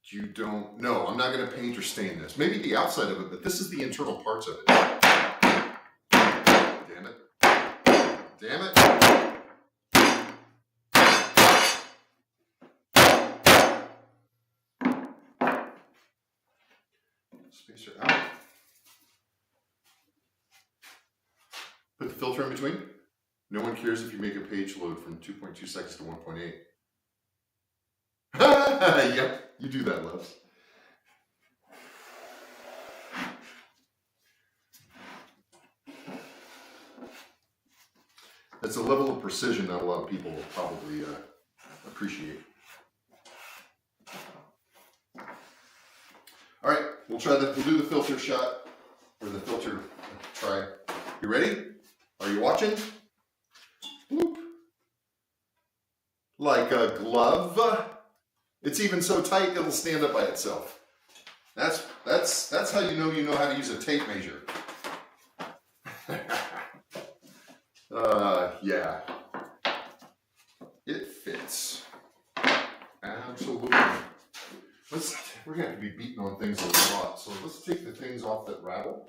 You don't, no, I'm not going to paint or stain this. Maybe the outside of it, but this is the internal parts of it. Damn it. Damn it. Spacer out. Put the filter in between. No one cares if you make a page load from 2.2 seconds to 1.8. Yep, you do that, loves. That's a level of precision that a lot of people will probably appreciate. All right, we'll do the filter shot, or the filter try. You ready? Are you watching? Bloop. Like a glove. It's even so tight it'll stand up by itself. That's how you know how to use a tape measure. Yeah. It fits. Absolutely. We're gonna have to be beating on things a lot, so let's take the things off that rattle.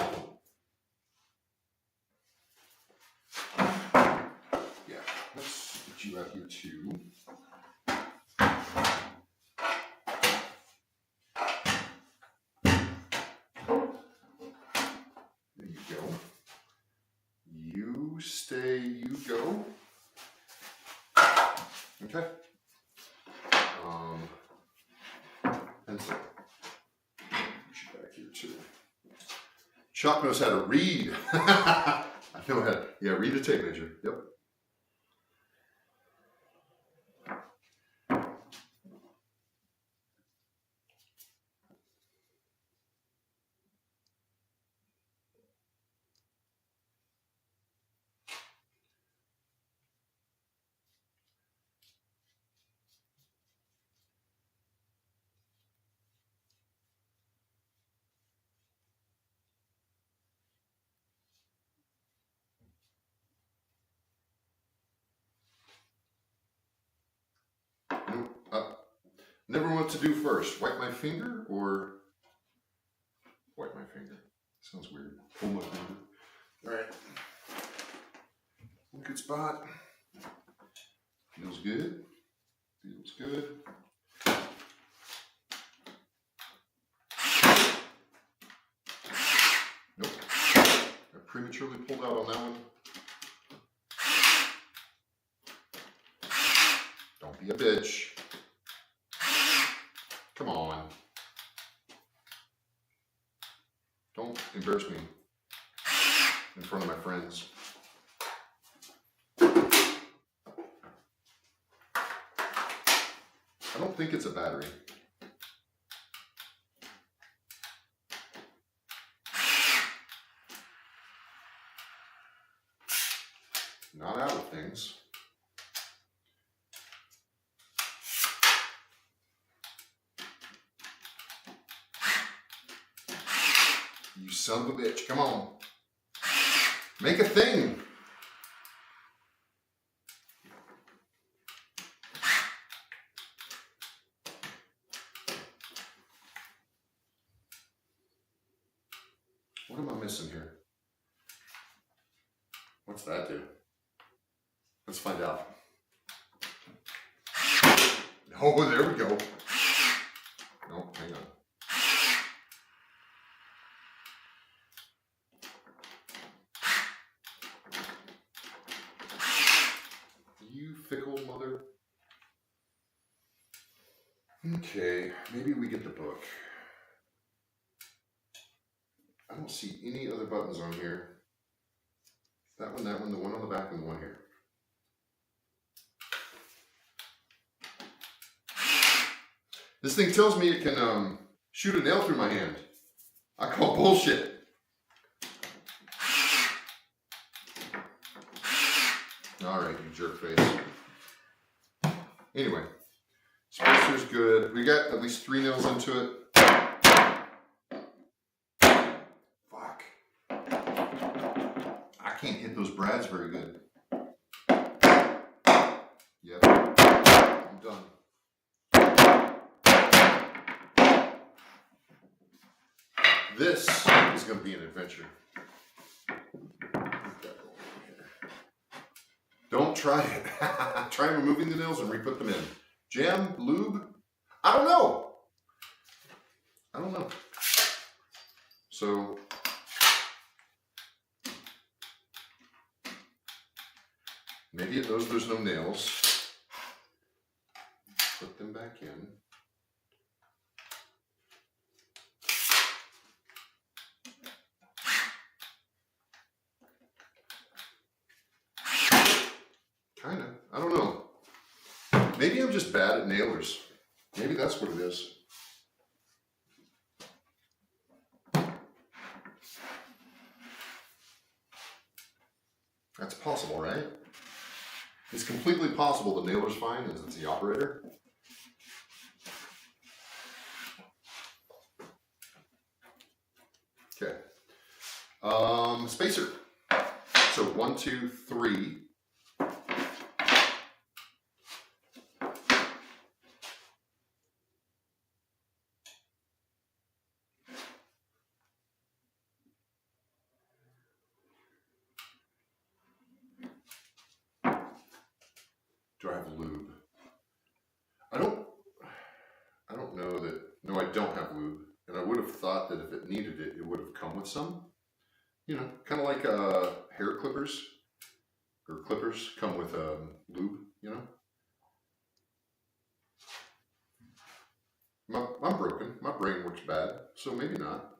Yeah, let's get you out here too. There you go. You stay, you go. Okay. Pencil. Put you back here too. Chuck knows how to read. I know how to, yeah, read a tape measure. Yep. Never know what to do first. Wipe my finger or wipe my finger? Sounds weird. Pull my finger. All right. Good spot. Feels good. Feels good. Nope. I prematurely pulled out on that one. be a bitch. Come on. Don't embarrass me in front of my friends. I don't think it's a battery. Not out of things. You son of a bitch, come on. Make a thing. What am I missing here? What's that do? Let's find out. Oh, there we go. No, hang on. You fickle mother. Okay, maybe we get the book. I don't see any other buttons on here. That one, the one on the back, and the one here. This thing tells me it can shoot a nail through my hand. I call bullshit. All right, you jerk face. Anyway, spacer's good. We got at least 3 nails into it. Fuck. I can't hit those brads very good. Yep, I'm done. This is going to be an adventure. Don't try it. Try removing the nails and re-put them in. Jam, lube? I don't know. So, maybe it knows there's no nails. Put them back in. Kinda. I don't know. Maybe I'm just bad at nailers. Maybe that's what it is. That's possible, right? It's completely possible the nailer's fine as it's the operator. Okay. Spacer. So 1, 2, 3. Do I have lube? I don't know that. No, I don't have lube. And I would have thought that if it needed it, it would have come with some. You know, kind of like hair clippers or clippers come with lube, you know. I'm broken. My brain works bad, so maybe not.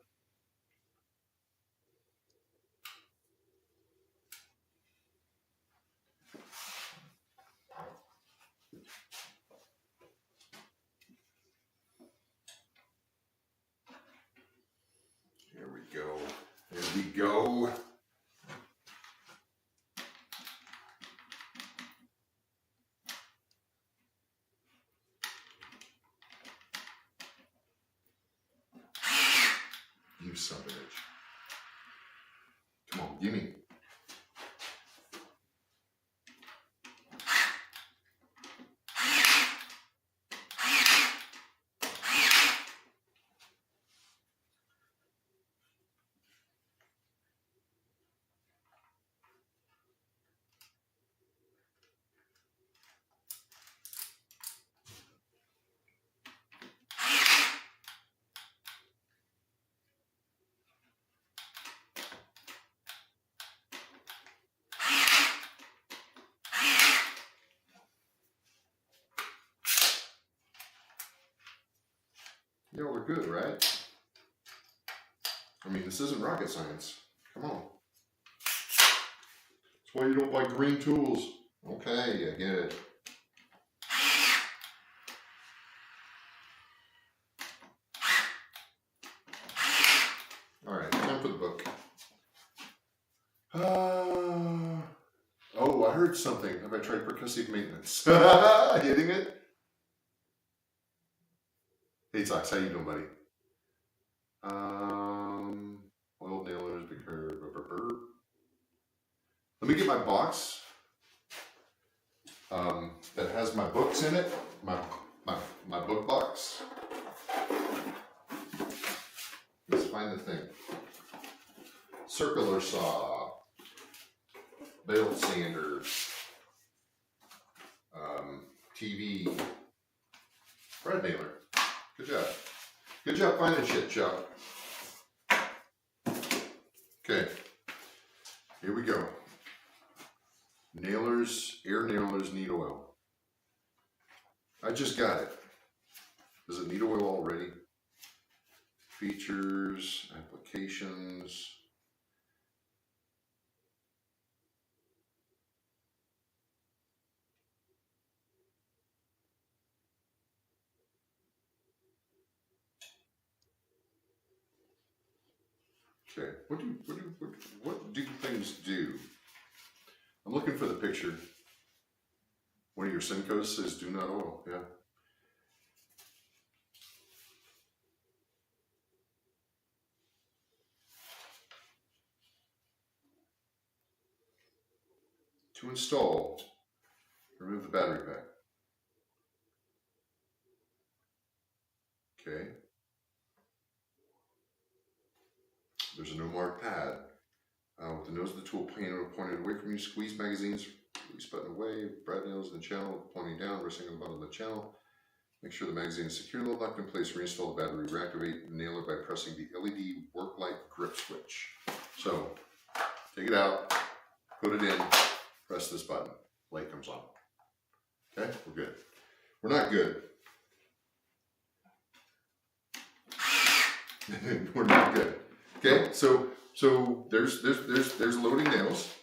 Here we go. There we go. You son of a bitch. Come on, gimme. Y'all are good, right? I mean, this isn't rocket science. Come on. That's why you don't buy green tools. Okay, I get it. Alright, time for the book. Oh, I heard something. Have I tried percussive maintenance? Hitting it? Hey, Sox, how you doing, buddy? Oil nailers, big hair, Let me get my box that has my books in it. My book box. Let's find the thing. Circular saw. Belt sander. TV. Thread nailer. Good job. Good job finding shit, Chuck. Okay. Here we go. Nailers, air nailers need oil. I just got it. Does it need oil already? Features, applications. Okay, what do things do? I'm looking for the picture. One of your Senkos says do not oil, yeah. To install, remove the battery pack. Okay. There's a no mark pad. With the nose of the tool pointed away from you, squeeze magazines, release button away, brad nails in the channel, pointing down, resting on the bottom of the channel. Make sure the magazine is securely locked in place. Reinstall the battery, reactivate the nailer by pressing the LED work light grip switch. So, take it out, put it in, press this button, light comes on. Okay, we're good. We're not good. We're not good. Okay, so there's loading nails.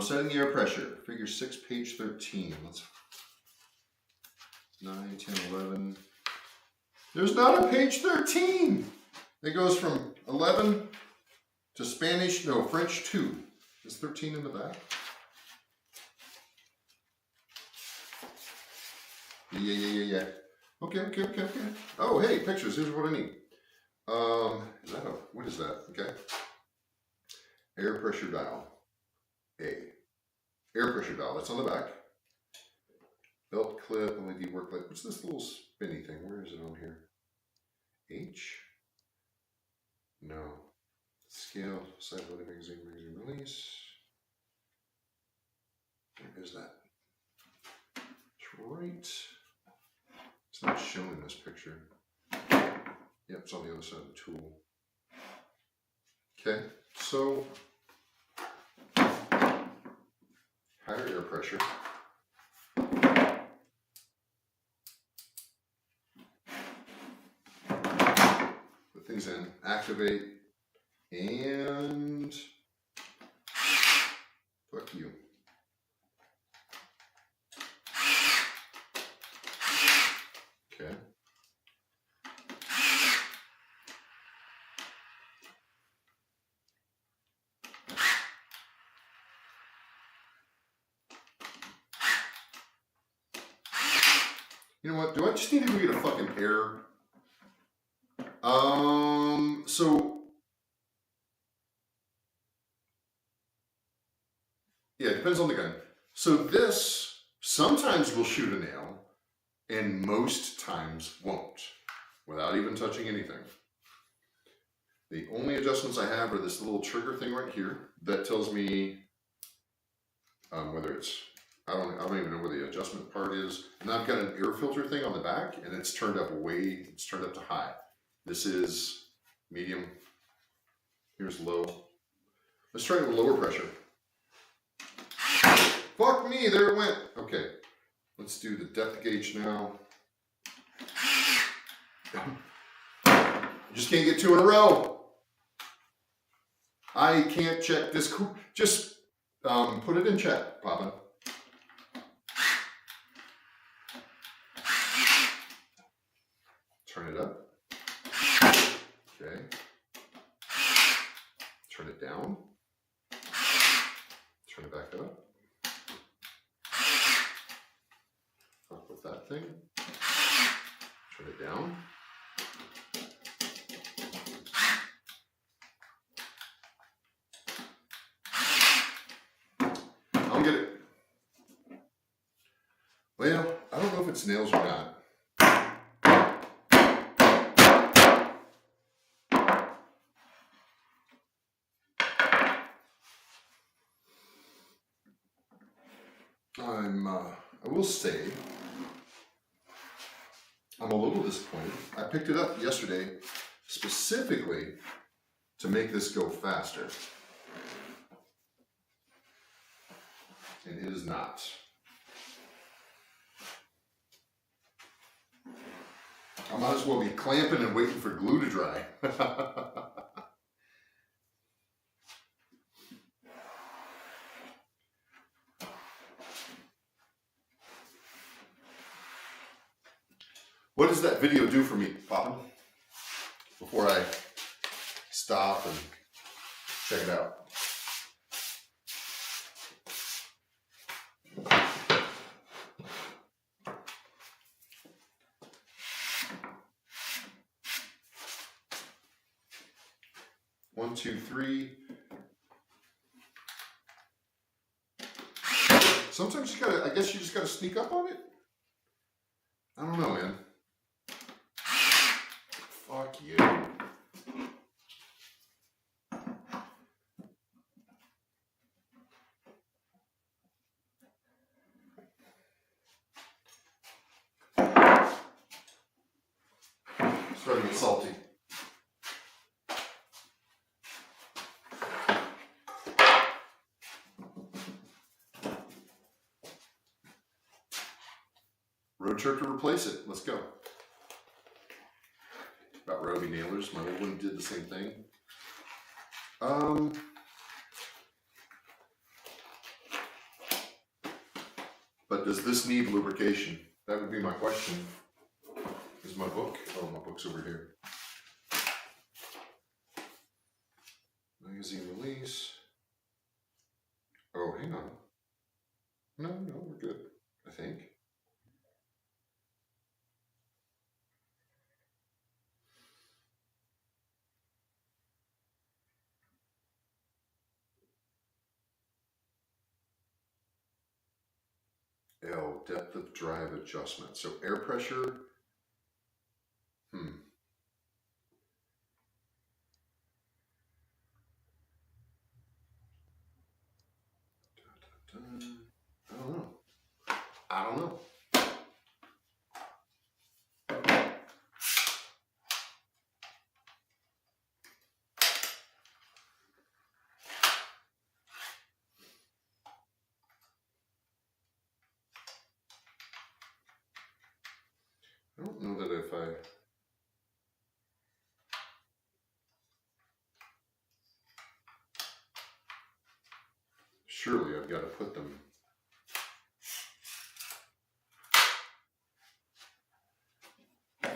Setting the air pressure. Figure 6, page 13. Let's 9, 10, 11. There's not a page 13. It goes from 11 to French 2. Is 13 in the back? Yeah. Okay. Oh, hey, pictures. Here's what I need. What is that? Okay. Air pressure dial. Air pressure dial. That's on the back. Belt clip, LED work light. What's this little spinny thing? Where is it on here? H? No. Scale, side loading magazine release. Where is that? It's right. It's not shown in this picture. Yep, it's on the other side of the tool. Okay, so higher air pressure. Put things in, activate, and fuck you. Okay. You know what? Do I just need to go get a fucking air? So yeah, it depends on the gun. So this sometimes will shoot a nail, and most times won't, without even touching anything. The only adjustments I have are this little trigger thing right here that tells me whether it's, I don't even know where the adjustment part is. And I've got an air filter thing on the back, and it's turned up to high. This is medium. Here's low. Let's try with lower pressure. Fuck me, there it went. Okay, let's do the depth gauge now. You just can't get two in a row. I can't check this. Just put it in check, Papa. Turn it up. Okay. Turn it down. Turn it back up. Up with that thing. Turn it down. I'll get it. Well, I don't know if it's nails or not. I will say, I'm a little disappointed. I picked it up yesterday specifically to make this go faster. And it is not. I might as well be clamping and waiting for glue to dry. What does that video do for me, Papa? Before I stop and check it out. One, two, three. Sometimes you gotta, I guess you just gotta sneak up on it. I don't know, man. Fuck you. Starting to get salty. Road trip to replace it. Let's go. About Roby nailers. My old one did the same thing. But does this need lubrication? That would be my question. Is my book? Oh, my book's over here. Magazine release. Oh, hang on. No, we're good, I think. L, depth of drive adjustment. So air pressure. I don't know. I don't know. I don't know that if I... Surely I've got to put them...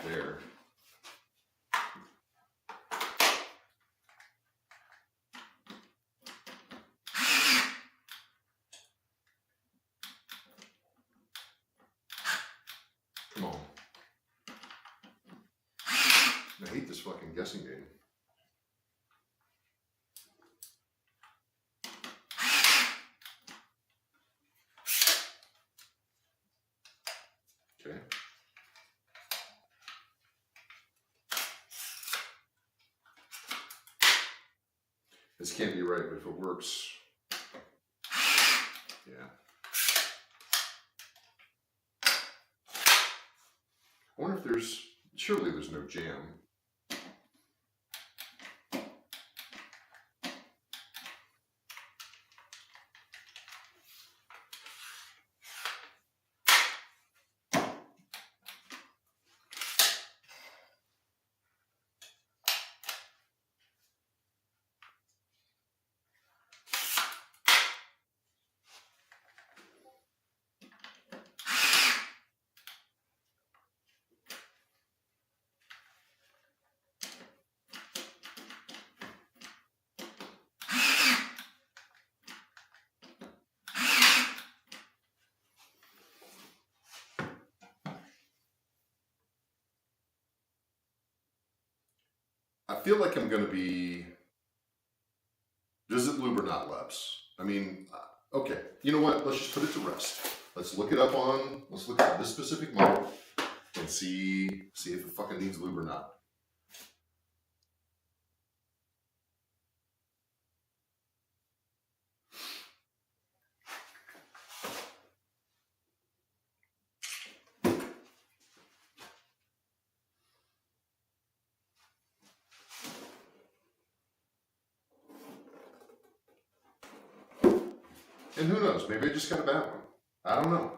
there. Come on. I hate this fucking guessing game. Okay. This can't be right, but if it works, yeah. I wonder if there's, surely there's no jam. I feel like I'm going to be, does it lube or not, Labs? I mean, okay, you know what? Let's just put it to rest. Let's look at this specific model and see if it fucking needs lube or not. And who knows? Maybe I just got a bad one. I don't know.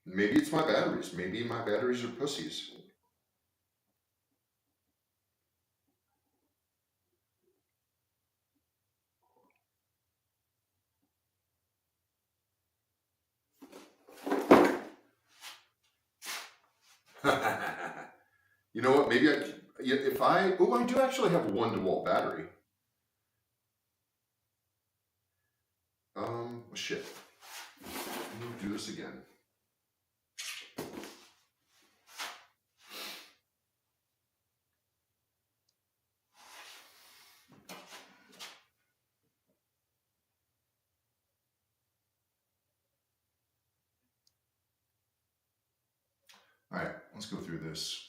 Maybe it's my batteries. Maybe my batteries are pussies. You know what? Maybe I do actually have a 1-to-wall battery. Shit. Let me do this again. All right, let's go through this.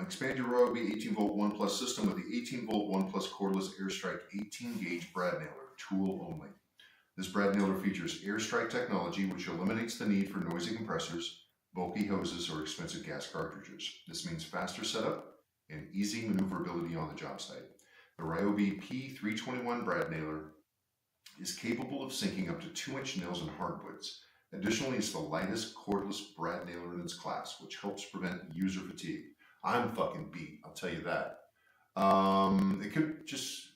Expand your Ryobi 18-volt 1 Plus system with the 18-volt 1 Plus cordless Airstrike 18-gauge brad nailer, tool only. This brad nailer features Airstrike technology, which eliminates the need for noisy compressors, bulky hoses, or expensive gas cartridges. This means faster setup and easy maneuverability on the job site. The Ryobi P321 brad nailer is capable of sinking up to 2-inch nails in hardwoods. Additionally, it's the lightest cordless brad nailer in its class, which helps prevent user fatigue. I'm fucking beat, I'll tell you that. It could just...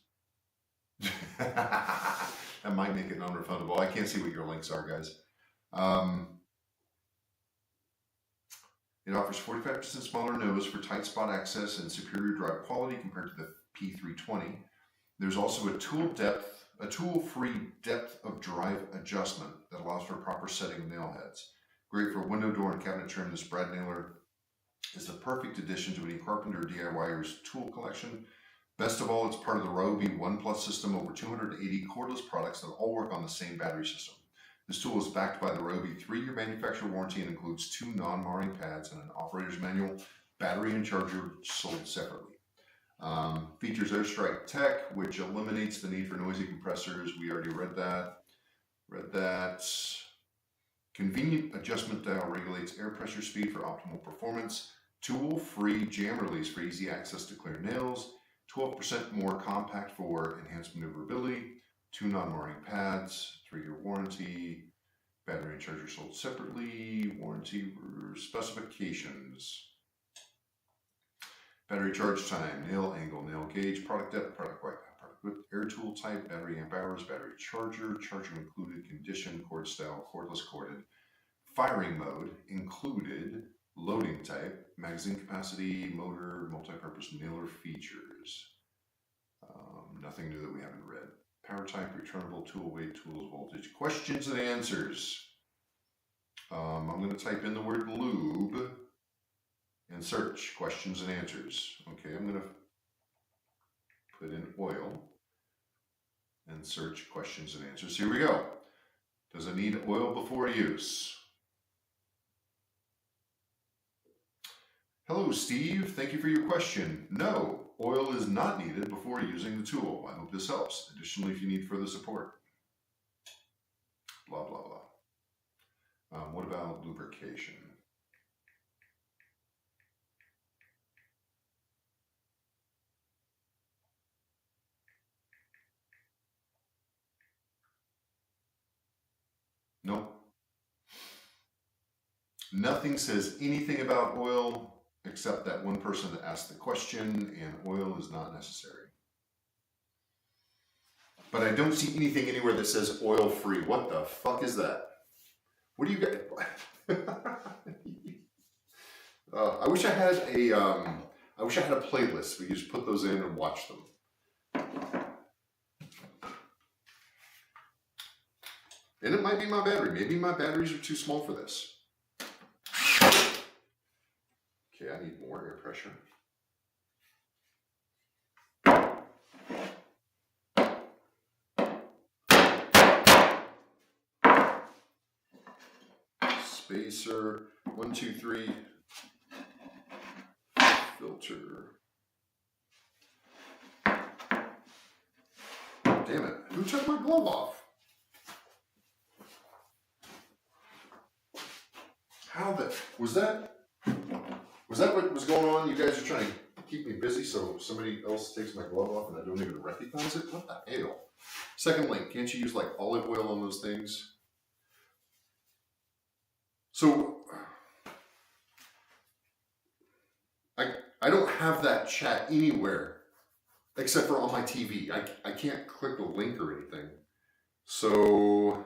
that might make it non-refundable. I can't see what your links are, guys. It offers 45% smaller nose for tight spot access and superior drive quality compared to the P320. There's also a tool-free depth of drive adjustment that allows for proper setting of nail heads. Great for window, door, and cabinet trim, this brad nailer is the perfect addition to any carpenter or DIYer's tool collection. Best of all, it's part of the Ryobi 1 Plus system, over 280 cordless products that all work on the same battery system. This tool is backed by the Ryobi 3-year manufacturer warranty and includes 2 non-marring pads and an operator's manual, battery and charger sold separately. Features Airstrike tech, which eliminates the need for noisy compressors. We already read that. Convenient adjustment dial regulates air pressure speed for optimal performance. Tool-free jam release for easy access to clear nails. 12% more compact for enhanced maneuverability. 2 non-marring pads. 3-year warranty. Battery and charger sold separately. Warranty specifications. Battery charge time, nail angle, nail gauge, product depth, product weight, product width, air tool type, battery amp hours, battery charger, charger included, condition, cord style, cordless corded, firing mode included, loading type, magazine capacity, motor, multi-purpose nailer features. Nothing new that we haven't read. Power type, returnable, tool weight, tools, voltage, questions and answers. I'm going to type in the word lube and search questions and answers. Okay, I'm going to put in oil and search questions and answers. Here we go. Does it need oil before use? Hello, Steve. Thank you for your question. No, oil is not needed before using the tool. I hope this helps. Additionally, if you need further support. Blah, blah, blah. What about lubrication? Nope. Nothing says anything about oil except that one person that asked the question, and oil is not necessary. But I don't see anything anywhere that says oil free. What the fuck is that? What do you got? I wish I had a playlist. We just put those in and watch them. And it might be my battery. Maybe my batteries are too small for this. Okay, I need more air pressure. Spacer, 1, 2, 3. Filter. Damn it, who took my glove off? How the, was that what was going on? You guys are trying to keep me busy so somebody else takes my glove off and I don't even recognize it? What the hell? Second link, can't you use like olive oil on those things? So, I don't have that chat anywhere except for on my TV. I can't click a link or anything. So,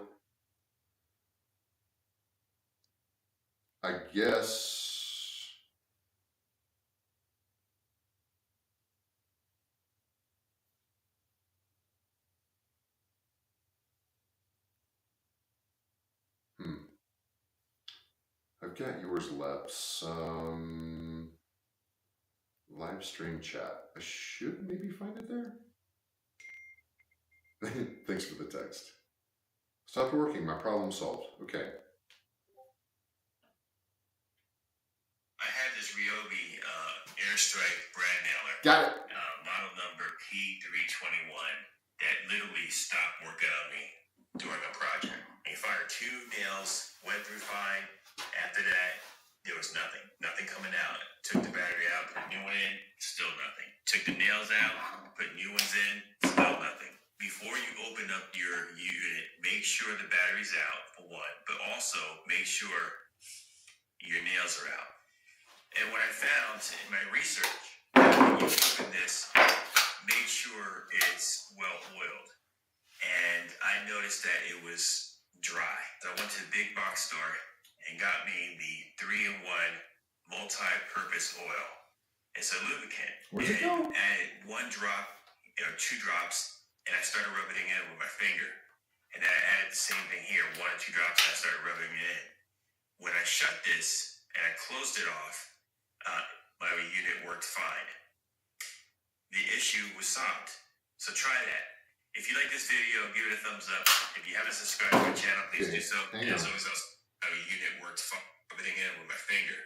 I guess... I've got yours, Leps. Live stream chat. I should maybe find it there. Thanks for the text. Stopped working. My problem solved. Okay. I had this Ryobi Airstrike brad nailer. Got it. Model number P321 that literally stopped working on me during a project. I fired 2 nails, went through fine. After that, there was nothing. Nothing coming out. Took the battery out, put a new one in, still nothing. Took the nails out, put new ones in, still nothing. Before you open up your unit, make sure the battery's out, for one, but also make sure your nails are out. And what I found in my research, when you open this, make sure it's well oiled. And I noticed that it was dry. So I went to the big box store and got me the 3-in-1 multi-purpose oil. It's a lubricant. Where's it go? Added 1 drop or 2 drops, and I started rubbing it in with my finger. And then I added the same thing here, 1 or 2 drops, and I started rubbing it in. When I shut this and I closed it off, my unit worked fine. The issue was solved. So try that. If you like this video, give it a thumbs up. If you haven't subscribed to my channel, please do so. And as always, my unit worked fine. Everything in with my finger.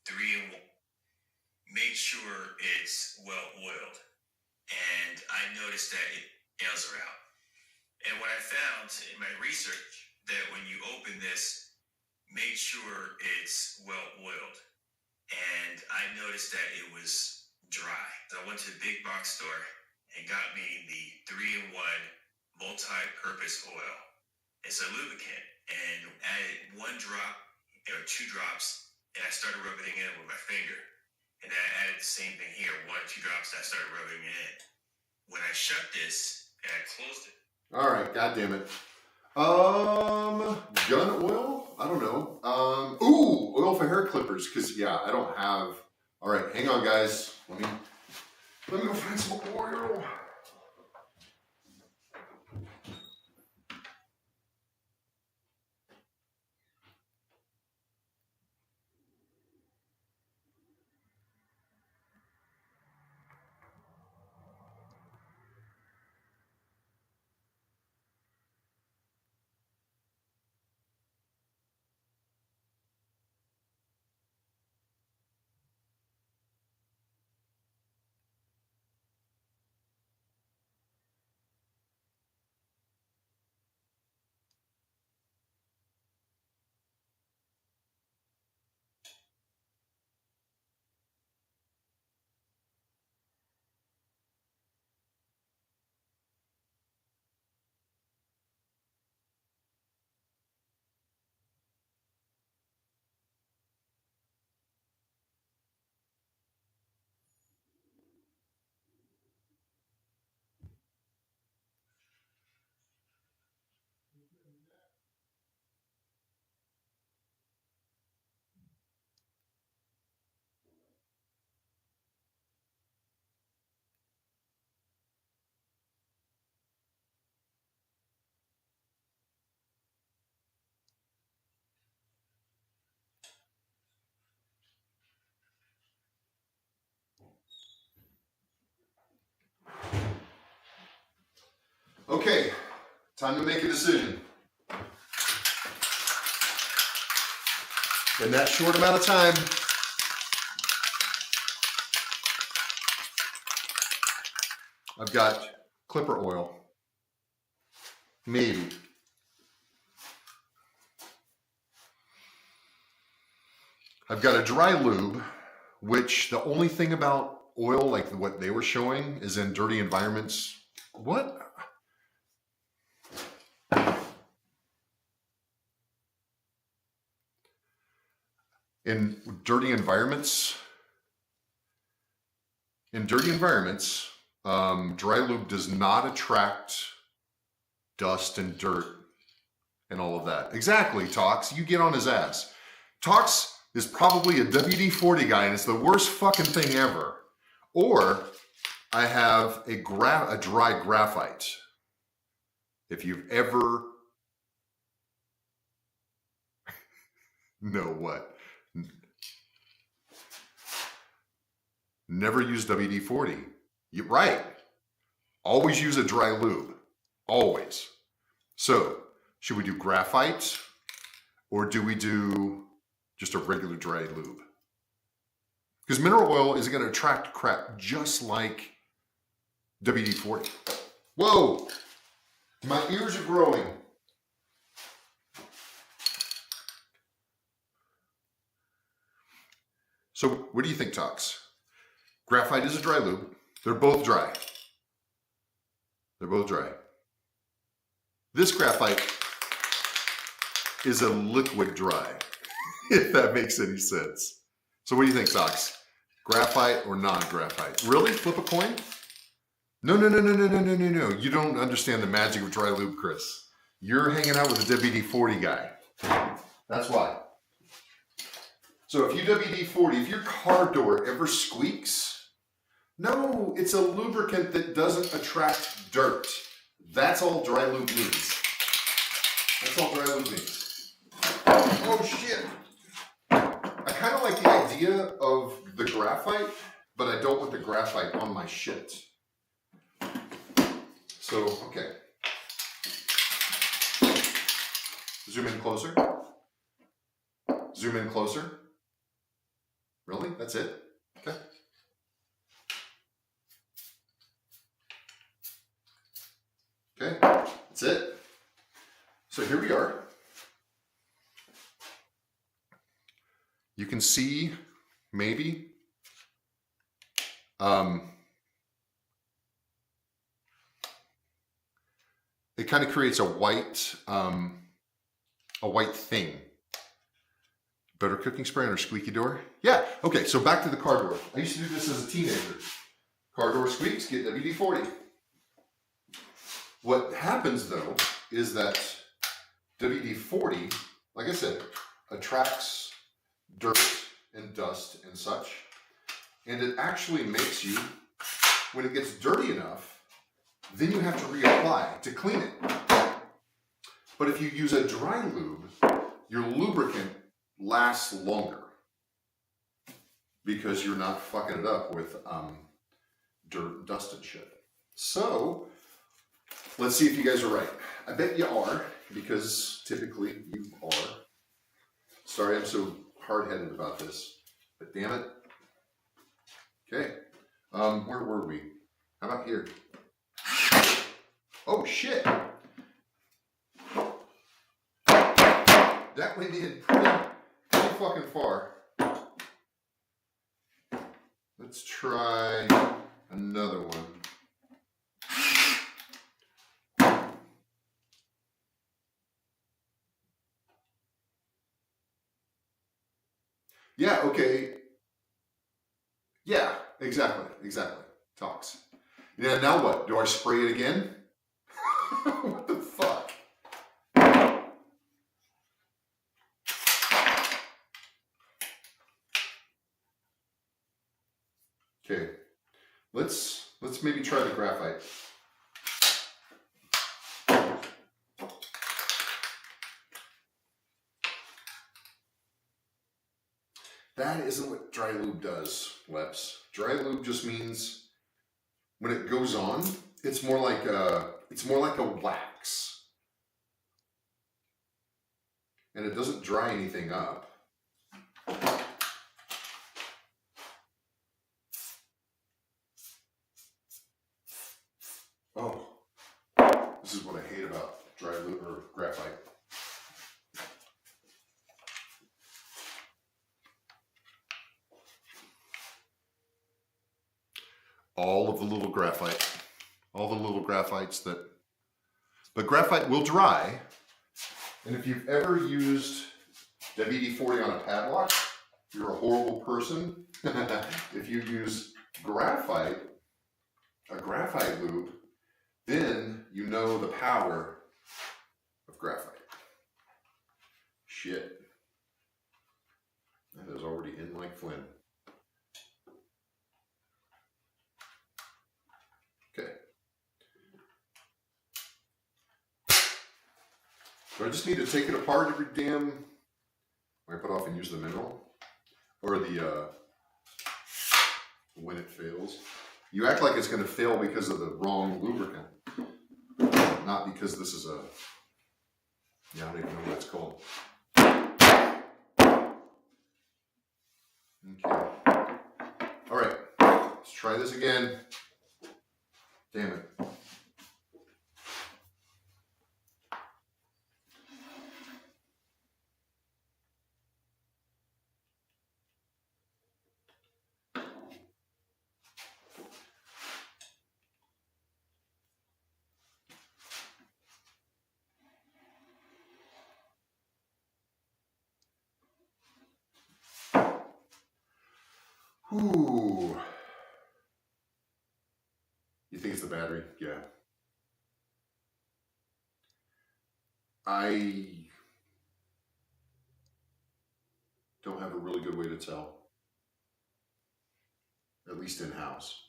3-in-1. Make sure it's well oiled. And I noticed that nails are out. And what I found in my research, that when you open this, make sure it's well oiled. And I noticed that it was dry. So I went to the big box store and got me the 3-in-1 multi-purpose oil. It's a lubricant, and added 1 drop or 2 drops, and I started rubbing it in with my finger. And then I added the same thing here, 1 or 2 drops, and I started rubbing it in. When I shut this and I closed it. All right, God damn it. Gun oil? I don't know. Ooh, oil for hair clippers, because yeah, I don't have. All right, hang on, guys. Let me go find some oil. Okay, time to make a decision. In that short amount of time, I've got clipper oil. Maybe. I've got a dry lube, which the only thing about oil, like what they were showing, is in dirty environments. What? In dirty environments, dry lube does not attract dust and dirt and all of that. Exactly, Tox. You get on his ass. Tox is probably a WD-40 guy, and it's the worst fucking thing ever. Or I have a dry graphite. If you've ever... know what? Never use WD-40. You're right. Always use a dry lube. Always. So, should we do graphite or do we do just a regular dry lube? Because mineral oil is going to attract crap just like WD-40. Whoa! My ears are growing. So, what do you think, Tox? Graphite is a dry lube. They're both dry. They're both dry. This graphite is a liquid dry, if that makes any sense. So what do you think, Tox? Graphite or non-graphite? Really? Flip a coin? No. You don't understand the magic of dry lube, Chris. You're hanging out with a WD-40 guy. That's why. So if you WD-40, if your car door ever squeaks, no, it's a lubricant that doesn't attract dirt. That's all dry lube means. That's all dry lube means. Oh shit. I kind of like the idea of the graphite, but I don't want the graphite on my shit. So, okay. Zoom in closer. Zoom in closer. Really? That's it? Okay. Okay, that's it. So here we are. You can see, maybe, it kind of creates a white thing. Better cooking spray on our squeaky door? Yeah, okay, so back to the car door. I used to do this as a teenager. Car door squeaks, get WD-40. What happens though is that WD-40, like I said, attracts dirt and dust and such, and it actually makes you, when it gets dirty enough, then you have to reapply to clean it. But if you use a dry lube, your lubricant lasts longer because you're not fucking it up with dirt, dust, and shit. So let's see if you guys are right. I bet you are, because typically you are. Sorry I'm so hard-headed about this, but damn it. Okay, where were we? How about here? Oh shit! That went in pretty fucking far. Let's try another one. Yeah, okay. Yeah, exactly. Tox. Yeah, now what? Do I spray it again? What the fuck? Okay. Let's maybe try the graphite. That isn't what dry lube does, Leps. Dry lube just means when it goes on, it's more like it's more like a wax. And it doesn't dry anything up. Oh, this is what I hate about dry lube or graphite. All of the little graphite, all the little graphites that, but graphite will dry. And if you've ever used WD-40 on a padlock, you're a horrible person. If you use graphite, a graphite lube, then you know the power of graphite. Shit. That is already in like Flynn. Okay. So I just need to take it apart every damn, wipe it off and use the mineral, or the, when it fails. You act like it's going to fail because of the wrong lubricant, not because this is a, yeah, I don't even know what it's called. Okay. All right, let's try this again. Damn it. Ooh. You think it's the battery? Yeah. I don't have a really good way to tell, at least in-house.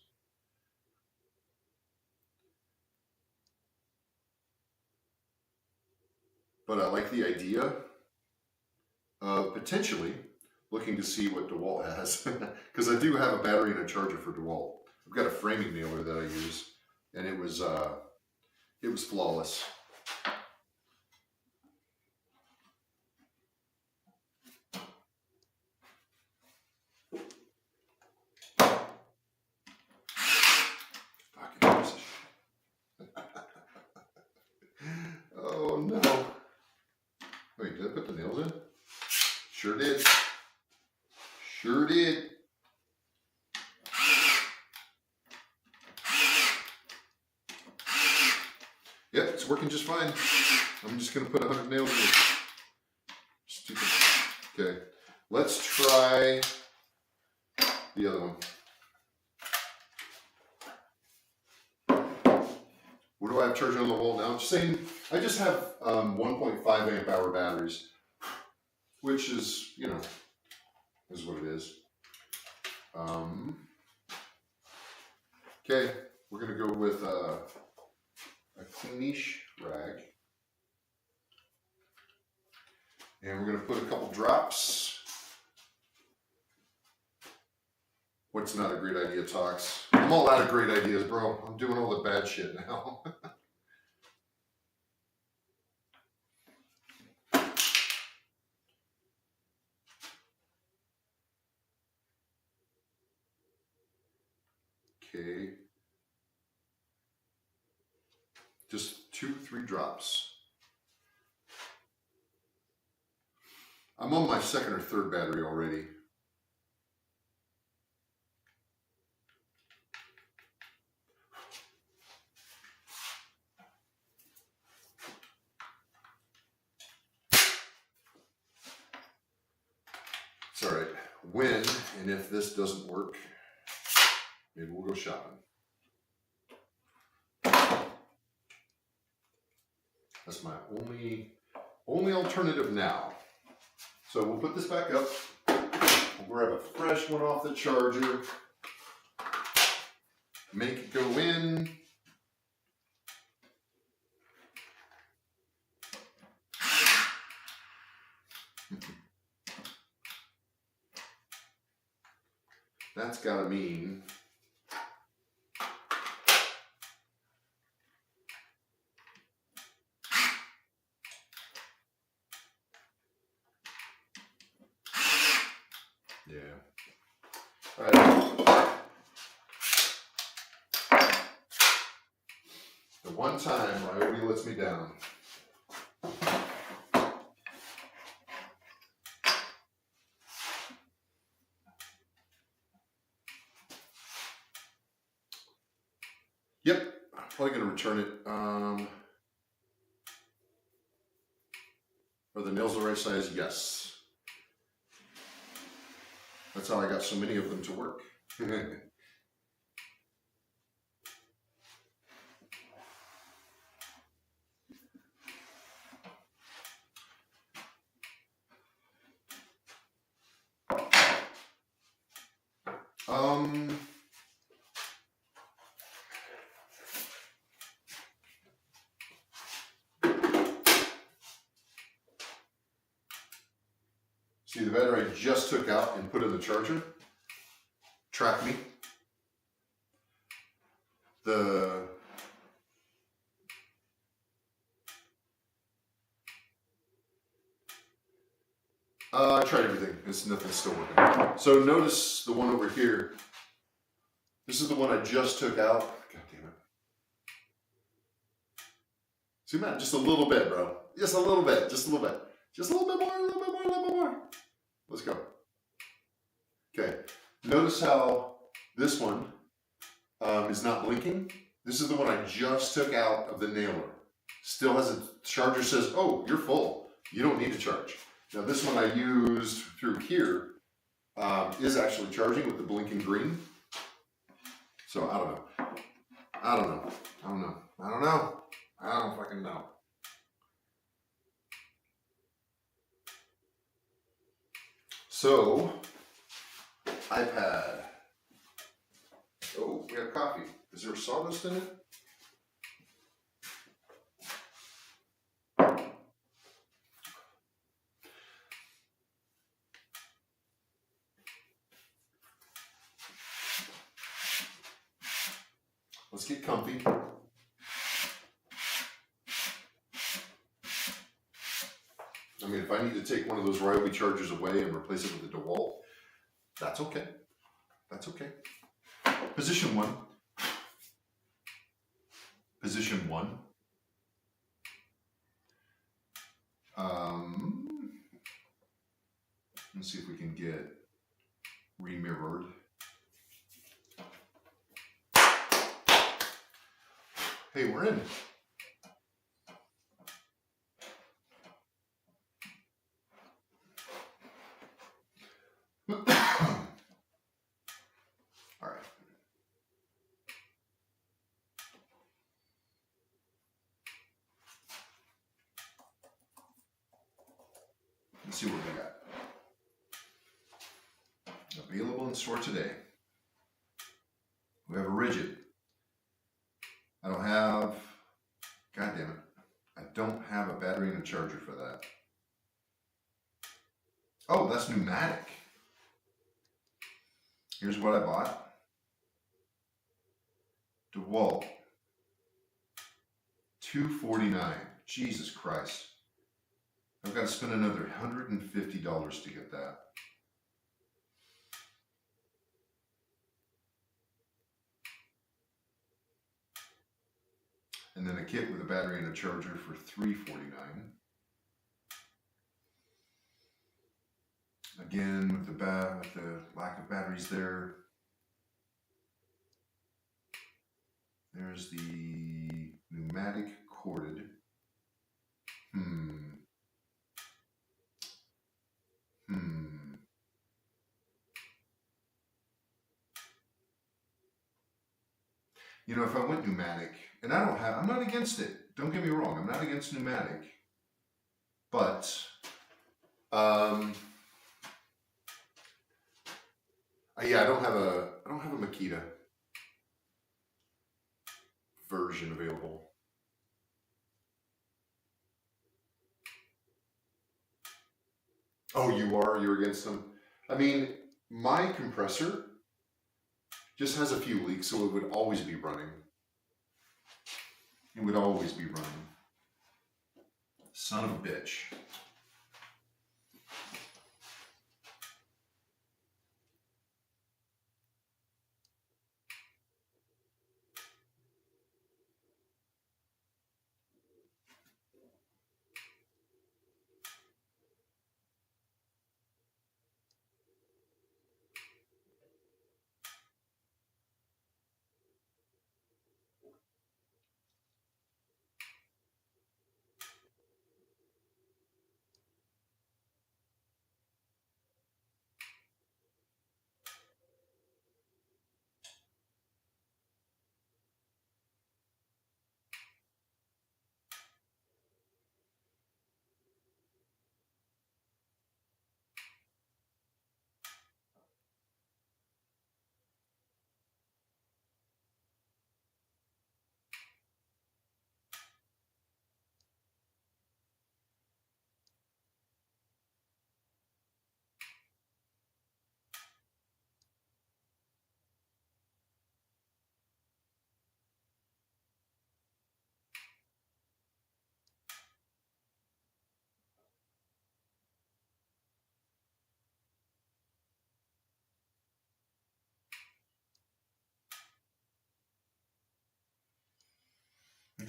But I like the idea of potentially looking to see what DeWalt has, because I do have a battery and a charger for DeWalt. I've got a framing nailer that I use, and it was flawless. Fucking piece of shit. Oh no! Wait, did I put the nails in? Sure did. Sure did. Yep, it's working just fine. I'm just going to put 100 nails in it. Stupid. Okay, let's try the other one. What do I have charging on the wall now? Just saying, I just have 1.5 amp hour batteries, which is, you know, is what it is. Okay, we're going to go with a cleanish rag. And we're going to put a couple drops. What's not a great idea, Tox? I'm all out of great ideas, bro. I'm doing all the bad shit now. Okay. Just 2-3 drops. I'm on my second or third battery already. It's all right. When and if this doesn't work, maybe we'll go shopping. That's my only alternative now. So we'll put this back up. We'll grab a fresh one off the charger. Make it go in. That's gotta mean Yeah. All right. The one time Ryobi lets me down. Yep, I'm probably going to return it. Are the nails the right size? Yes. That's how I got so many of them to work. See the battery I just took out and put in the charger? Track me. I tried everything. Nothing's still working. So notice the one over here. This is the one I just took out. God damn it. Zoom out just a little bit, bro. Just a little bit. Just a little bit. Just a little bit more, a little bit more, a little bit more. Let's go. Okay. Notice how this one is not blinking. This is the one I just took out of the nailer. Still has a charger says, oh, you're full. You don't need to charge. Now this one I used through here is actually charging with the blinking green. So I don't know. I don't know. I don't know. I don't know. I don't fucking know. So, iPad. Oh, we have coffee. Is there sawdust in it? Let's get comfy. I mean, if I need to take one of those Ryobi chargers away and replace it with a DeWalt, that's okay. That's okay. Position one. Position one. Let's see if we can get remirrored. Hey, we're in. All right. Let's see what we got. Available in store today. We have a rigid. I don't have, God damn it, I don't have a battery and a charger for that. Oh, that's pneumatic. Here's what I bought. DeWalt. $249. Jesus Christ. I've got to spend another $150 to get that. And then a kit with a battery and a charger for $349. Again, with the lack of batteries there. There's the pneumatic corded. You know, if I went pneumatic, and I'm not against it. Don't get me wrong, I'm not against pneumatic. But, yeah, I don't have a Makita version available. Oh, you're against them? I mean, my compressor just has a few leaks, so it would always be running. It would always be running. Son of a bitch.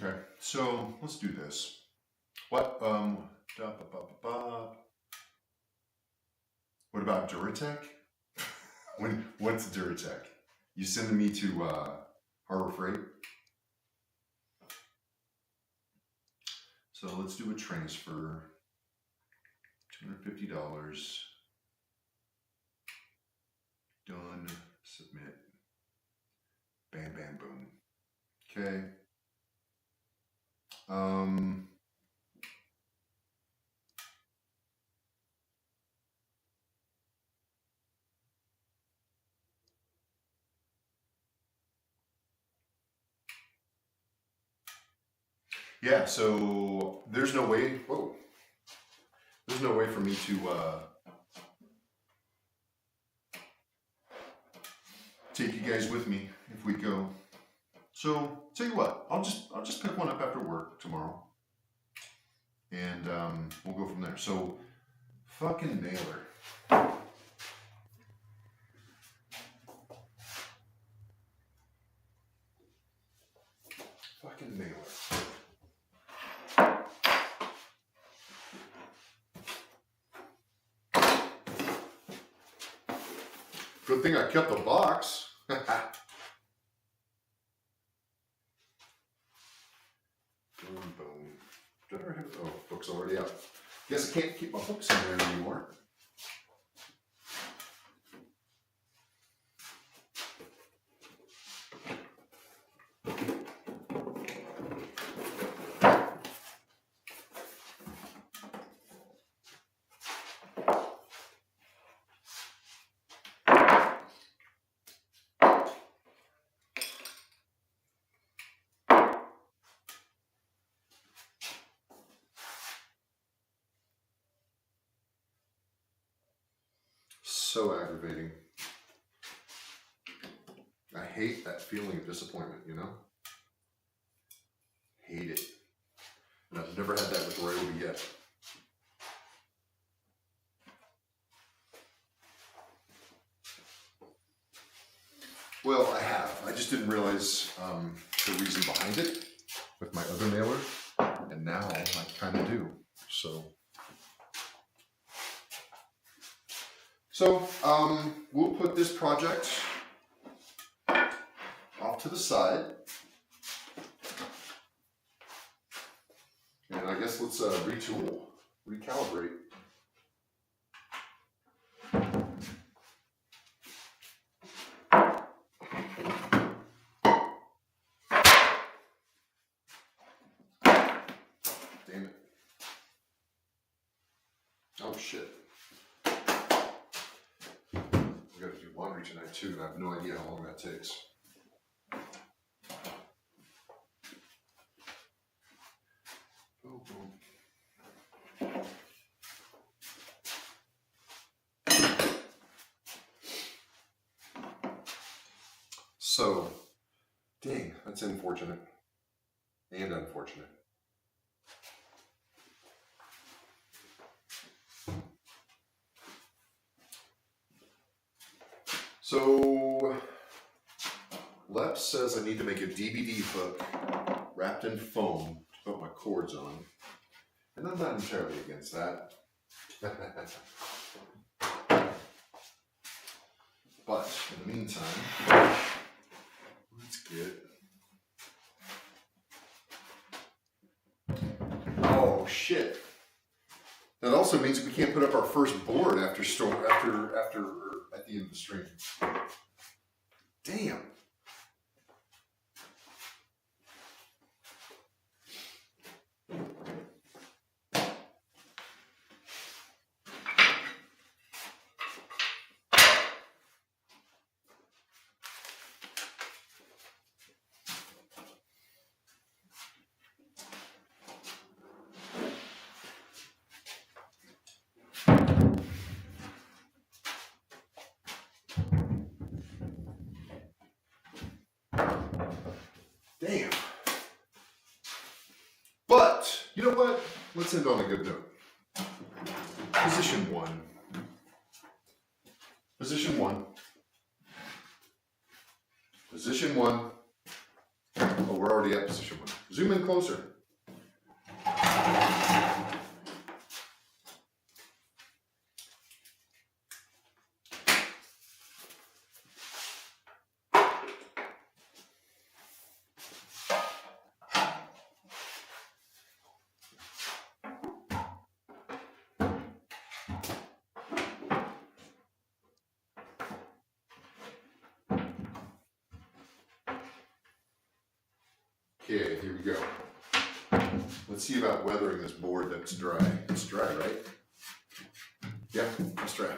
Okay, so let's do this. What what about Duratec? What's Duratec? You sending me to Harbor Freight? So let's do a transfer. $250. Done. Submit. Bam, bam, boom. Okay. Yeah, so there's no way, there's no way for me to take you guys with me if we go. So tell you what, I'll just pick one up after work tomorrow, and we'll go from there. So fucking nailer. Fucking nailer. Good thing I kept the box. Boom, boom. Did I have? Oh, book's already out. Guess I can't keep my books in there anymore. So aggravating. I hate that feeling of disappointment, you know? Hate it. And I've never had that with Ryobi yet. Well, I have. I just didn't realize the reason behind it with my other mailer, and now I kind of do. So we'll put this project off to the side, and I guess let's retool, recalibrate. Damn it. Oh shit. We gotta do laundry tonight too, and I have no idea how long that takes. Oh, boom. So, dang, that's unfortunate and unfortunate. So, Lep says I need to make a DVD hook wrapped in foam to put my cords on. And I'm not entirely against that. But in the meantime, let's get... Oh shit. That also means we can't put up our first board at the end of the stream. Damn. Damn. But, you know what? Let's end on a good note. Position one. Position one. Position one. Oh, we're already at position one. Zoom in closer. Okay, here we go. Let's see about weathering this board that's dry. It's dry, right? Yeah, it's dry.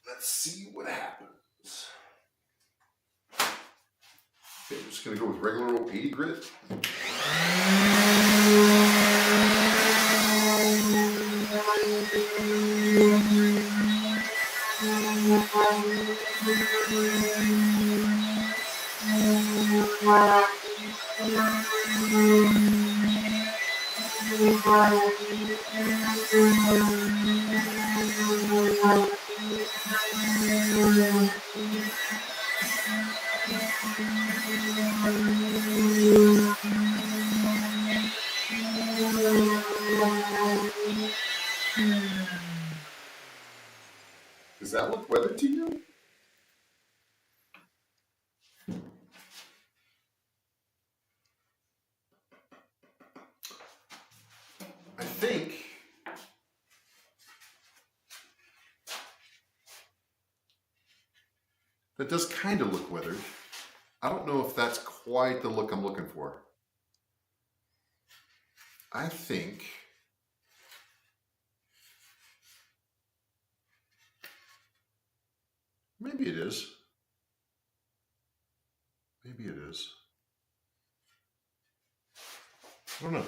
Let's see what happens. Okay, I'm just gonna go with regular old 80 grit. Does that look weathered to you? I think that does kind of look weathered. I don't know if that's quite the look I'm looking for. I think maybe it is. Maybe it is. I don't know.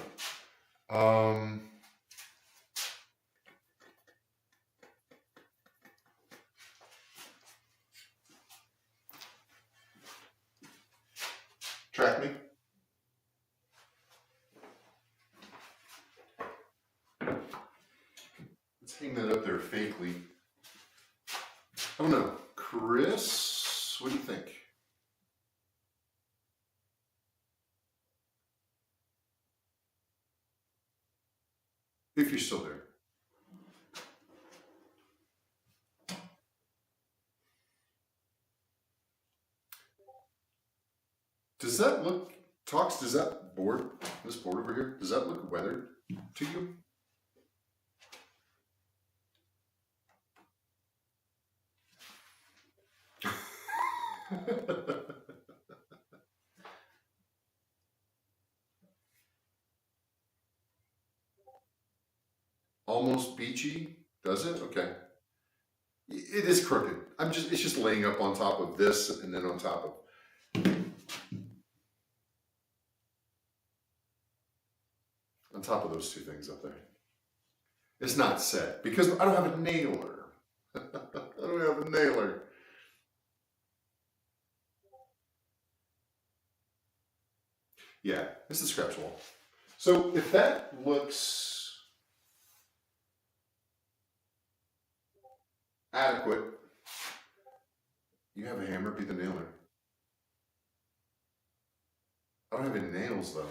Track me. Let's hang that up there fakely. I don't know. Chris, what do you think? If you're still there. Does that look, Talks, does that board, this board over here, does that look weathered to you? Almost beachy, does it? Okay. It is crooked. It's just laying up on top of this and then on top of. On top of those two things up there. It's not set because I don't have a nailer. I don't have a nailer. Yeah, it's a scratch wall. So if that looks adequate, you have a hammer, be the nailer. I don't have any nails though.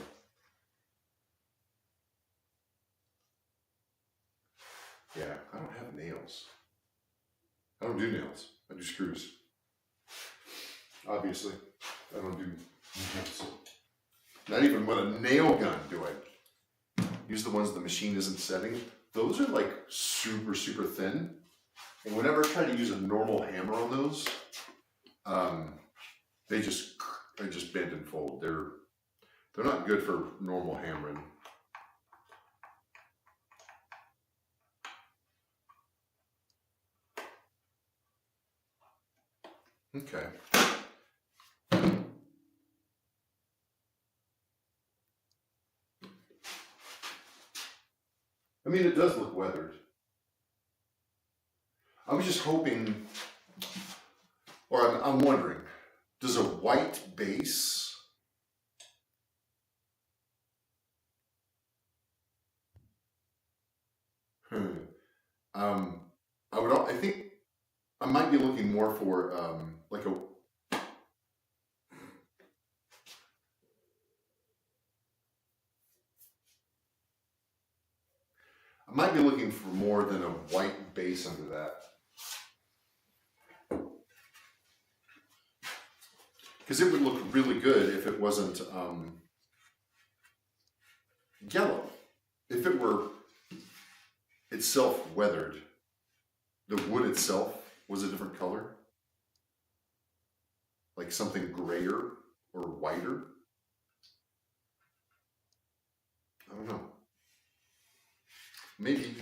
Yeah, I don't have nails. I don't do nails. I do screws. Obviously, I don't do nails. Not even with a nail gun do I use the ones the machine isn't setting. Those are like super, super thin. And whenever I try to use a normal hammer on those, they just bend and fold. They're not good for normal hammering. Okay. I mean, it does look weathered. I was just hoping, or I'm wondering, does a white base I think I might be looking more for like might be looking for more than a white base under that. Because it would look really good if it wasn't yellow. If it were itself weathered, the wood itself was a different color, like something grayer or whiter. I don't know. Maybe.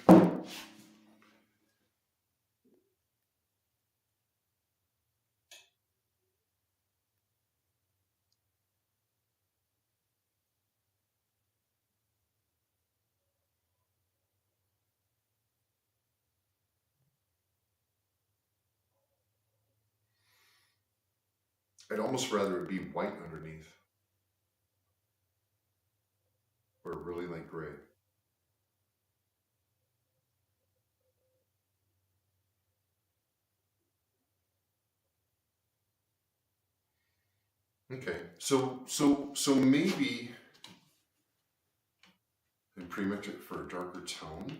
I'd almost rather it be white underneath, or really like gray. Okay, so maybe, and pre-mix it for a darker tone.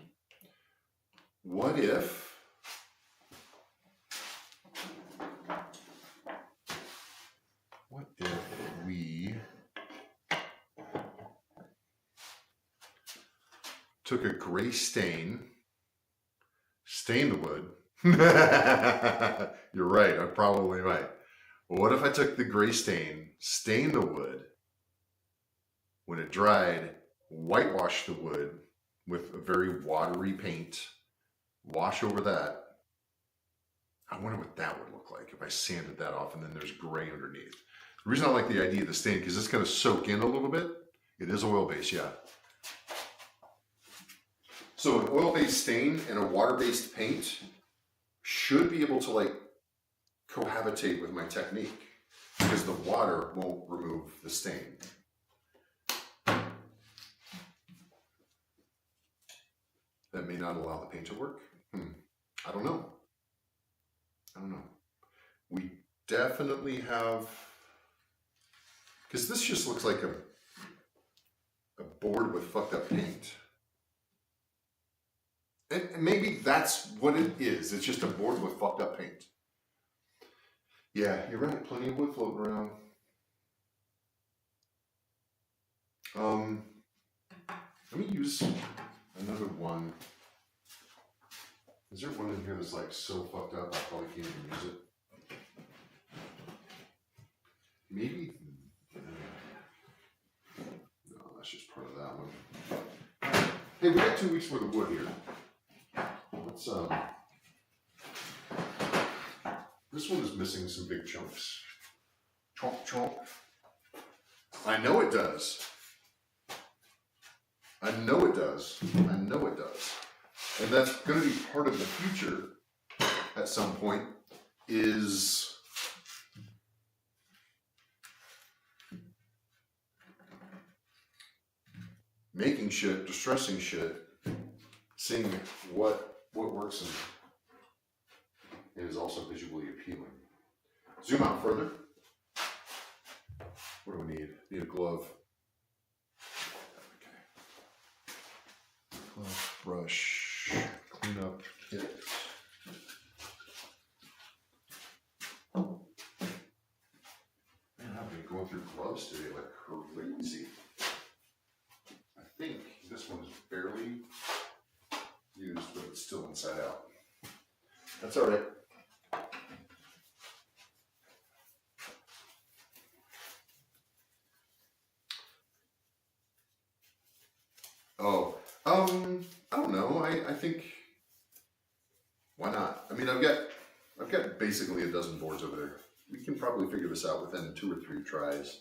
What if we took a gray stained the wood? You're right, I probably might. But what if I took the gray stained the wood, when it dried, whitewashed the wood with a very watery paint, wash over that. I wonder what that would look like if I sanded that off and then there's gray underneath. The reason I like the idea of the stain, because it's going to soak in a little bit. It is oil-based, yeah. So an oil-based stain and a water-based paint should be able to like cohabitate with my technique, because the water won't remove the stain. That may not allow the paint to work. I don't know. We definitely have, because this just looks like a board with fucked up paint. And maybe that's what it is. It's just a board with fucked up paint. Yeah, you're right. Plenty of wood floating around. Let me use another one. Is there one in here that's like so fucked up I probably can't even use it? Maybe. No, that's just part of that one. Hey, we got 2 weeks worth of wood here. Let's this one is missing some big chunks. Chomp, chomp. I know it does. I know it does. And that's going to be part of the future at some point, is making shit, distressing shit, seeing what works and is also visually appealing. Zoom out further. What do we need? Need a glove. Okay. Glove, brush, clean up kit. Man, I've been going through gloves today like crazy. I think this one is barely used, but it's still inside out. That's all right. Oh, I don't know. I think, why not? I mean, I've got basically a dozen boards over there. We can probably figure this out within 2 or 3 tries.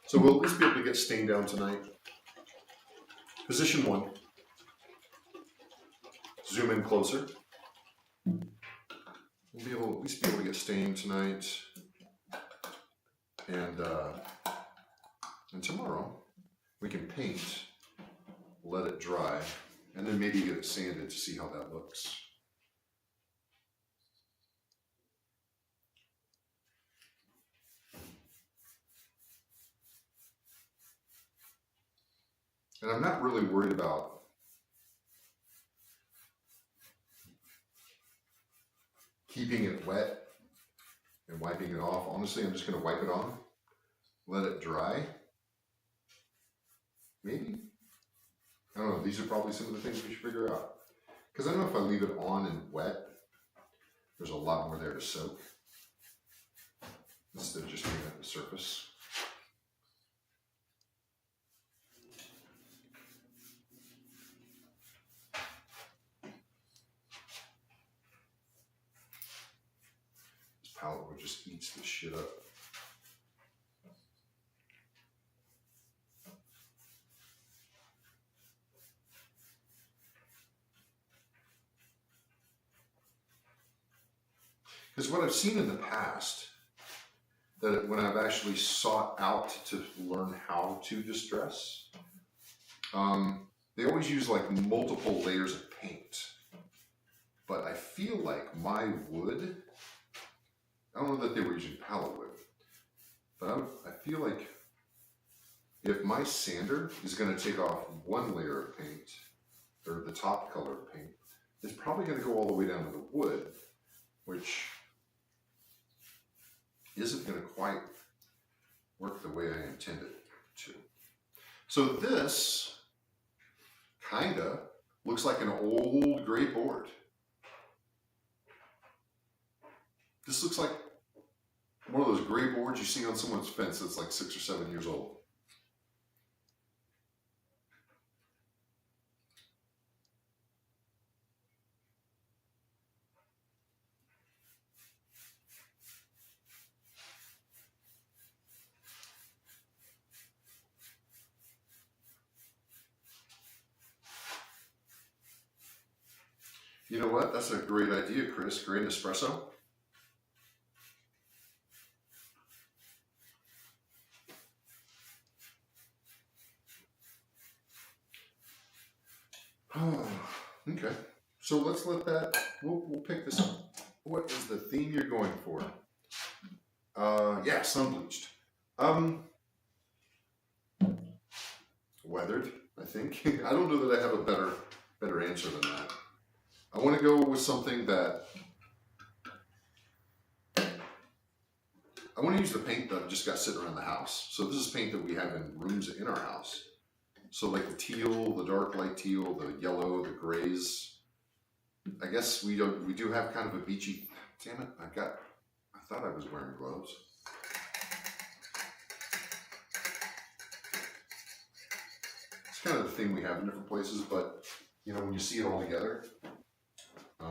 So we'll at least be able to get stain down tonight. Position 1. Zoom in closer. We'll be able, at least be able to get stain tonight. And tomorrow we can paint, let it dry, and then maybe get it sanded to see how that looks. And I'm not really worried about keeping it wet and wiping it off. Honestly, I'm just going to wipe it on, let it dry. Maybe. I don't know. These are probably some of the things we should figure out. Because I know if I leave it on and wet, there's a lot more there to soak instead of just being at the surface. This palette wood just eats this shit up. Because what I've seen in the past, that when I've actually sought out to learn how to distress, they always use like multiple layers of paint. But I feel like my wood, I don't know that they were using palette wood, but I feel like if my sander is going to take off one layer of paint, or the top color of paint, it's probably going to go all the way down to the wood, which isn't going to quite work the way I intended to. So this kinda looks like an old gray board. This looks like one of those gray boards you see on someone's fence that's like 6 or 7 years old. You know what? That's a great idea, Chris. Great espresso. Oh, okay. So let's let that, we'll pick this up. What is the theme you're going for? Yeah, sun bleached. Weathered, I think. I don't know that I have a better answer than that. I want to go with something that, I want to use the paint that I've just got sitting around the house. So this is paint that we have in rooms in our house. So like the teal, the dark light teal, the yellow, the grays. I guess we do have kind of a beachy, damn it, I thought I was wearing gloves. It's kind of the thing we have in different places, but you know, when you see it all together,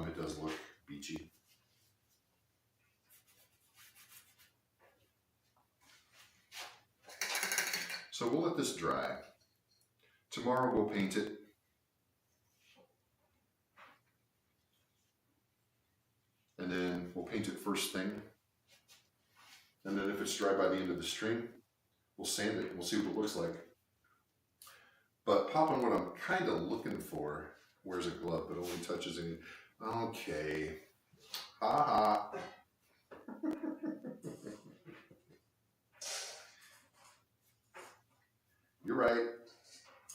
it does look beachy. So we'll let this dry. Tomorrow we'll paint it. And then we'll paint it first thing. And then if it's dry by the end of the stream, we'll sand it and we'll see what it looks like. But Poppin', what I'm kind of looking for, wears a glove but only touches any. Okay. Ha ha. You're right.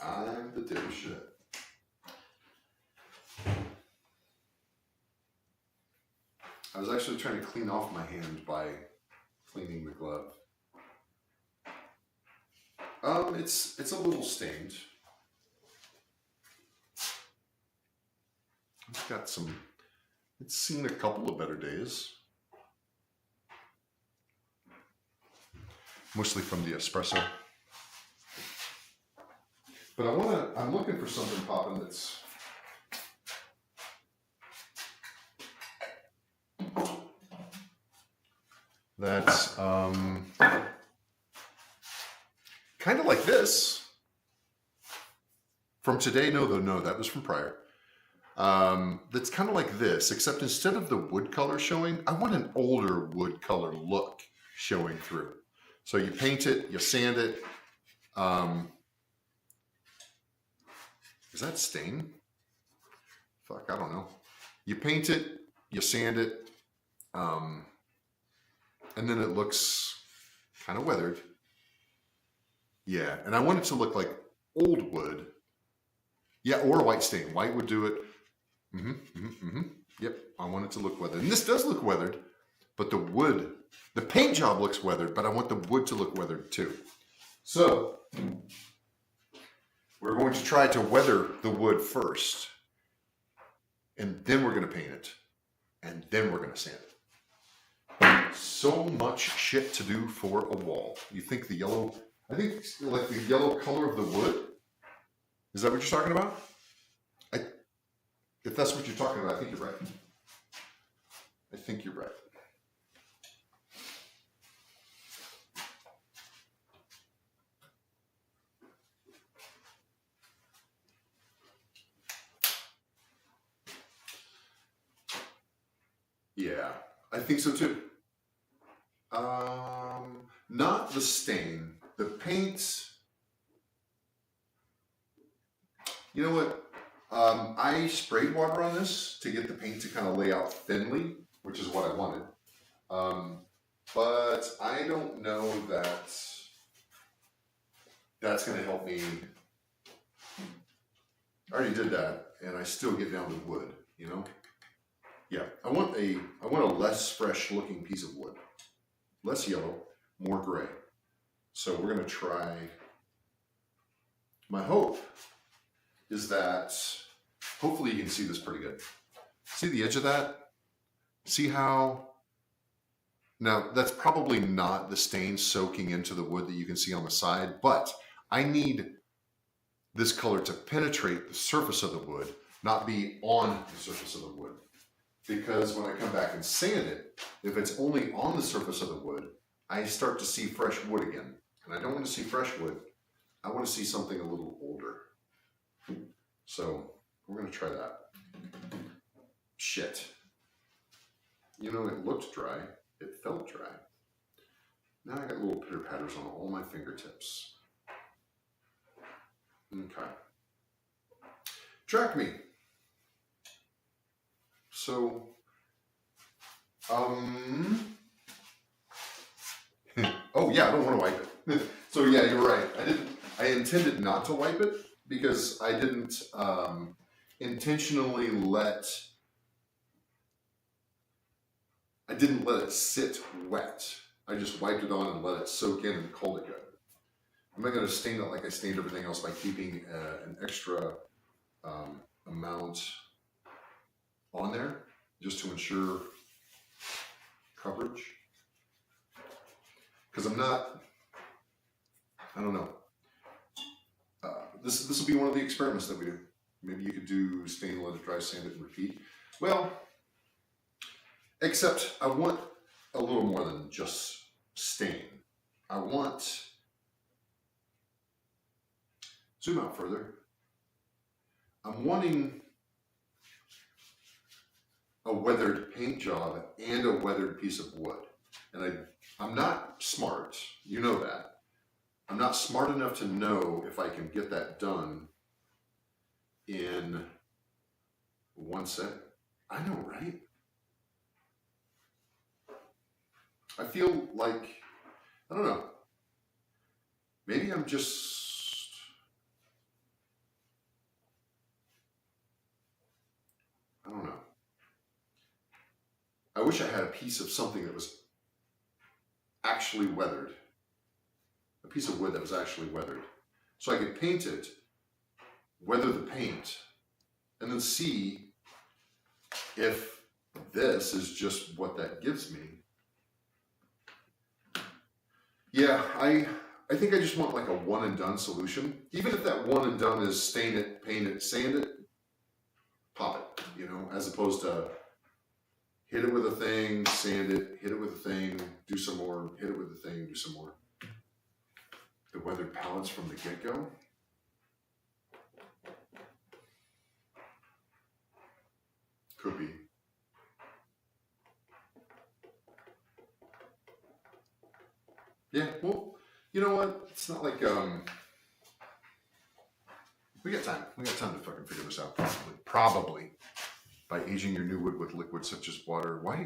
I'm the dipshit. I was actually trying to clean off my hand by cleaning the glove. It's a little stained. It's seen a couple of better days. Mostly from the espresso. But I'm looking for something, Poppin', that's kind of like this. From today, no, that was from prior. That's kind of like this, except instead of the wood color showing, I want an older wood color look showing through. So you paint it, you sand it. Is that stain? fuck, I don't know. You paint it, you sand it, and then it looks kind of weathered. Yeah, and I want it to look like old wood. Yeah, or a white stain. White would do it. Yep, I want it to look weathered. And this does look weathered, but the wood, the paint job looks weathered, but I want the wood to look weathered too. So, we're going to try to weather the wood first, and then we're going to paint it, and then we're going to sand it. So much shit to do for a wall. You think the yellow, I think like the yellow color of the wood, is that what you're talking about? If that's what you're talking about, I think you're right. I think you're right. Yeah, I think so too. Not the stain, the paint. You know what? I sprayed water on this to get the paint to kind of lay out thinly, which is what I wanted. But I don't know that that's going to help me. I already did that, and I still get down to wood, you know? Yeah, I want a less fresh looking piece of wood. Less yellow, more gray. So we're going to try. My hope is that hopefully you can see this pretty good. See the edge of that? See how? Now that's probably not the stain soaking into the wood that you can see on the side, but I need this color to penetrate the surface of the wood, not be on the surface of the wood. Because when I come back and sand it, if it's only on the surface of the wood, I start to see fresh wood again. And I don't want to see fresh wood. I want to see something a little older. So we're going to try that. Shit. You know, it looked dry. It felt dry. Now I got little pitter patters on all my fingertips. Okay. Track me. So, oh yeah, I don't want to wipe it. So yeah, you're right. I intended not to wipe it because I didn't intentionally let it sit wet. I just wiped it on and let it soak in and called it good. I'm not going to stain it like I stained everything else by keeping an extra amount on there just to ensure coverage. Because I don't know. This will be one of the experiments that we do. Maybe you could do stain, let it dry, sand it, and repeat. Well, except I want a little more than just stain. I want, zoom out further. I'm wanting a weathered paint job and a weathered piece of wood. And I'm not smart, you know that. I'm not smart enough to know if I can get that done in 1 second. I know, right? I feel like, I don't know, maybe I'm just, I don't know. I wish I had a piece of something that was actually weathered. A piece of wood that was actually weathered. So I could paint it, weather the paint, and then see if this is just what that gives me. Yeah, I think I just want like a one and done solution. Even if that one and done is stain it, paint it, sand it, pop it, you know, as opposed to hit it with a thing, sand it, hit it with a thing, do some more, hit it with a thing, do some more. The weathered palettes from the get-go. Could be. Yeah, well, you know what? It's not like, we got time. We got time to fucking figure this out, probably. by aging your new wood with liquids such as water. Why?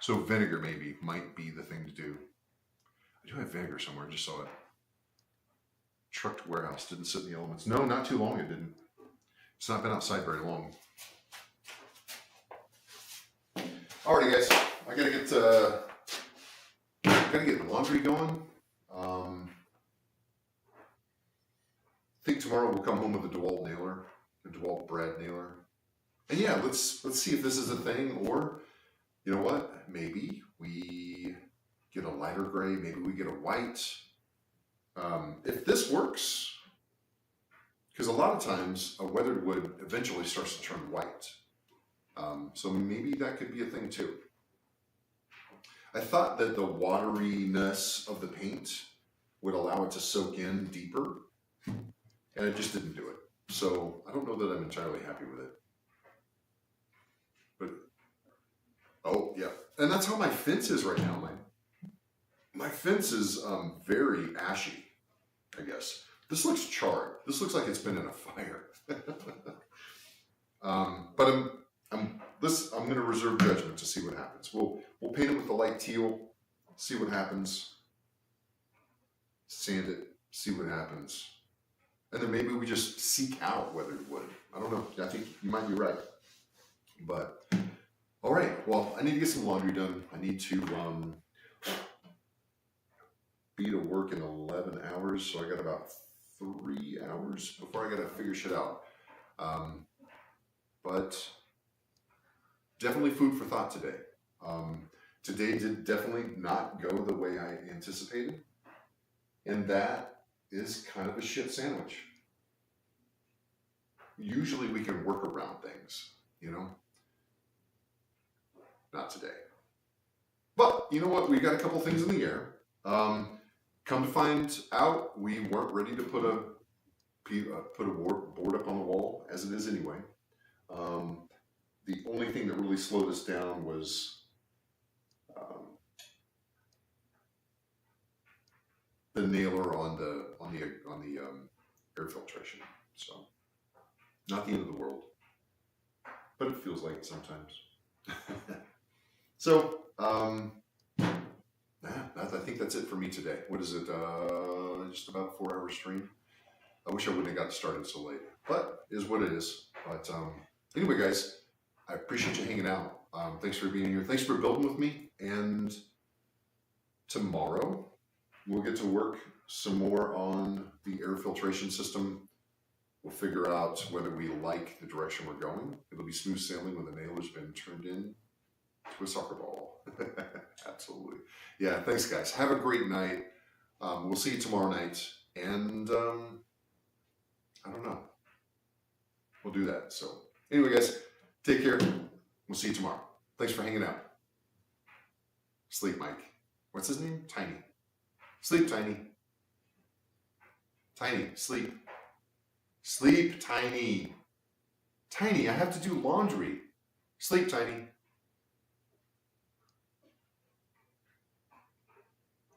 So vinegar maybe might be the thing to do. I do have vinegar somewhere. I just saw it. Trucked warehouse. Didn't sit in the elements. No, not too long. It didn't. It's not been outside very long. Alrighty, guys. I gotta get laundry going. I think tomorrow we'll come home with a DeWalt nailer, a DeWalt brad nailer. And yeah, let's see if this is a thing, or you know what? Maybe we get a lighter gray. Maybe we get a white. If this works, because a lot of times a weathered wood eventually starts to turn white. So maybe that could be a thing too. I thought that the wateriness of the paint would allow it to soak in deeper, and it just didn't do it. So I don't know that I'm entirely happy with it. But, oh yeah. And that's how my fence is right now. My fence is very ashy, I guess. This looks charred. This looks like it's been in a fire. But I'm going to reserve judgment to see what happens. We'll paint it with the light teal, see what happens, sand it, see what happens, and then maybe we just seek out weathered wood. I don't know. I think you might be right. But all right. Well, I need to get some laundry done. I need to be to work in 11 hours, so I got about 3 hours before I got to figure shit out. But definitely food for thought today. Today did definitely not go the way I anticipated. And that is kind of a shit sandwich. Usually we can work around things, you know? Not today. But you know what? We got a couple things in the air. Come to find out, we weren't ready to put a board up on the wall, as it is anyway. The only thing that really slowed us down was the nailer on the air filtration. So not the end of the world, but it feels like it sometimes. So I think that's it for me today. What is it? Just about a 4-hour stream. I wish I wouldn't have got started so late, but it is what it is. But anyway, guys, I appreciate you hanging out. Thanks for being here. Thanks for building with me. And tomorrow we'll get to work some more on the air filtration system. We'll figure out whether we like the direction we're going. It'll be smooth sailing when the nailer's been turned in to a soccer ball. Absolutely. Yeah, thanks, guys. Have a great night. We'll see you tomorrow night. And I don't know. We'll do that. So anyway, guys, take care. We'll see you tomorrow. Thanks for hanging out. Sleep, Mike. What's his name? Tiny. Sleep, Tiny. Tiny, sleep. Sleep, Tiny. Tiny, I have to do laundry. Sleep, Tiny.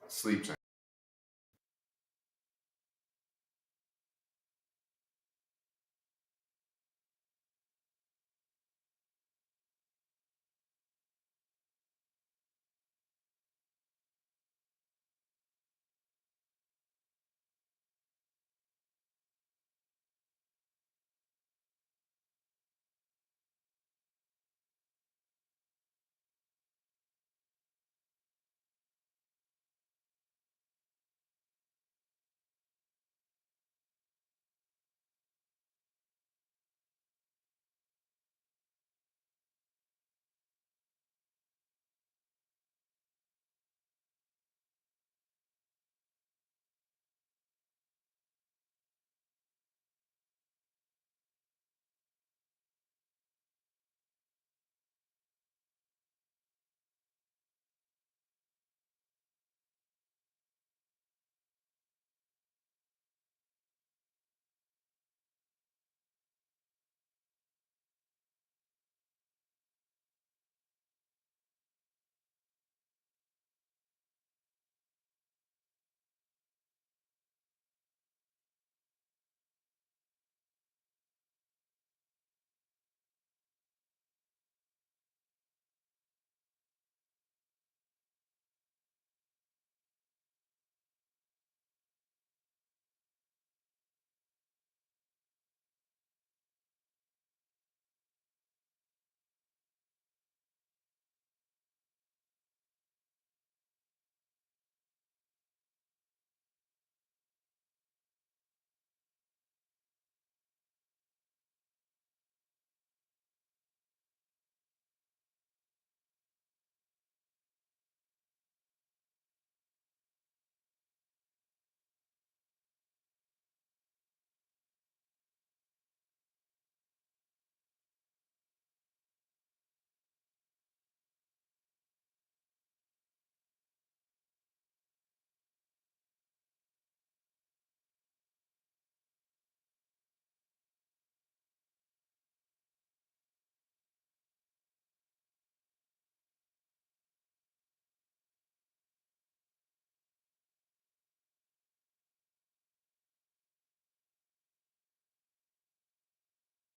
Sleep, Tiny.